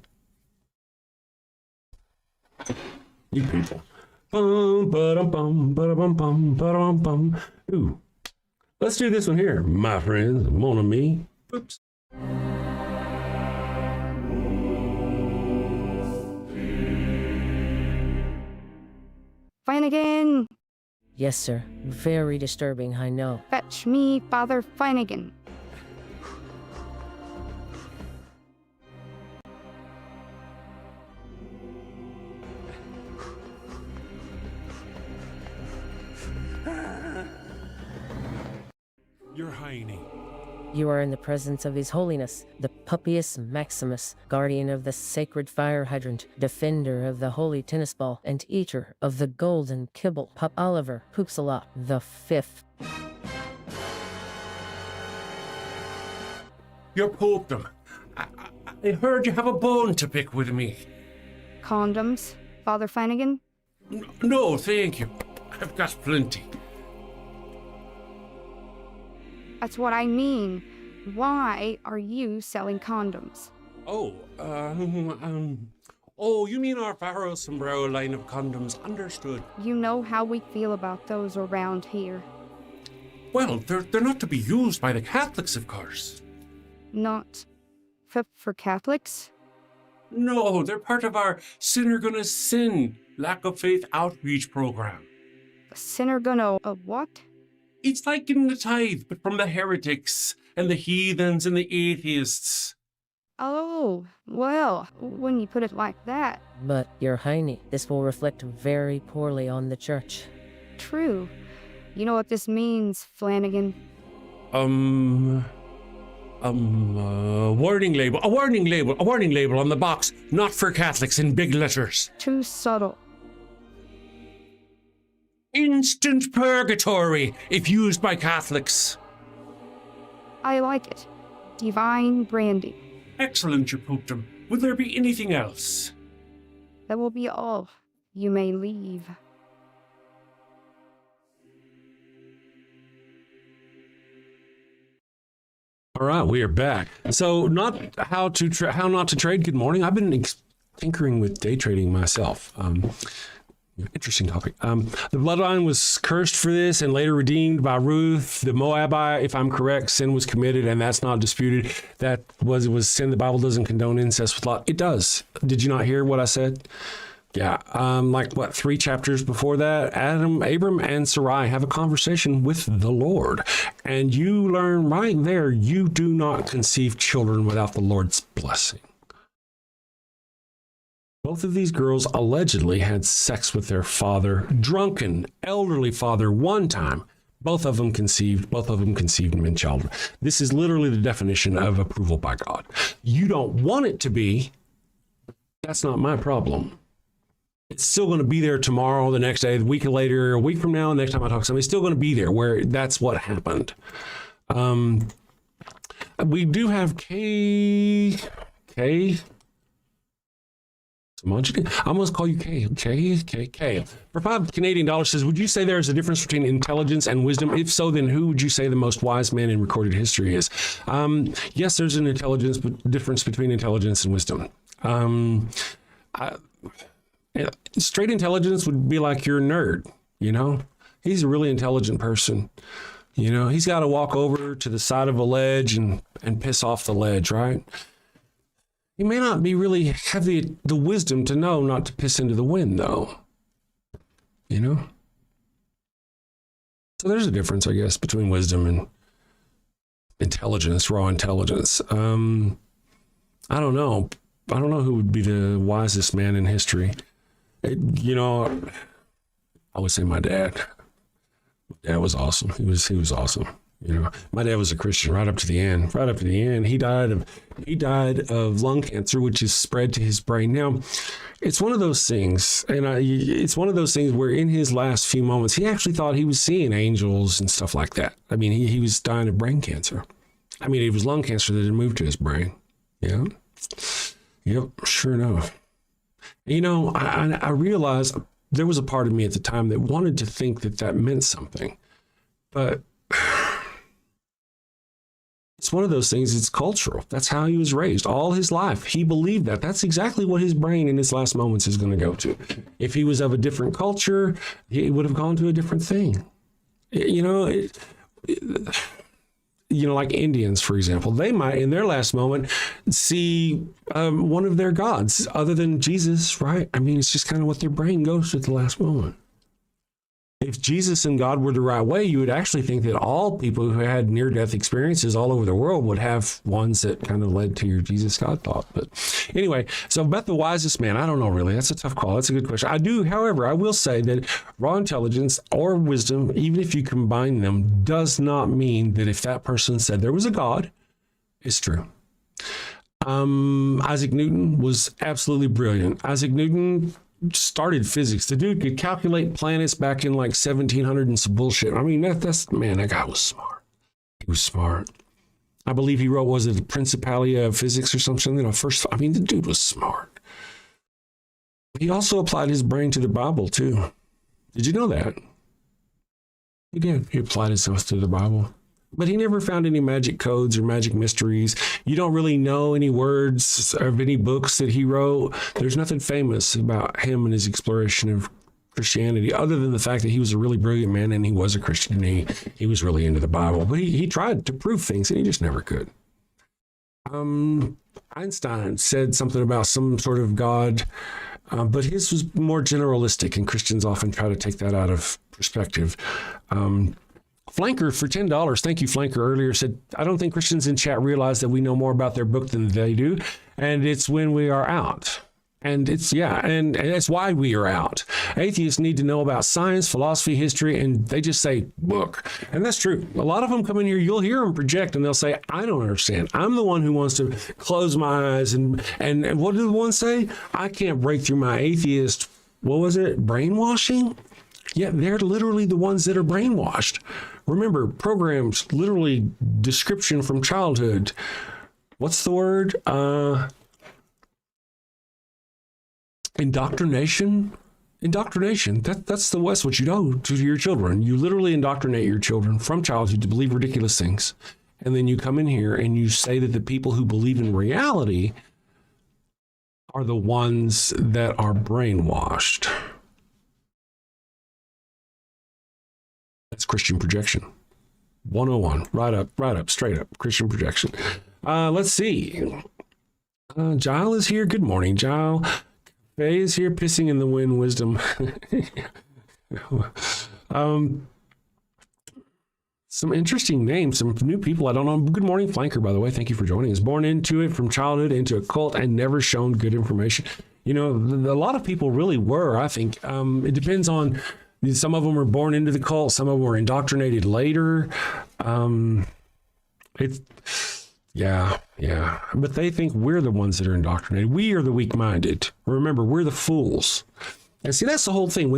C: You people. Bum, ba-dum, bum, ba-dum, bum, ba-dum, bum. Ooh. Let's do this one here, my friends. Mon ami. Oops.
E: Flanigan!
F: Yes, sir. Very disturbing, I know.
E: Fetch me Father Flanigan.
C: Your Highness.
F: You are in the presence of His Holiness, the Pupius Maximus, guardian of the sacred fire hydrant, defender of the holy tennis ball, and eater of the golden kibble, Pup Oliver Poopsalot the Fifth.
C: Your popedom. I heard you have a bone to pick with me.
E: Condoms, Father Flanigan?
C: No, thank you. I've got plenty.
E: That's what I mean. Why are you selling condoms?
C: Oh, you mean our Faro Sombrero line of condoms? Understood.
E: You know how we feel about those around here.
C: Well, they're not to be used by the Catholics, of course.
E: Not for Catholics?
C: No, they're part of our Sinner Gonna Sin lack of faith outreach program.
E: A sinner gonna what?
C: It's like getting the tithe, but from the heretics and the heathens and the atheists.
E: Oh, well, when you put it like that.
F: But, Your Highness, this will reflect very poorly on the church.
E: True. You know what this means, Flanigan?
C: Warning label, a warning label on the box, not for Catholics in big letters.
E: Too subtle.
C: Instant purgatory if used by Catholics.
E: I like it. Divine branding.
C: Excellent, your popedom. Would there be anything else?
E: That will be all. You may leave.
C: All right, we are back. So, not how not to trade. Good morning. I've been tinkering with day trading myself. Interesting topic. The bloodline was cursed for this and later redeemed by Ruth, the Moabite. If I'm correct, sin was committed, and that's not disputed. That was sin. The Bible doesn't condone incest with Lot. It does. Did you not hear what I said? Yeah. 3 chapters before that, Abram, and Sarai have a conversation with the Lord, and you learn right there you do not conceive children without the Lord's blessing. Both of these girls allegedly had sex with their father, drunken, elderly father, one time. Both of them conceived them in childhood. This is literally the definition of approval by God. You don't want it to be. That's not my problem. It's still going to be there tomorrow, the next day, the week later, a week from now, the next time I talk to somebody, it's still going to be there where that's what happened. We do have K. I'm going to call you K. For $5 Canadian says, would you say there is a difference between intelligence and wisdom? If so, then who would you say the most wise man in recorded history is? Yes, there's an difference between intelligence and wisdom. Straight intelligence would be like you're a nerd, you know? He's a really intelligent person. You know, he's got to walk over to the side of a ledge and piss off the ledge, right? He may not be really have the wisdom to know not to piss into the wind, though. You know? So there's a difference, I guess, between wisdom and intelligence, raw intelligence. I don't know. I don't know who would be the wisest man in history. I would say my dad. My dad was awesome. He was awesome.
A: You know, my dad was a Christian right up to the end. Right up to the end, he died of lung cancer, which is spread to his brain. Now, it's one of those things, and it's one of those things where in his last few moments, he actually thought he was seeing angels and stuff like that. I mean, he was dying of brain cancer. I mean, it was lung cancer that had moved to his brain. Yeah. Yep. Sure enough. You know, I realized there was a part of me at the time that wanted to think that that meant something, but it's one of those things. It's cultural. That's how he was raised all his life. He believed that. That's exactly what his brain in his last moments is going to go to. If he was of a different culture, he would have gone to a different thing. You know, like Indians, for example, they might in their last moment see one of their gods other than Jesus, right? I mean, it's just kind of what their brain goes to at the last moment. If Jesus and God were the right way, you would actually think that all people who had near-death experiences all over the world would have ones that kind of led to your Jesus-God thought. But anyway, so about the wisest man, I don't know really. That's a tough call. That's a good question. However, I will say that raw intelligence or wisdom, even if you combine them, does not mean that if that person said there was a God, it's true. Isaac Newton was absolutely brilliant. Isaac Newton started physics. The dude could calculate planets back in like 1700 and some bullshit. I mean, that guy was smart. He was smart. I believe he wrote, was it the Principia of Physics or something? The dude was smart. He also applied his brain to the Bible too. Did you know that? He did. He applied himself to the Bible. But he never found any magic codes or magic mysteries. You don't really know any words of any books that he wrote. There's nothing famous about him and his exploration of Christianity, other than the fact that he was a really brilliant man and he was a Christian and he was really into the Bible. But he tried to prove things and he just never could. Einstein said something about some sort of God, but his was more generalistic, and Christians often try to take that out of perspective. Flanker for $10. Thank you, Flanker, earlier said, I don't think Christians in chat realize that we know more about their book than they do. And it's when we are out. And it's that's why we are out. Atheists need to know about science, philosophy, history, and they just say book. And that's true. A lot of them come in here, you'll hear them project and they'll say, I don't understand. I'm the one who wants to close my eyes. And what do the ones say? I can't break through my atheist, brainwashing? Yeah, they're literally the ones that are brainwashed. Remember, programs, literally description from childhood. What's the word? Indoctrination. That's what you do to your children. You literally indoctrinate your children from childhood to believe ridiculous things. And then you come in here and you say that the people who believe in reality are the ones that are brainwashed. That's Christian projection. 101. Right up, straight up. Christian projection. Let's see. Gile is here. Good morning, Gile. Faye is here, pissing in the wind, wisdom. Some interesting names, some new people I don't know. Good morning, Flanker, by the way. Thank you for joining us. Born into it from childhood, into a cult, and never shown good information. You know, a lot of people really were, I think. It depends on... Some of them were born into the cult. Some of them were indoctrinated later. But they think we're the ones that are indoctrinated. We are the weak-minded. Remember, we're the fools. And see, that's the whole thing.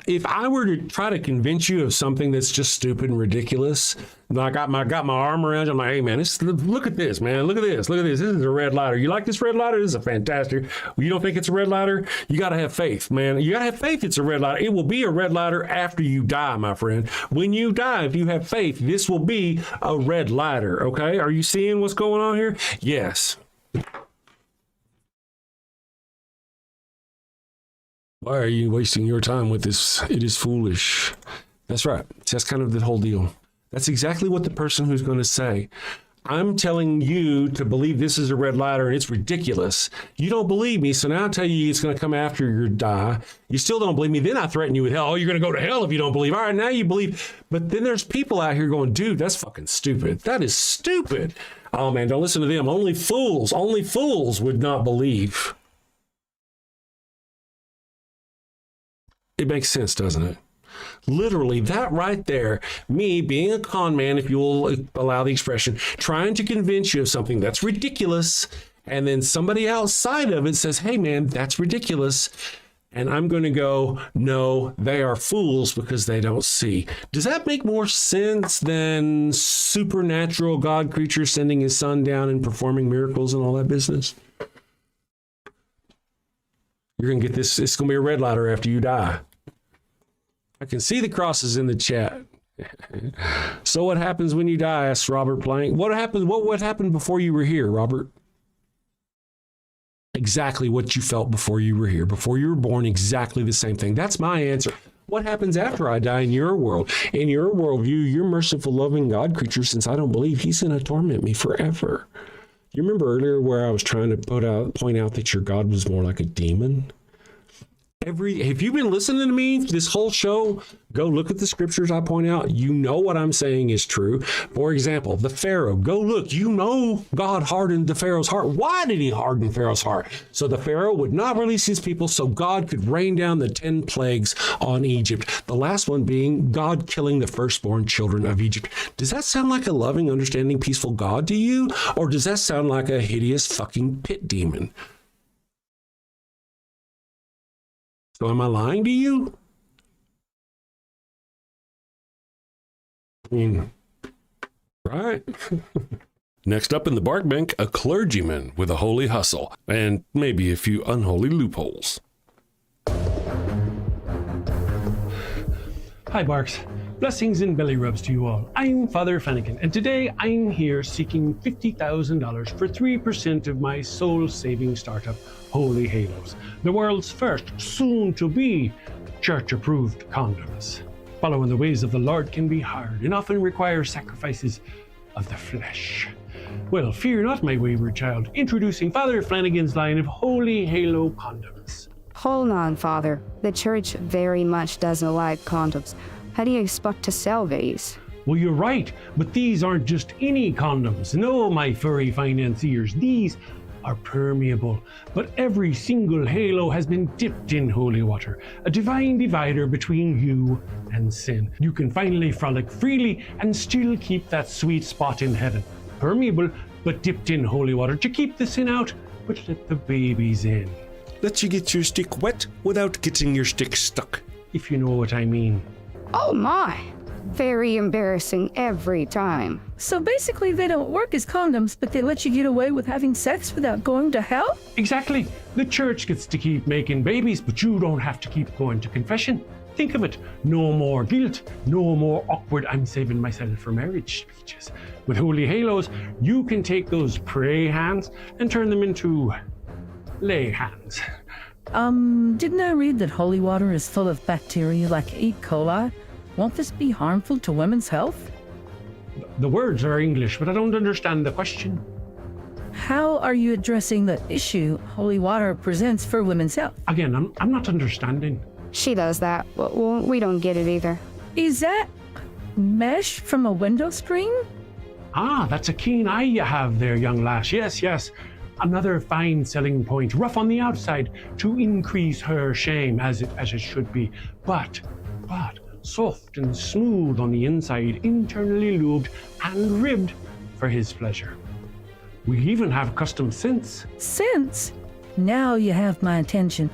A: If I were to try to convince you of something that's just stupid and ridiculous, and I got my arm around you, I'm like, hey man, look at this, man. Look at this. This is a red lighter. You like this red lighter? This is a fantastic. You don't think it's a red lighter? You got to have faith, man. You got to have faith it's a red lighter. It will be a red lighter after you die, my friend. When you die, if you have faith, this will be a red lighter, okay? Are you seeing what's going on here? Yes. Why are you wasting your time with this? It is foolish. That's right. That's kind of the whole deal. That's exactly what the person who's going to say, I'm telling you to believe this is a red lighter and it's ridiculous. You don't believe me, so now I tell you it's going to come after you die. You still don't believe me. Then I threaten you with hell. Oh, you're going to go to hell if you don't believe. All right, now you believe. But then there's people out here going, dude, that's fucking stupid. That is stupid. Oh, man, don't listen to them. Only fools would not believe. It makes sense, doesn't it? Literally, that right there, me being a con man, if you'll allow the expression, trying to convince you of something that's ridiculous, and then somebody outside of it says, hey man, that's ridiculous. And I'm going to go, no, they are fools because they don't see. Does that make more sense than supernatural God creature sending his son down and performing miracles and all that business? You're going to get this. It's going to be a red letter after you die. I can see the crosses in the chat. So what happens when you die? Asked Robert Plank. What happened before you were here, Robert? Exactly what you felt before you were here. Before you were born, exactly the same thing. That's my answer. What happens after I die in your world? In your worldview, you're merciful, loving God creature, since I don't believe he's going to torment me forever. You remember earlier where I was trying to point out that your God was more like a demon? Have you been listening to me this whole show? Go look at the scriptures I point out. You know what I'm saying is true. For example, the Pharaoh. Go look. You know God hardened the Pharaoh's heart. Why did he harden Pharaoh's heart? So the Pharaoh would not release his people so God could rain down the 10 plagues on Egypt. The last one being God killing the firstborn children of Egypt. Does that sound like a loving, understanding, peaceful God to you? Or does that sound like a hideous fucking pit demon? So am I lying to you? I mean, right?
C: Next up in the bark bank, a clergyman with a holy hustle and maybe a few unholy loopholes.
G: Hi, Barks. Blessings and belly rubs to you all. I'm Father Flanigan, and today I'm here seeking $50,000 for 3% of my soul-saving startup, Holy Halos, the world's first, soon-to-be, church-approved condoms. Following the ways of the Lord can be hard and often require sacrifices of the flesh. Well, fear not, my wayward child. Introducing Father Flanigan's line of Holy Halo condoms.
E: Hold on, Father. The church very much doesn't like condoms. How do you expect to sell these?
G: Well, you're right, but these aren't just any condoms. No, my furry financiers, these are permeable. But every single halo has been dipped in holy water, a divine divider between you and sin. You can finally frolic freely and still keep that sweet spot in heaven. Permeable, but dipped in holy water to keep the sin out, but let the babies in.
C: Let you get your stick wet without getting your stick stuck.
G: If you know what I mean.
E: Oh my! Very embarrassing every time.
H: So basically they don't work as condoms, but they let you get away with having sex without going to hell?
G: Exactly. The church gets to keep making babies, but you don't have to keep going to confession. Think of it. No more guilt. No more awkward "I'm saving myself for marriage" speeches. With Holy Halos, you can take those pray hands and turn them into lay hands.
H: Didn't I read that holy water is full of bacteria like E. coli? Won't this be harmful to women's health?
G: The words are English, but I don't understand the question.
H: How are you addressing the issue holy water presents for women's health?
G: Again, I'm not understanding.
E: She does that. Well, we don't get it either.
H: Is that mesh from a window screen?
G: Ah, that's a keen eye you have there, young lass. Yes. Another fine selling point, rough on the outside to increase her shame, as it should be, but soft and smooth on the inside, internally lubed and ribbed for his pleasure. We even have custom scents.
H: Scents? Now you have my attention.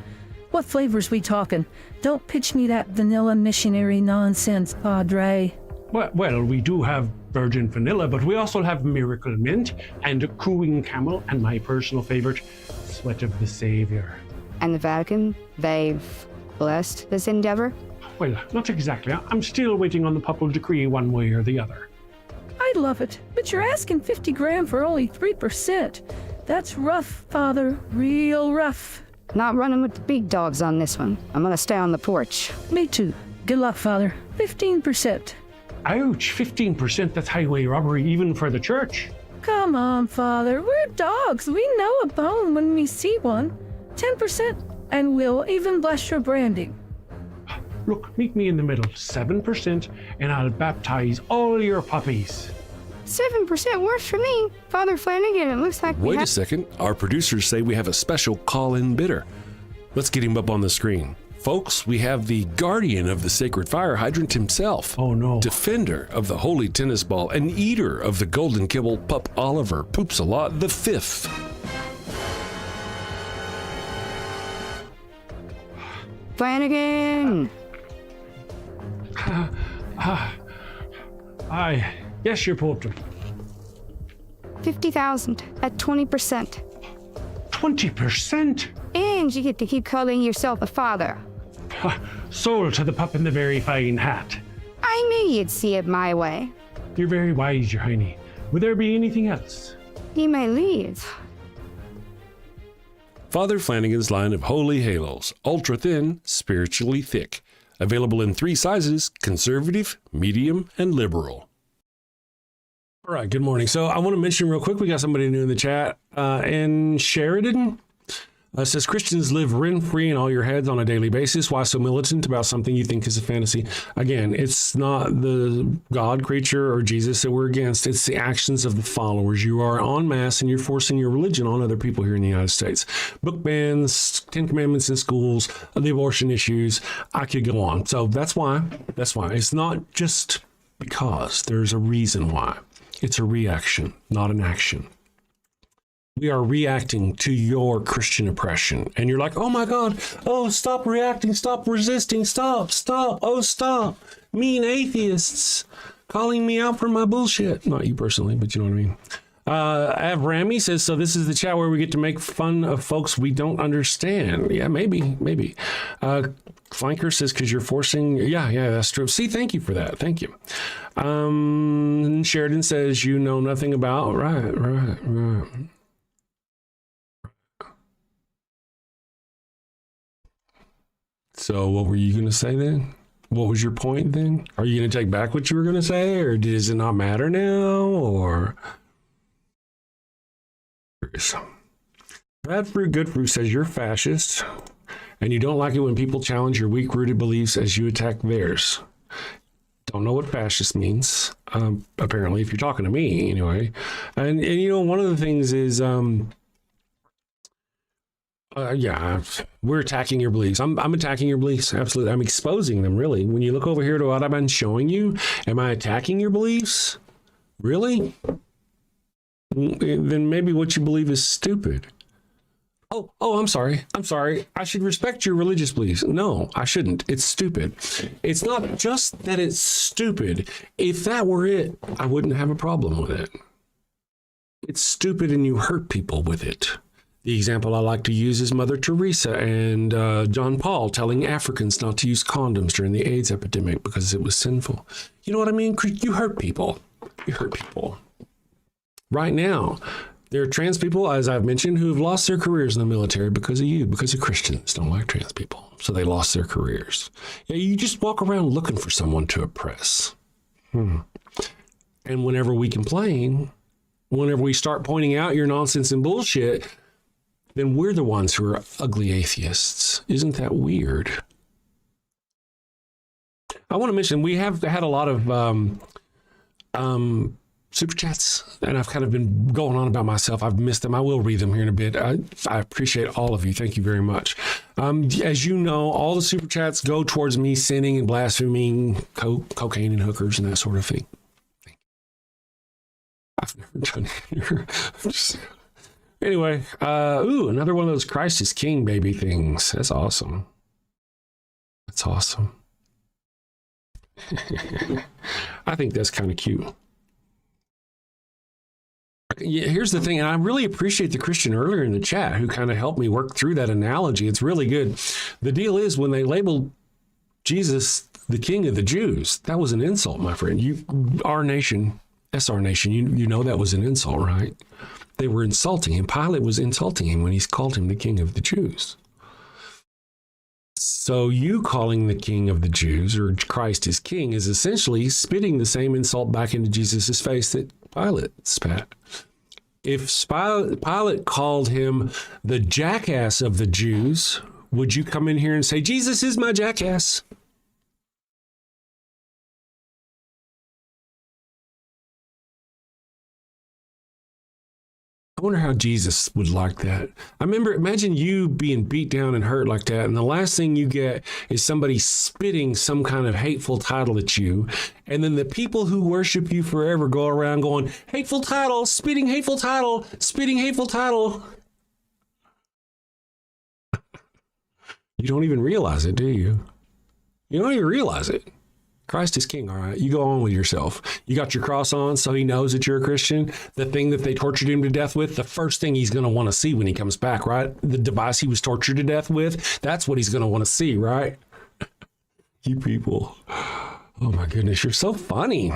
H: What flavors we talking? Don't pitch me that vanilla missionary nonsense, Padre.
G: Well, we do have virgin vanilla, but we also have miracle mint and cooing camel, and my personal favorite, sweat of the Savior.
E: And the Vatican, they've blessed this endeavor?
G: Well, not exactly. I'm still waiting on the papal decree one way or the other.
H: I love it, but you're asking 50 grand for only 3%. That's rough, Father, real rough.
E: Not running with the big dogs on this one. I'm gonna stay on the porch.
H: Me too. Good luck, Father. 15%.
G: Ouch, 15%, that's highway robbery even for the church.
H: Come on, Father, we're dogs. We know a bone when we see one. 10%, and we'll even bless your branding.
G: Look, meet me in the middle, 7%, and I'll baptize all your puppies.
E: 7% works for me. Father Flanigan, it looks like
C: Wait a second. Our producers say we have a special call-in bidder. Let's get him up on the screen. folks, we have the guardian of the sacred fire hydrant himself.
G: Oh no.
C: Defender of the holy tennis ball and eater of the golden kibble, Pup Oliver Poops a Lot the fifth.
E: Flanigan!
G: Yes, your portrait.
E: 50,000 at 20%.
G: 20%?
E: And you get to keep calling yourself a father.
G: Sold to the pup in the very fine hat.
E: I knew you'd see it my way.
G: You're very wise, your hiney. Would there be anything else?
E: You may leave.
C: Father Flanigan's line of holy halos, ultra thin, spiritually thick. Available in 3 sizes: conservative, medium, and liberal.
A: All right, good morning. So I want to mention real quick, we got somebody new in the chat. In Sheridan, says Christians live rent-free in all your heads on a daily basis. Why so militant about something you think is a fantasy? Again, it's not the God creature or Jesus that we're against. It's the actions of the followers. You are en masse and you're forcing your religion on other people here in the United States. Book bans, 10 commandments in schools, the abortion issues. I could go on. So that's why. It's not just because. There's a reason why. It's a reaction, not an action. We are reacting to your Christian oppression. And you're like, oh my God, oh, stop reacting, stop resisting, stop, oh, stop. Mean atheists calling me out for my bullshit. Not you personally, but you know what I mean. Avrami says, so this is the chat where we get to make fun of folks we don't understand. Yeah, maybe. Flanker says, because you're forcing. Yeah, that's true. See, thank you for that. Thank you. Sheridan says, you know nothing about. Right. So what were you going to say then? What was your point then? Are you going to take back what you were going to say, or does it not matter now, or? Bad Fruit, Good Fruit says you're fascist and you don't like it when people challenge your weak-rooted beliefs as you attack theirs. Don't know what fascist means, apparently, if you're talking to me anyway. And you know, one of the things is, we're attacking your beliefs. I'm attacking your beliefs. Absolutely. I'm exposing them, really. When you look over here to what I've been showing you, am I attacking your beliefs? Really? Then maybe what you believe is stupid. Oh, I'm sorry. I should respect your religious beliefs. No, I shouldn't. It's stupid. It's not just that it's stupid. If that were it, I wouldn't have a problem with it. It's stupid and you hurt people with it. The example I like to use is Mother Teresa and John Paul telling Africans not to use condoms during the AIDS epidemic because it was sinful. You know what I mean? You hurt people. Right now, there are trans people, as I've mentioned, who have lost their careers in the military because of you, because of Christians don't like trans people. So they lost their careers. Yeah, you just walk around looking for someone to oppress. And whenever we complain, whenever we start pointing out your nonsense and bullshit, then we're the ones who are ugly atheists. Isn't that weird? I want to mention, we have had a lot of super chats, and I've kind of been going on about myself. I've missed them. I will read them here in a bit. I appreciate all of you. Thank you very much. As you know, all the super chats go towards me sinning and blaspheming cocaine and hookers and that sort of thing. I've never done it. Anyway, another one of those Christ is King baby things. That's awesome. I think that's kind of cute. Yeah, here's the thing, and I really appreciate the Christian earlier in the chat who kind of helped me work through that analogy. It's really good. The deal is, when they labeled Jesus the King of the Jews, that was an insult, my friend. Our nation, SR Nation, you know that was an insult, right? They were insulting him. Pilate was insulting him when he called him the King of the Jews. So you calling the King of the Jews, or Christ is King, is essentially spitting the same insult back into Jesus' face that Pilate spat. If Pilate called him the jackass of the Jews, would you come in here and say, Jesus is my jackass?
C: I wonder how Jesus would like that. Imagine you being beat down and hurt like that, and the last thing you get is somebody spitting some kind of hateful title at you, and then the people who worship you forever go around going, hateful title, spitting hateful title, spitting hateful title. You don't even realize it, do you? You don't even realize it. Christ is king, all right? You go on with yourself. You got your cross on so he knows that you're a Christian. The thing that they tortured him to death with, the first thing he's going to want to see when he comes back, right? The device he was tortured to death with, that's what he's going to want to see, right? You people. Oh my goodness, you're so funny.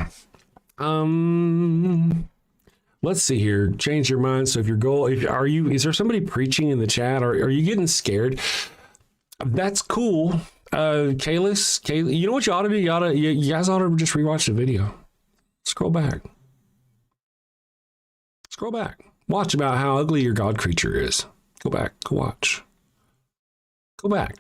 C: Let's see here. Change your mind. So if your goal, is there somebody preaching in the chat, or are you getting scared? That's cool. Kalis, you know what you ought to do? You guys ought to just rewatch the video. Scroll back. Watch about how ugly your God creature is. Go back. Go watch. Go back.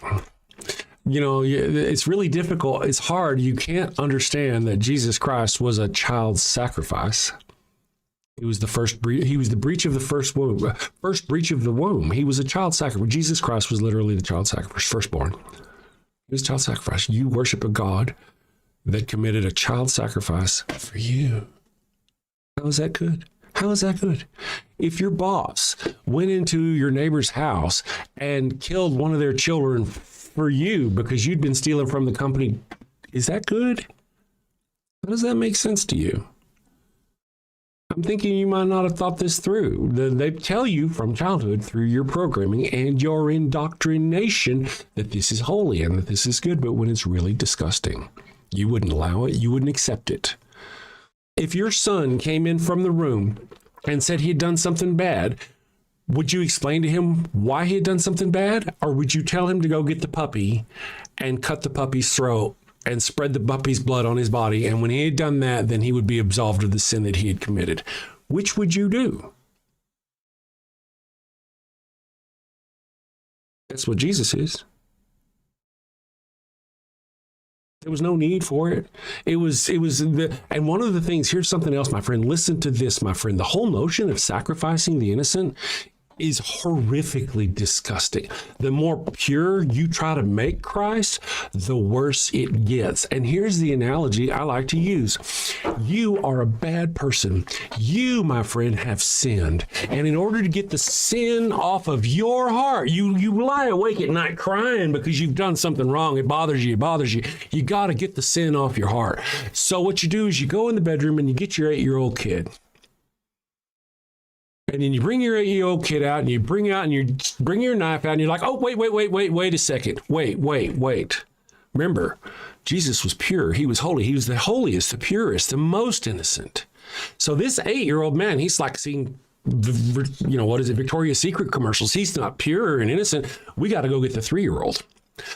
C: You know, it's really difficult. It's hard. You can't understand that Jesus Christ was a child sacrifice. He was the first. He was the breach of the first womb. First breach of the womb. He was a child sacrifice. Jesus Christ was literally the child sacrifice, firstborn. He was child sacrifice. You worship a God that committed a child sacrifice for you. How is that good? How is that good? If your boss went into your neighbor's house and killed one of their children for you because you'd been stealing from the company, is that good? How does that make sense to you? I'm thinking you might not have thought this through. They tell you from childhood through your programming and your indoctrination that this is holy and that this is good, but when it's really disgusting, you wouldn't allow it, you wouldn't accept it. If your son came in from the room and said he had done something bad, would you explain to him why he had done something bad? Or would you tell him to go get the puppy and cut the puppy's throat and spread the puppy's blood on his body? And when he had done that, then he would be absolved of the sin that he had committed. Which would you do? That's what Jesus is. There was no need for it. And one of the things, here's something else, my friend. Listen to this, my friend. The whole notion of sacrificing the innocent is horrifically disgusting. The more pure you try to make Christ, the worse it gets. And here's the analogy I like to use. You are a bad person. You, my friend, have sinned. And in order to get the sin off of your heart, you lie awake at night crying because you've done something wrong. It bothers you. You got to get the sin off your heart. So what you do is you go in the bedroom and you get your 8-year-old kid. And then you bring your 8-year-old kid out and you bring your knife out and you're like, oh, wait a second. Wait. Remember, Jesus was pure. He was holy. He was the holiest, the purest, the most innocent. So this 8-year-old man, he's like seeing, Victoria's Secret commercials. He's not pure and innocent. We got to go get the 3-year-old.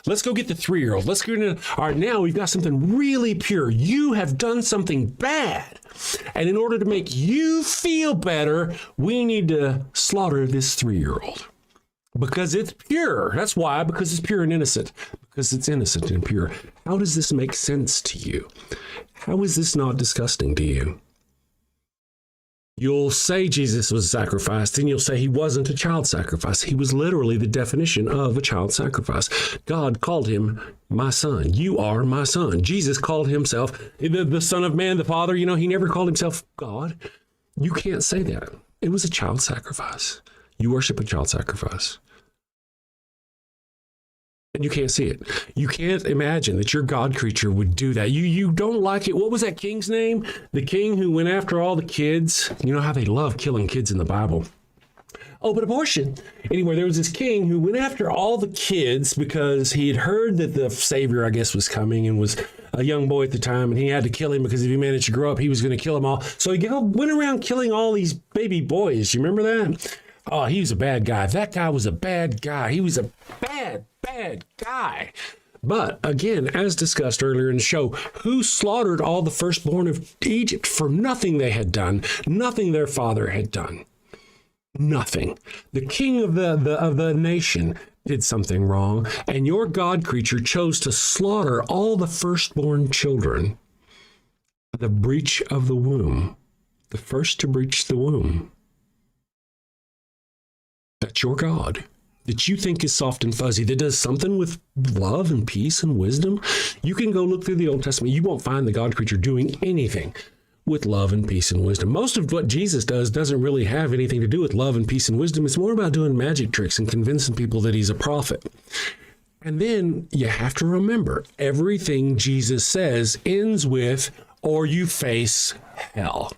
C: Let's go get the 3-year-old. Let's go into, all right, now we've got something really pure. You have done something bad. And in order to make you feel better, we need to slaughter this 3-year-old. Because it's pure. That's why, because it's pure and innocent. Because it's innocent and pure. How does this make sense to you? How is this not disgusting to you? You'll say Jesus was sacrificed, and you'll say he wasn't a child sacrifice. He was literally the definition of a child sacrifice. God called him my son. You are my son. Jesus called himself the Son of Man, the Father. You know, he never called himself God. You can't say that. It was a child sacrifice. You worship a child sacrifice. And you can't see it. You can't imagine that your God creature would do that. You don't like it. What was that king's name? The king who went after all the kids. You know how they love killing kids in the Bible. Oh, but abortion. Anyway, there was this king who went after all the kids because he had heard that the Savior, I guess, was coming and was a young boy at the time, and he had to kill him because if he managed to grow up, he was going to kill them all. So he went around killing all these baby boys. You remember that? Oh, he was a bad guy. That guy was a bad guy. He was a bad guy. But again, as discussed earlier in the show, who slaughtered all the firstborn of Egypt for nothing they had done, nothing their father had done? Nothing. The king of the nation did something wrong, and your God creature chose to slaughter all the firstborn children. The breach of the womb. The first to breach the womb.
A: that's your God, that you think is soft and fuzzy, that does something with love and peace and wisdom, you can go look through the Old Testament. You won't find the God creature doing anything with love and peace and wisdom. Most of what Jesus does doesn't really have anything to do with love and peace and wisdom. It's more about doing magic tricks and convincing people that he's a prophet. And then you have to remember, everything Jesus says ends with, or you face hell.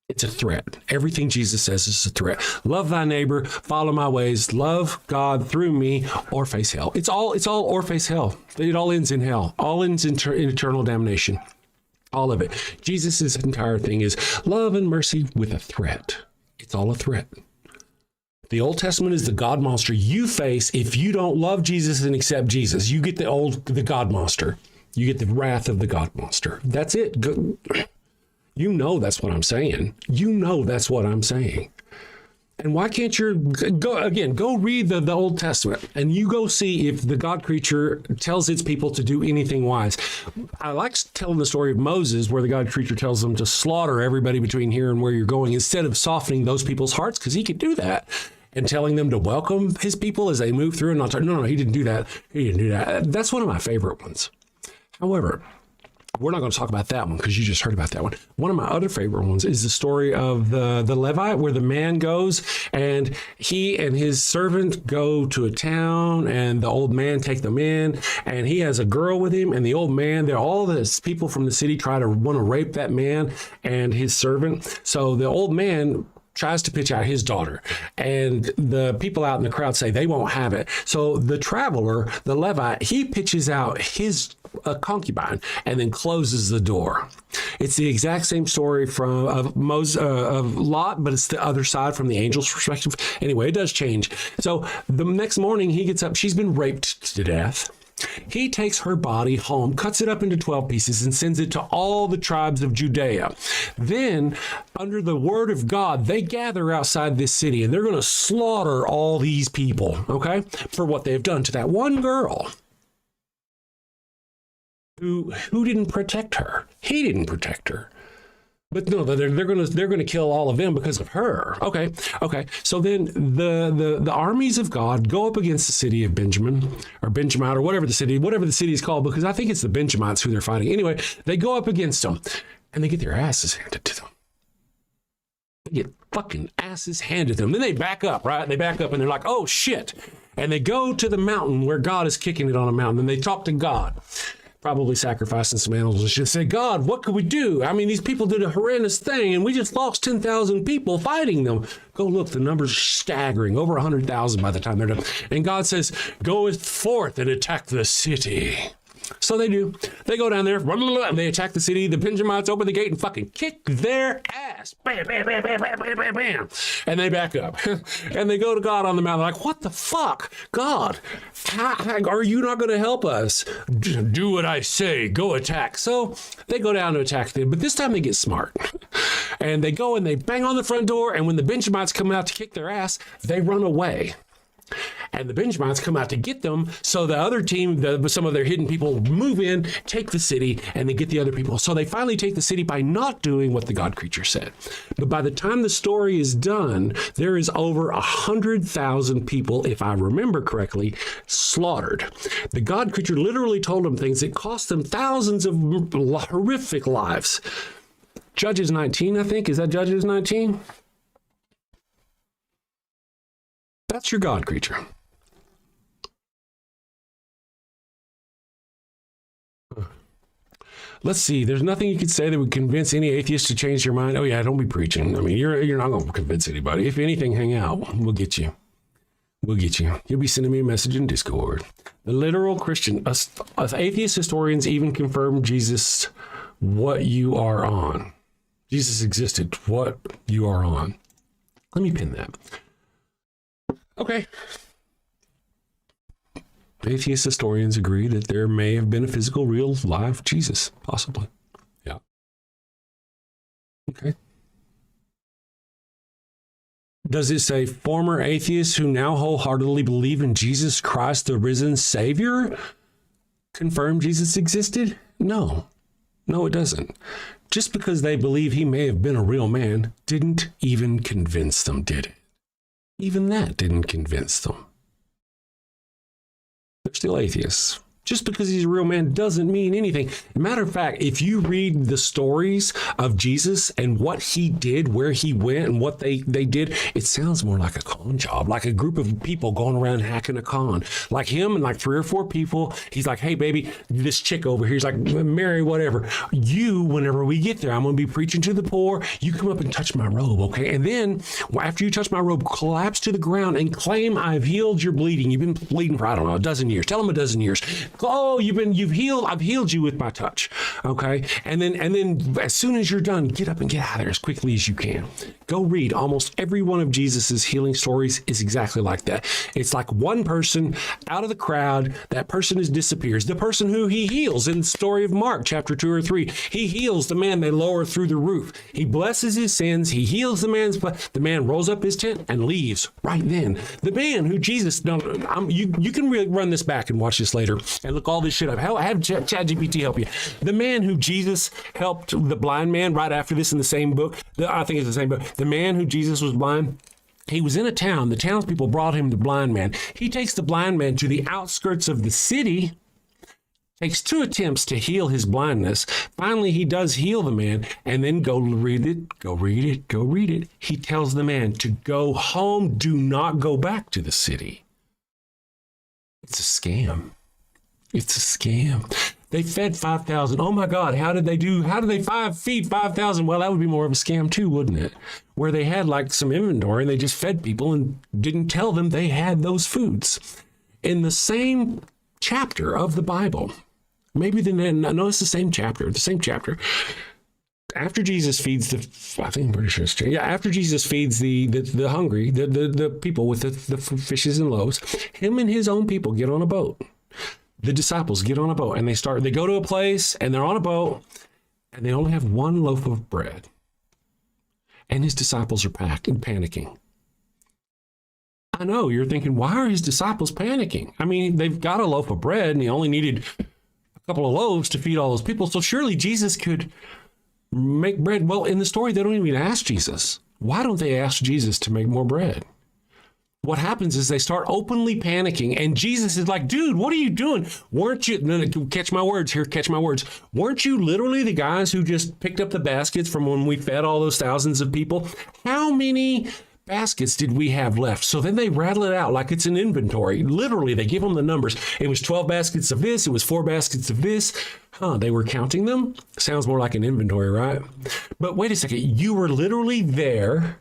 A: It's a threat. Everything Jesus says is a threat. Love thy neighbor, follow my ways, love God through me, or face hell. It's all or face hell. It all ends in hell. All ends in eternal damnation. All of it. Jesus' entire thing is love and mercy with a threat. It's all a threat. The Old Testament is the God monster you face if you don't love Jesus and accept Jesus. You get the God monster. You get the wrath of the God monster. That's it. You know that's what I'm saying. You know that's what I'm saying. And why can't you go read the Old Testament and you go see if the God creature tells its people to do anything wise. I like telling the story of Moses where the God creature tells them to slaughter everybody between here and where you're going instead of softening those people's hearts, because he could do that, and telling them to welcome his people as they move through and not talk. No, he didn't do that. He didn't do that. That's one of my favorite ones. However, we're not going to talk about that one because you just heard about that one. One of my other favorite ones is the story of the Levite, where the man goes and he and his servant go to a town and the old man take them in and he has a girl with him, and the old man, all the people from the city try to want to rape that man and his servant. So the old man tries to pitch out his daughter, and the people out in the crowd say they won't have it. So the traveler, the Levite, he pitches out his concubine and then closes the door. It's the exact same story of Lot, but it's the other side from the angel's perspective. Anyway, it does change. So the next morning he gets up. She's been raped to death. He takes her body home, cuts it up into 12 pieces, and sends it to all the tribes of Judea. Then, under the word of God, they gather outside this city, and they're going to slaughter all these people, okay, for what they've done to that one girl who didn't protect her. He didn't protect her. But no, they're gonna kill all of them because of her. Okay. So then the armies of God go up against the city of Benjamin or Benjamite or whatever the city is called, because I think it's the Benjamites who they're fighting. Anyway, they go up against them and they get their asses handed to them. They get fucking asses handed to them. Then they back up, right? They back up and they're like, oh shit. And they go to the mountain where God is kicking it on a mountain, and they talk to God. Probably sacrificing some animals and shit. Say, God, what could we do? I mean, these people did a horrendous thing and we just lost 10,000 people fighting them. Go look, the numbers are staggering, over 100,000 by the time they're done. And God says, go forth and attack the city. So they do. They go down there, and they attack the city. The Benjamites open the gate and fucking kick their ass. Bam, bam, bam, bam, bam, bam, bam, bam. And they back up. And they go to God on the mountain like, what the fuck? God, how are you not going to help us? Do what I say. Go attack. So they go down to attack them. But this time they get smart. And they go and they bang on the front door. And when the Benjamites come out to kick their ass, they run away. And the Benjamites come out to get them. So the other team, some of their hidden people, move in, take the city, and they get the other people. So they finally take the city by not doing what the God creature said. But by the time the story is done, there is over 100,000 people, if I remember correctly, slaughtered. The God creature literally told them things that cost them thousands of horrific lives. Judges 19, I think. Is that Judges 19? That's your God creature. Let's see. There's nothing you could say that would convince any atheist to change your mind. Oh yeah, don't be preaching. I mean, you're not going to convince anybody. If anything, hang out. We'll get you. You'll be sending me a message in Discord. The literal Christian, atheist historians even confirm Jesus, what you are on. Jesus existed. What you are on. Let me pin that. Okay. Atheist historians agree that there may have been a physical, real, live Jesus, possibly. Yeah. Okay. Does it say former atheists who now wholeheartedly believe in Jesus Christ, the risen Savior, confirm Jesus existed? No, it doesn't. Just because they believe he may have been a real man didn't even convince them, did it? Even that didn't convince them. They're still atheists. Just because he's a real man doesn't mean anything. Matter of fact, if you read the stories of Jesus and what he did, where he went and what they did, it sounds more like a con job, like a group of people going around hacking a con. Like him and like 3 or 4 people. He's like, hey, baby, this chick over here. He's like, Mary, whatever. You, whenever we get there, I'm going to be preaching to the poor. You come up and touch my robe, okay? And then after you touch my robe, collapse to the ground and claim I've healed your bleeding. You've been bleeding for, I don't know, a dozen years. Tell them a dozen years. Oh, I've healed you with my touch. Okay. And then as soon as you're done, get up and get out of there as quickly as you can. Go read. Almost every one of Jesus's healing stories is exactly like that. It's like one person out of the crowd, that person disappears. The person who he heals in the story of Mark, chapter 2 or 3, he heals the man they lower through the roof. He blesses his sins. He heals the man rolls up his tent and leaves right then. The man who Jesus, you can really run this back and watch this later and look all this shit up. Have ChatGPT help you. The man who Jesus helped the blind man right after this in the same book, I think it's the same book. The man who Jesus was blind, he was in a town. The townspeople brought him the blind man. He takes the blind man to the outskirts of the city, takes 2 attempts to heal his blindness. Finally, he does heal the man, and then go read it. He tells the man to go home. Do not go back to the city. It's a scam. It's a scam. They fed 5,000. Oh my God, how did they feed 5,000? Well, that would be more of a scam too, wouldn't it? Where they had like some inventory and they just fed people and didn't tell them they had those foods. In the same chapter of the Bible, it's the same chapter. After Jesus feeds after Jesus feeds the hungry, the people with the fishes and loaves, him and his own people get on a boat. The disciples get on a boat and they go to a place and they're on a boat and they only have 1 loaf of bread. And his disciples are panicking. I know you're thinking, why are his disciples panicking? I mean, they've got a loaf of bread and he only needed a couple of loaves to feed all those people. So surely Jesus could make bread. Well, in the story, they don't even ask Jesus. Why don't they ask Jesus to make more bread? What happens is they start openly panicking, and Jesus is like, dude, what are you doing? Weren't you, catch my words here, weren't you literally the guys who just picked up the baskets from when we fed all those thousands of people? How many baskets did we have left? So then they rattle it out like it's an inventory. Literally, they give them the numbers. It was 12 baskets of this. It was 4 baskets of this. They were counting them? Sounds more like an inventory, right? But wait a second. You were literally there.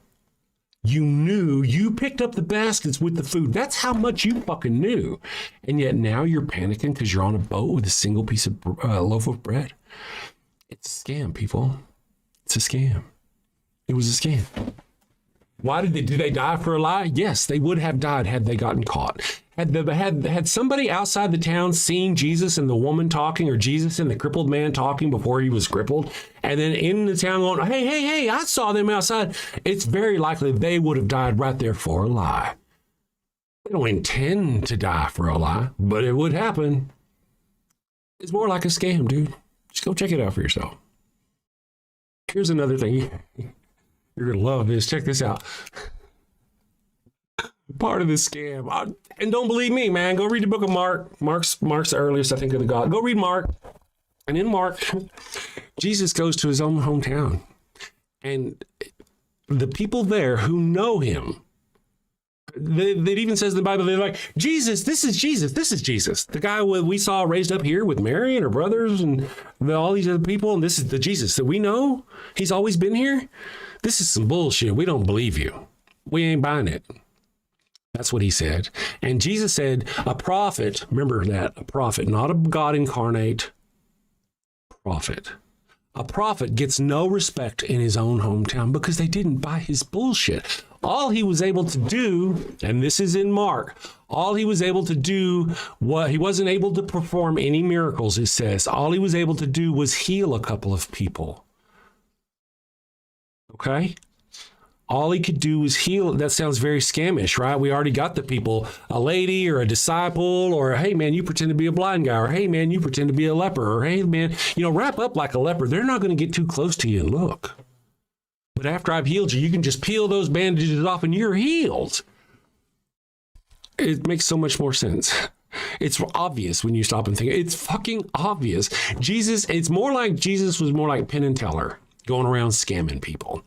A: You knew, you picked up the baskets with the food. That's how much you fucking knew. And yet now you're panicking because you're on a boat with a single piece of loaf of bread. It's a scam, people. It's a scam. It was a scam. Why did they die for a lie? Yes, they would have died had they gotten caught. Had somebody outside the town seen Jesus and the woman talking, or Jesus and the crippled man talking before he was crippled, and then in the town going, hey, I saw them outside, it's very likely they would have died right there for a lie. They don't intend to die for a lie, but it would happen. It's more like a scam, dude. Just go check it out for yourself. Here's another thing. You're going to love this. Check this out. Part of this scam. And don't believe me, man. Go read the book of Mark. Mark's the earliest, I think, of the God. Go read Mark. And in Mark, Jesus goes to his own hometown. And the people there who know him, it even says in the Bible, they're like, Jesus, this is Jesus. This is Jesus. The guy we saw raised up here with Mary and her brothers and all these other people. And this is the Jesus that we know. He's always been here. This is some bullshit. We don't believe you. We ain't buying it. That's what he said. And Jesus said, a prophet, remember that, a prophet, not a God incarnate, prophet. A prophet gets no respect in his own hometown because they didn't buy his bullshit. All he was able to do, and this is in Mark, all he was able to do, he wasn't able to perform any miracles, it says. All he was able to do was heal a couple of people. Okay? All he could do was heal. That sounds very scamish, right? We already got the people, a lady or a disciple, or hey, man, you pretend to be a blind guy, or hey, man, you pretend to be a leper, or hey, man, wrap up like a leper. They're not going to get too close to you and look. But after I've healed you, you can just peel those bandages off and you're healed. it makes so much more sense. It's obvious when you stop and think. It's fucking obvious. It's more like Jesus was more like Penn and Teller going around scamming people.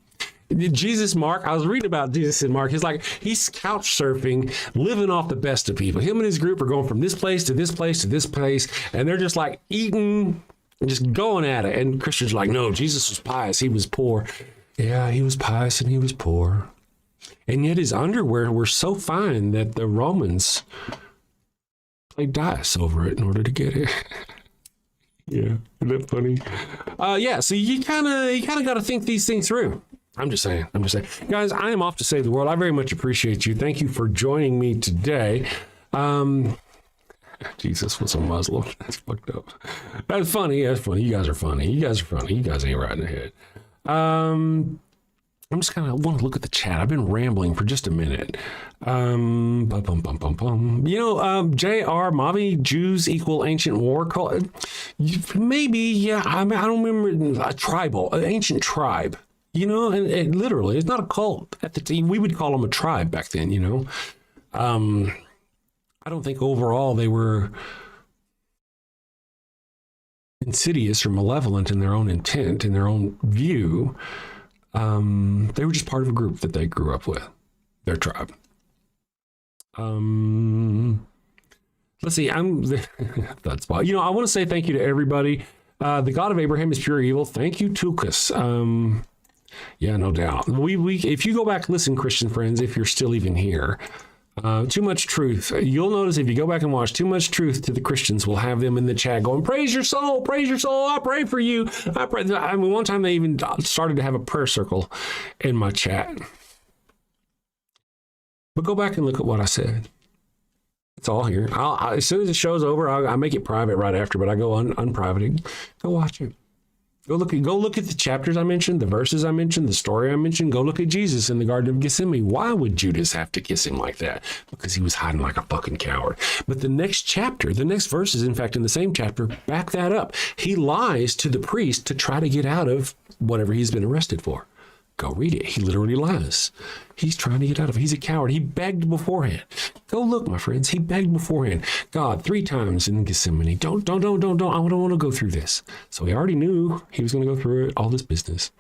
A: Jesus, Mark, I was reading about Jesus and Mark. He's couch surfing, living off the best of people. Him and his group are going from this place to this place to this place, and they're just like eating and just going at it. And Christians are like, no, Jesus was pious. He was poor. Yeah, he was pious and he was poor. And yet his underwear were so fine that the Romans played dice over it in order to get it. Yeah, isn't that funny? Yeah, so you kind of got to think these things through. I'm just saying. Guys, I am off to save the world. I very much appreciate you. Thank you for joining me today. Jesus was a Muslim. That's fucked up. That's funny. That's funny. You guys are funny. You guys ain't right in the head. I'm just kind of want to look at the chat. I've been rambling for just a minute. JR, Mavi, Jews equal ancient war cult. Maybe, yeah. I don't remember a tribal, an ancient tribe. And literally, it's not a cult at the time. We would call them a tribe back then, I don't think overall they were insidious or malevolent in their own intent, in their own view. They were just part of a group that they grew up with, their tribe. Let's see. That's fine. I want to say thank you to everybody. The God of Abraham is pure evil. Thank you, Tukas. Yeah, no doubt. If you go back, listen, Christian friends, if you're still even here, Too Much Truth. You'll notice if you go back and watch Too Much Truth to the Christians, we'll have them in the chat going, praise your soul, I pray for you. I pray. I mean, one time they even started to have a prayer circle in my chat. But go back and look at what I said. It's all here. As soon as the show's over, I make it private right after, but I go unprivate it. Go watch it. Go look at the chapters I mentioned, the verses I mentioned, the story I mentioned. Go look at Jesus in the Garden of Gethsemane. Why would Judas have to kiss him like that? Because he was hiding like a fucking coward. But the next chapter, the next verses, in fact, in the same chapter, back that up. He lies to the priest to try to get out of whatever he's been arrested for. Go read it. He literally lies. He's trying to get out of it. He's a coward. He begged beforehand. Go look, my friends. He begged beforehand. God, 3 times in Gethsemane. Don't. I don't want to go through this. So he already knew he was going to go through it, all this business.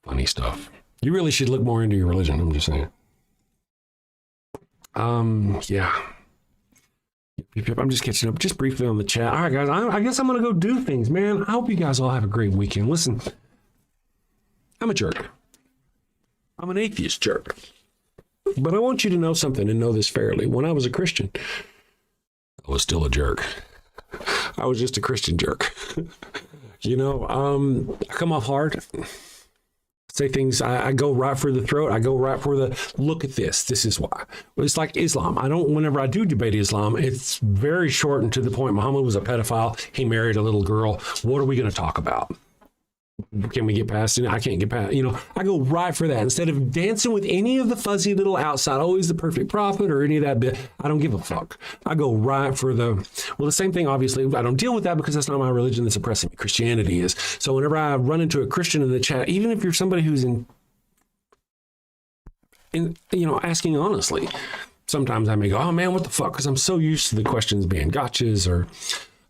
A: Funny stuff. You really should look more into your religion. I'm just saying. Yeah. I'm just catching up just briefly on the chat. All right, guys. I guess I'm going to go do things, man. I hope you guys all have a great weekend. Listen. I'm a jerk. I'm an atheist jerk. But I want you to know something and know this fairly. When I was a Christian, I was still a jerk. I was just a Christian jerk. I come off hard. Say things, I go right for the throat. I go right for the, look at this. This is why. It's like Islam. Whenever I do debate Islam, it's very short and to the point. Muhammad was a pedophile. He married a little girl. What are we going to talk about? Can we get past it? I can't get past, I go right for that. Instead of dancing with any of the fuzzy little outside, always the perfect prophet or any of that bit, I don't give a fuck. I go right for the same thing, obviously. I don't deal with that because that's not my religion that's oppressing me. Christianity is. So whenever I run into a Christian in the chat, even if you're somebody who's asking honestly, sometimes I may go, oh man, what the fuck? Because I'm so used to the questions being gotchas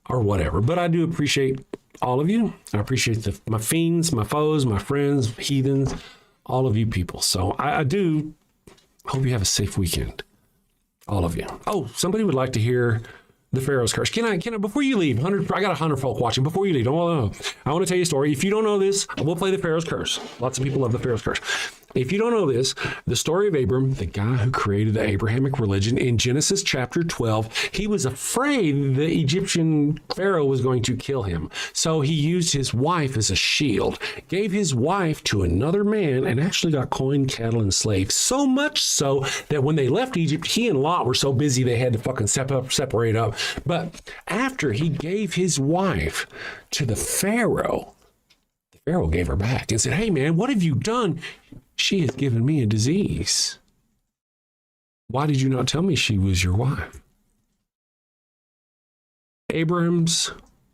A: or whatever. But I do appreciate all of you. I appreciate my fiends, my foes, my friends, heathens, all of you people. So I do hope you have a safe weekend. All of you. Oh, somebody would like to hear the Pharaoh's Curse. Can I, before you leave, I got 100 folk watching. Before you leave, I want to tell you a story. If you don't know this, we'll play the Pharaoh's Curse. Lots of people love the Pharaoh's Curse. If you don't know this, the story of Abram, the guy who created the Abrahamic religion, in Genesis chapter 12, he was afraid the Egyptian Pharaoh was going to kill him. So he used his wife as a shield, gave his wife to another man, and actually got coin, cattle, and slaves. So much so that when they left Egypt, he and Lot were so busy they had to fucking separate up. But after he gave his wife to the Pharaoh gave her back and said, hey man, what have you done? She has given me a disease. Why did you not tell me she was your wife? Abraham's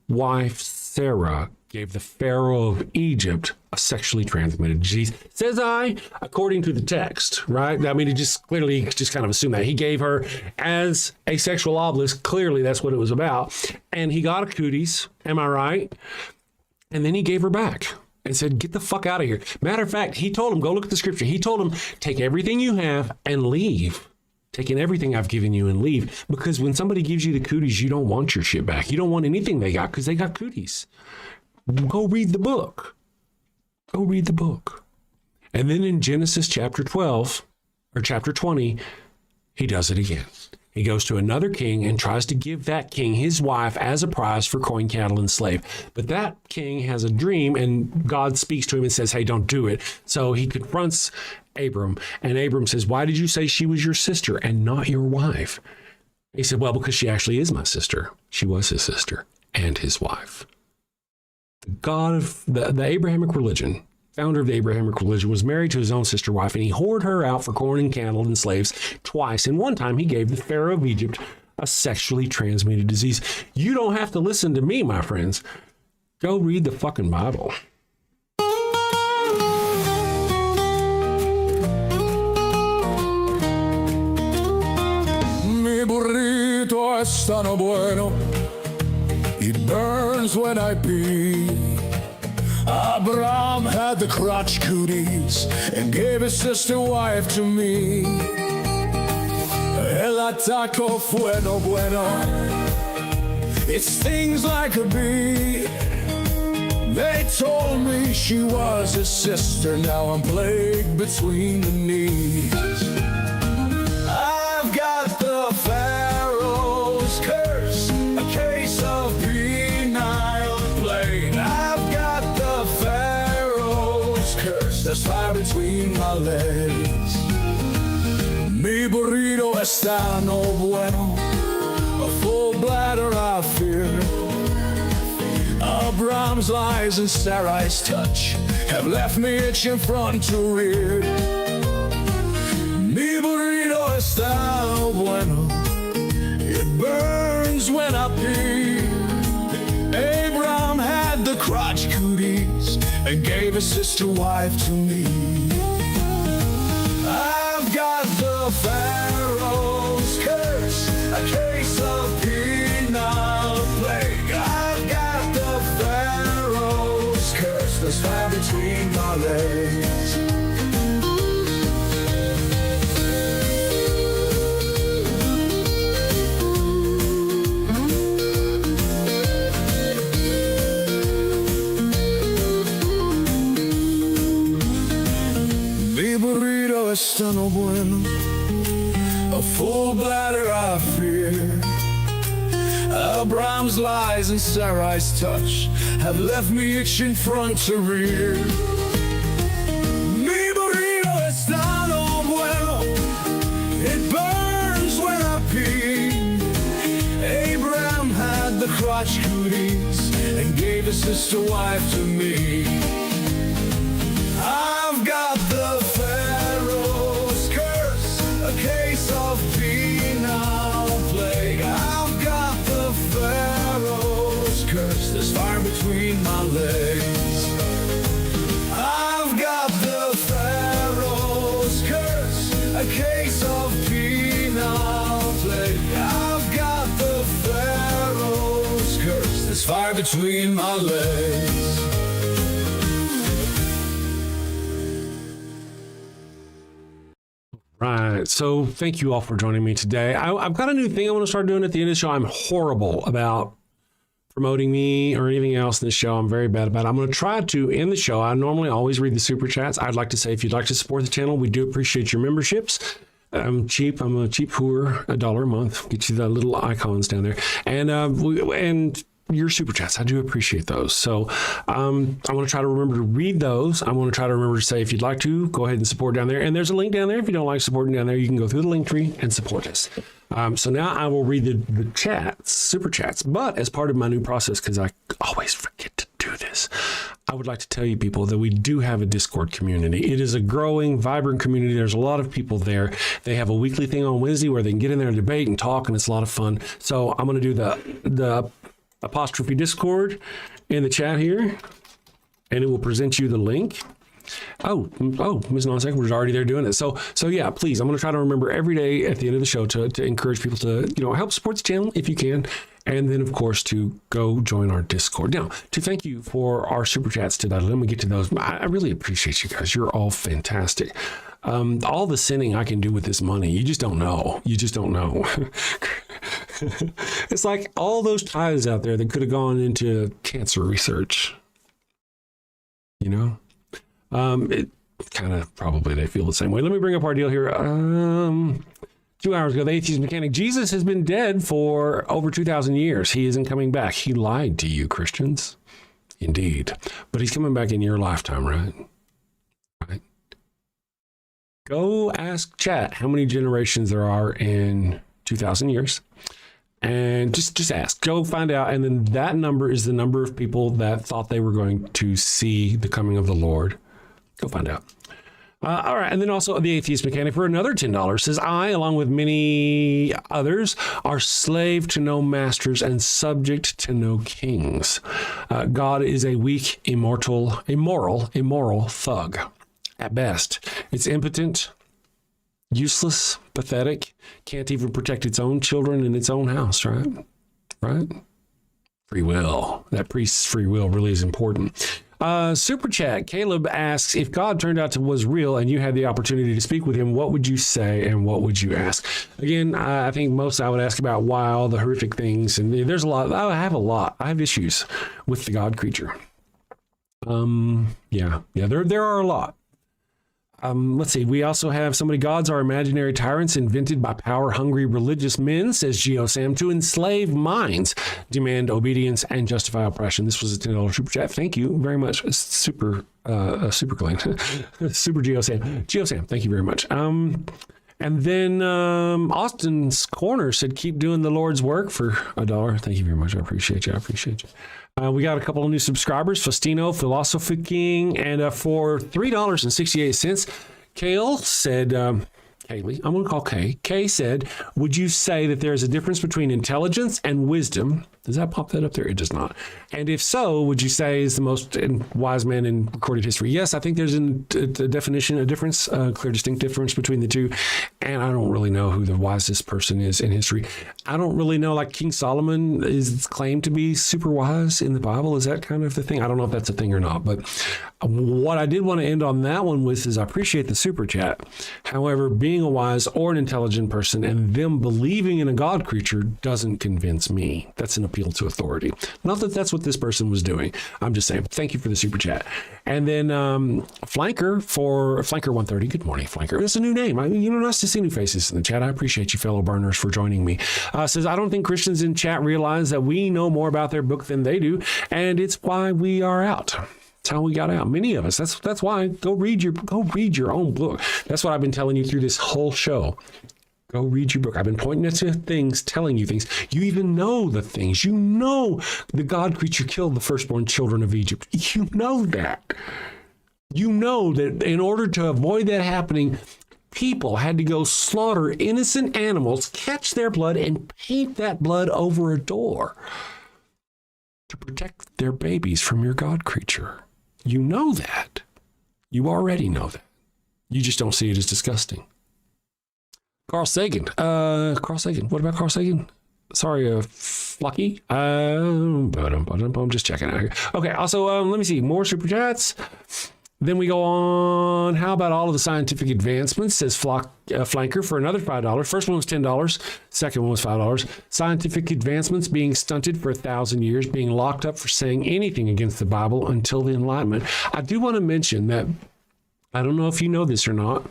A: wife, Sarah, gave the Pharaoh of Egypt a sexually transmitted disease. Says I, according to the text, right? I mean, it just clearly just kind of assumed that. He gave her as a sexual obelisk. Clearly, that's what it was about. And he got a cooties. Am I right? And then he gave her back and said, get the fuck out of here. Matter of fact, he told him, go look at the scripture. He told him, take everything you have and leave. Taking everything I've given you and leave. Because when somebody gives you the cooties, you don't want your shit back. You don't want anything they got because they got cooties. Go read the book. Go read the book. And then in Genesis chapter 12 or chapter 20, he does it again. He goes to another king and tries to give that king his wife as a prize for coin, cattle, and slave. But that king has a dream, and God speaks to him and says, hey, don't do it. So he confronts Abram, and Abram says, why did you say she was your sister and not your wife? He said, well, because she actually is my sister. She was his sister and his wife. The God of the Abrahamic religion, founder of the Abrahamic religion, was married to his own sister wife, and he whored her out for corn and cattle and slaves twice. And one time he gave the Pharaoh of Egypt a sexually transmitted disease. You don't have to listen to me, my friends. Go read the fucking Bible.
I: Mi burrito es tan bueno. It burns when I pee. Abraham had the crotch cooties and gave his sister wife to me. El ataco bueno bueno. It stings like a bee. They told me she was his sister. Now I'm plagued between the knees. I've got the Pharaoh's curse, a case of penile plague. I've got the Pharaoh's curse, there's fire between my legs. Mi burrito está no bueno, a full bladder I fear. Abraham's lies and Sarai's touch have left me itching front to rear. Mi burrito está bueno, it burns when I pee. Abraham had the crotch cooties and gave his sister wife to me. I've got the Pharaoh's curse, a case of penile plague. I've got the Pharaoh's curse, there's fire between my legs. Está no bueno, a full bladder I fear. Abraham's lies and Sarai's touch have left me itching front to rear. Mi burrito está no bueno, it burns when I pee. Abraham had the crotch cooties and gave his sister wife to me. I've got the Pharaoh's curse, a case of penile plague. I've got the Pharaoh's curse, there's fire between my legs. I've got the Pharaoh's curse, a case of penile plague. I've got the Pharaoh's curse, there's fire between my legs.
A: Right. So thank you all for joining me today. I've got a new thing I want to start doing at the end of the show. I'm horrible about promoting me or anything else in the show. I'm very bad about it. I'm going to try to end the show. I normally always read the super chats. I'd like to say, if you'd like to support the channel, we do appreciate your memberships. I'm cheap. I'm a cheap whore, $1 a month. Get you the little icons down there. And your super chats, I do appreciate those. So I want to try to remember to read those. I want to try to remember to say, if you'd like to, go ahead and support down there. And there's a link down there. If you don't like supporting down there, you can go through the link tree and support us. So now I will read the chats, super chats. But as part of my new process, because I always forget to do this, I would like to tell you people that we do have a Discord community. It is a growing, vibrant community. There's a lot of people there. They have a weekly thing on Wednesday where they can get in there and debate and talk, and it's a lot of fun. So I'm going to do the
C: Discord in the chat here, and it will present you the link. Oh, Ms. Non-Sequitur is already there doing it. So yeah, please, I'm going to try to remember every day at the end of the show to encourage people to, help support the channel if you can. And then, of course, to go join our Discord. Now, to thank you for our super chats today. Let me get to those. I really appreciate you guys. You're all fantastic. All the sinning I can do with this money, you just don't know. You just don't know. It's like all those tithes out there that could have gone into cancer research. It kind of probably they feel the same way. Let me bring up our deal here. 2 hours ago, the Atheist Mechanic. Jesus has been dead for over 2,000 years. He isn't coming back. He lied to you, Christians. Indeed. But he's coming back in your lifetime, right? Right. Go ask chat how many generations there are in 2,000 years. And just ask. Go find out. And then that number is the number of people that thought they were going to see the coming of the Lord. Go find out. All right. And then also the Atheist Mechanic for another $10 says, I, along with many others, are slave to no masters and subject to no kings. God is a weak, immoral thug at best. It's impotent, useless, pathetic, can't even protect its own children in its own house, right? Right? Free will. That priest's free will really is important. Super chat. Caleb asks, if God turned out to was real and you had the opportunity to speak with him, what would you say and what would you ask? Again, I think most I would ask about why all the horrific things, and there's a lot. I have issues with the God creature. Yeah, there are a lot. Let's see. We also have somebody. Gods are imaginary tyrants invented by power-hungry religious men, says GeoSam, to enslave minds, demand obedience, and justify oppression. This was a $10 super chat. Thank you very much. Super clean. Super GeoSam. GeoSam, thank you very much. And then Austin's Corner said, keep doing the Lord's work for $1. Thank you very much. I appreciate you. We got a couple of new subscribers, Faustino, Philosophy King, and for $3.68, Kale said, Kaylee, I'm going to call Kay. Kay said, would you say that there's a difference between intelligence and wisdom? Does that pop that up there? It does not. And if so, would you say is the most wise man in recorded history? Yes, I think there's a difference, a clear, distinct difference between the two. And I don't really know who the wisest person is in history. I don't really know, like King Solomon is claimed to be super wise in the Bible. Is that kind of the thing? I don't know if that's a thing or not. But what I did want to end on that one with is I appreciate the super chat. However, being a wise or an intelligent person and them believing in a God creature doesn't convince me. That's an appeal to authority. Not that that's what this person was doing. I'm just saying, thank you for the super chat. And then Flanker 130. Good morning, Flanker. It's a new name. Nice to see new faces in the chat. I appreciate you, fellow burners, for joining me. Says, I don't think Christians in chat realize that we know more about their book than they do, and it's why we are out. That's how we got out. Many of us. That's why. Go read your own book. That's what I've been telling you through this whole show. Go read your book. I've been pointing to things, telling you things. You even know the things. You know the God creature killed the firstborn children of Egypt. You know that. You know that in order to avoid that happening, people had to go slaughter innocent animals, catch their blood, and paint that blood over a door to protect their babies from your God creature. You know that. You already know that. You just don't see it as disgusting. Carl Sagan. What about Carl Sagan? Sorry, Flucky. I'm just checking out here. Okay, also, let me see. More super chats. Then we go on. How about all of the scientific advancements, says Flanker, for another $5. First one was $10. Second one was $5. Scientific advancements being stunted for 1,000 years, being locked up for saying anything against the Bible until the Enlightenment. I do want to mention that, I don't know if you know this or not,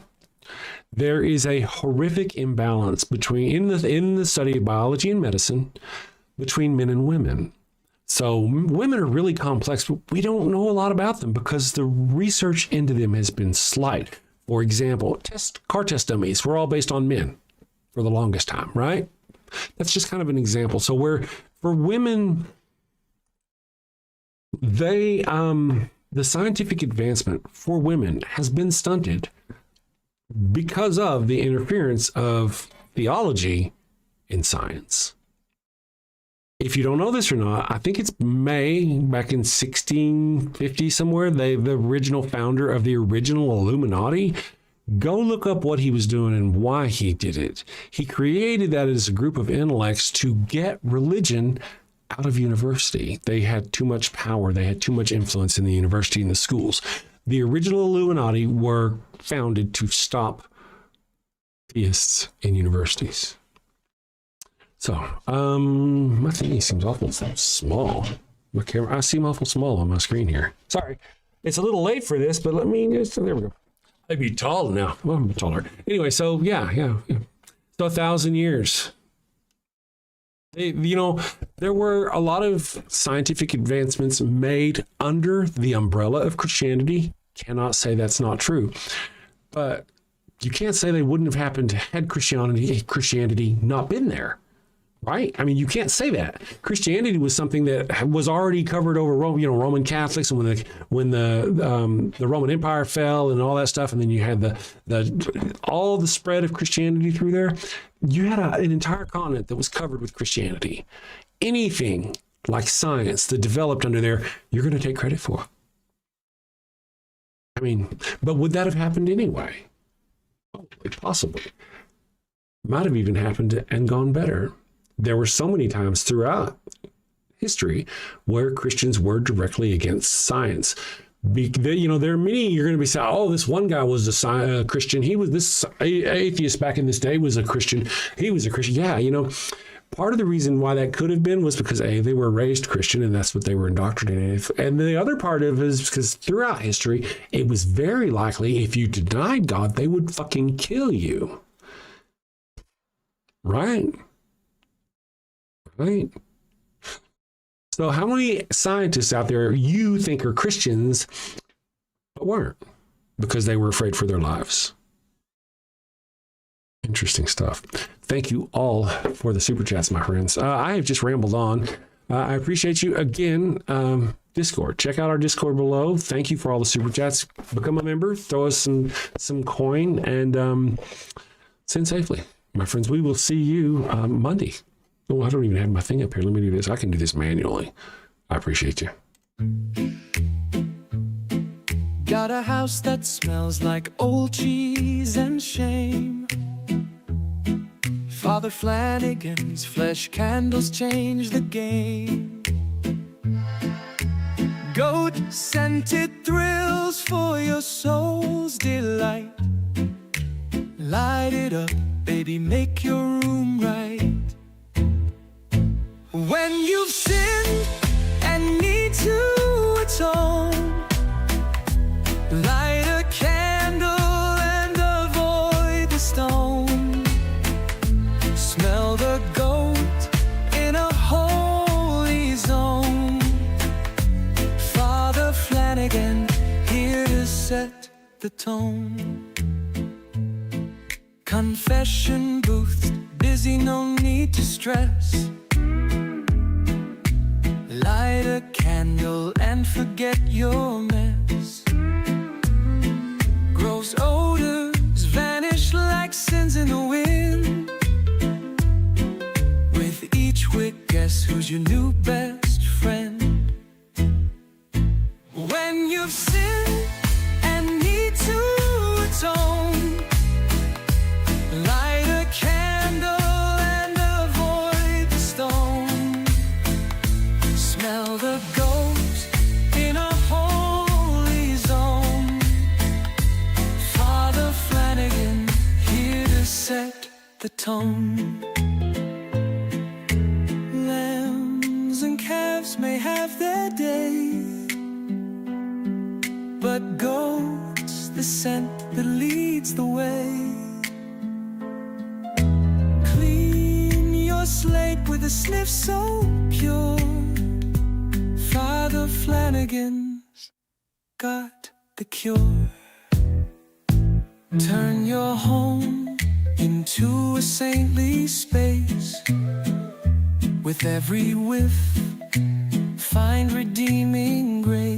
C: there is a horrific imbalance between in the study of biology and medicine between men and women. So women are really complex, but we don't know a lot about them because the research into them has been slight. For example, car test dummies were all based on men for the longest time, right? That's just kind of an example. So where for women, the scientific advancement for women has been stunted because of the interference of theology in science. If you don't know this or not, I think it's May, back in 1650 somewhere, the original founder of the original Illuminati. Go look up what he was doing and why he did it. He created that as a group of intellects to get religion out of university. They had too much power. They had too much influence in the university and the schools. The original Illuminati were founded to stop theists in universities. So, my thingy seems awful small. My camera, I seem awful small on my screen here. Sorry. It's a little late for this, but let me just, there we go. I'd be tall now. Well, I'm taller. Anyway, so yeah. So 1,000 years. There were a lot of scientific advancements made under the umbrella of Christianity. Cannot say that's not true. But you can't say they wouldn't have happened had Christianity not been there. Right? I mean, you can't say that. Christianity was something that was already covered over Roman Catholics, and when the Roman Empire fell and all that stuff, and then you had all the spread of Christianity through there. You had an entire continent that was covered with Christianity. Anything like science that developed under there, you're going to take credit for. I mean, but would that have happened anyway? Probably, possibly. Might have even happened and gone better. There were so many times throughout history where Christians were directly against science. There are many, you're going to be saying, oh, this one guy was a Christian. He was this atheist back in this day was a Christian. He was a Christian. Yeah, part of the reason why that could have been was because they were raised Christian and that's what they were indoctrinated. And the other part of it is because throughout history, it was very likely if you denied God, they would fucking kill you. Right? Right. So how many scientists out there you think are Christians but weren't because they were afraid for their lives? Interesting stuff. Thank you all for the super chats, my friends. I have just rambled on. I appreciate you again. Discord. Check out our Discord below. Thank you for all the super chats. Become a member. Throw us some coin and send safely. My friends, we will see you Monday. Oh, I don't even have my thing up here. Let me do this. I can do this manually. I appreciate you.
I: Got a house that smells like old cheese and shame. Father Flanigan's flesh candles change the game. Goat-scented thrills for your soul's delight. Light it up, baby, make your room right. When you've sinned and need to atone, light a candle and avoid the stone. Smell the goat in a holy zone. Father Flanigan, here to set the tone. Confession booth, busy, no need to stress. Light a candle and forget your mess. Gross odors vanish like sins in the wind. With each wick, guess who's your new best friend? When you've sinned and need to atone, light a candle and avoid the stone. Smell the goat in a holy zone. Father Flanigan, here to set the tone. Lambs and calves may have their day, but goat's the scent that leads the way. Clean your slate with a sniff so pure. Father Flanigan's got the cure. Turn your home into a saintly space. With every whiff, find redeeming grace.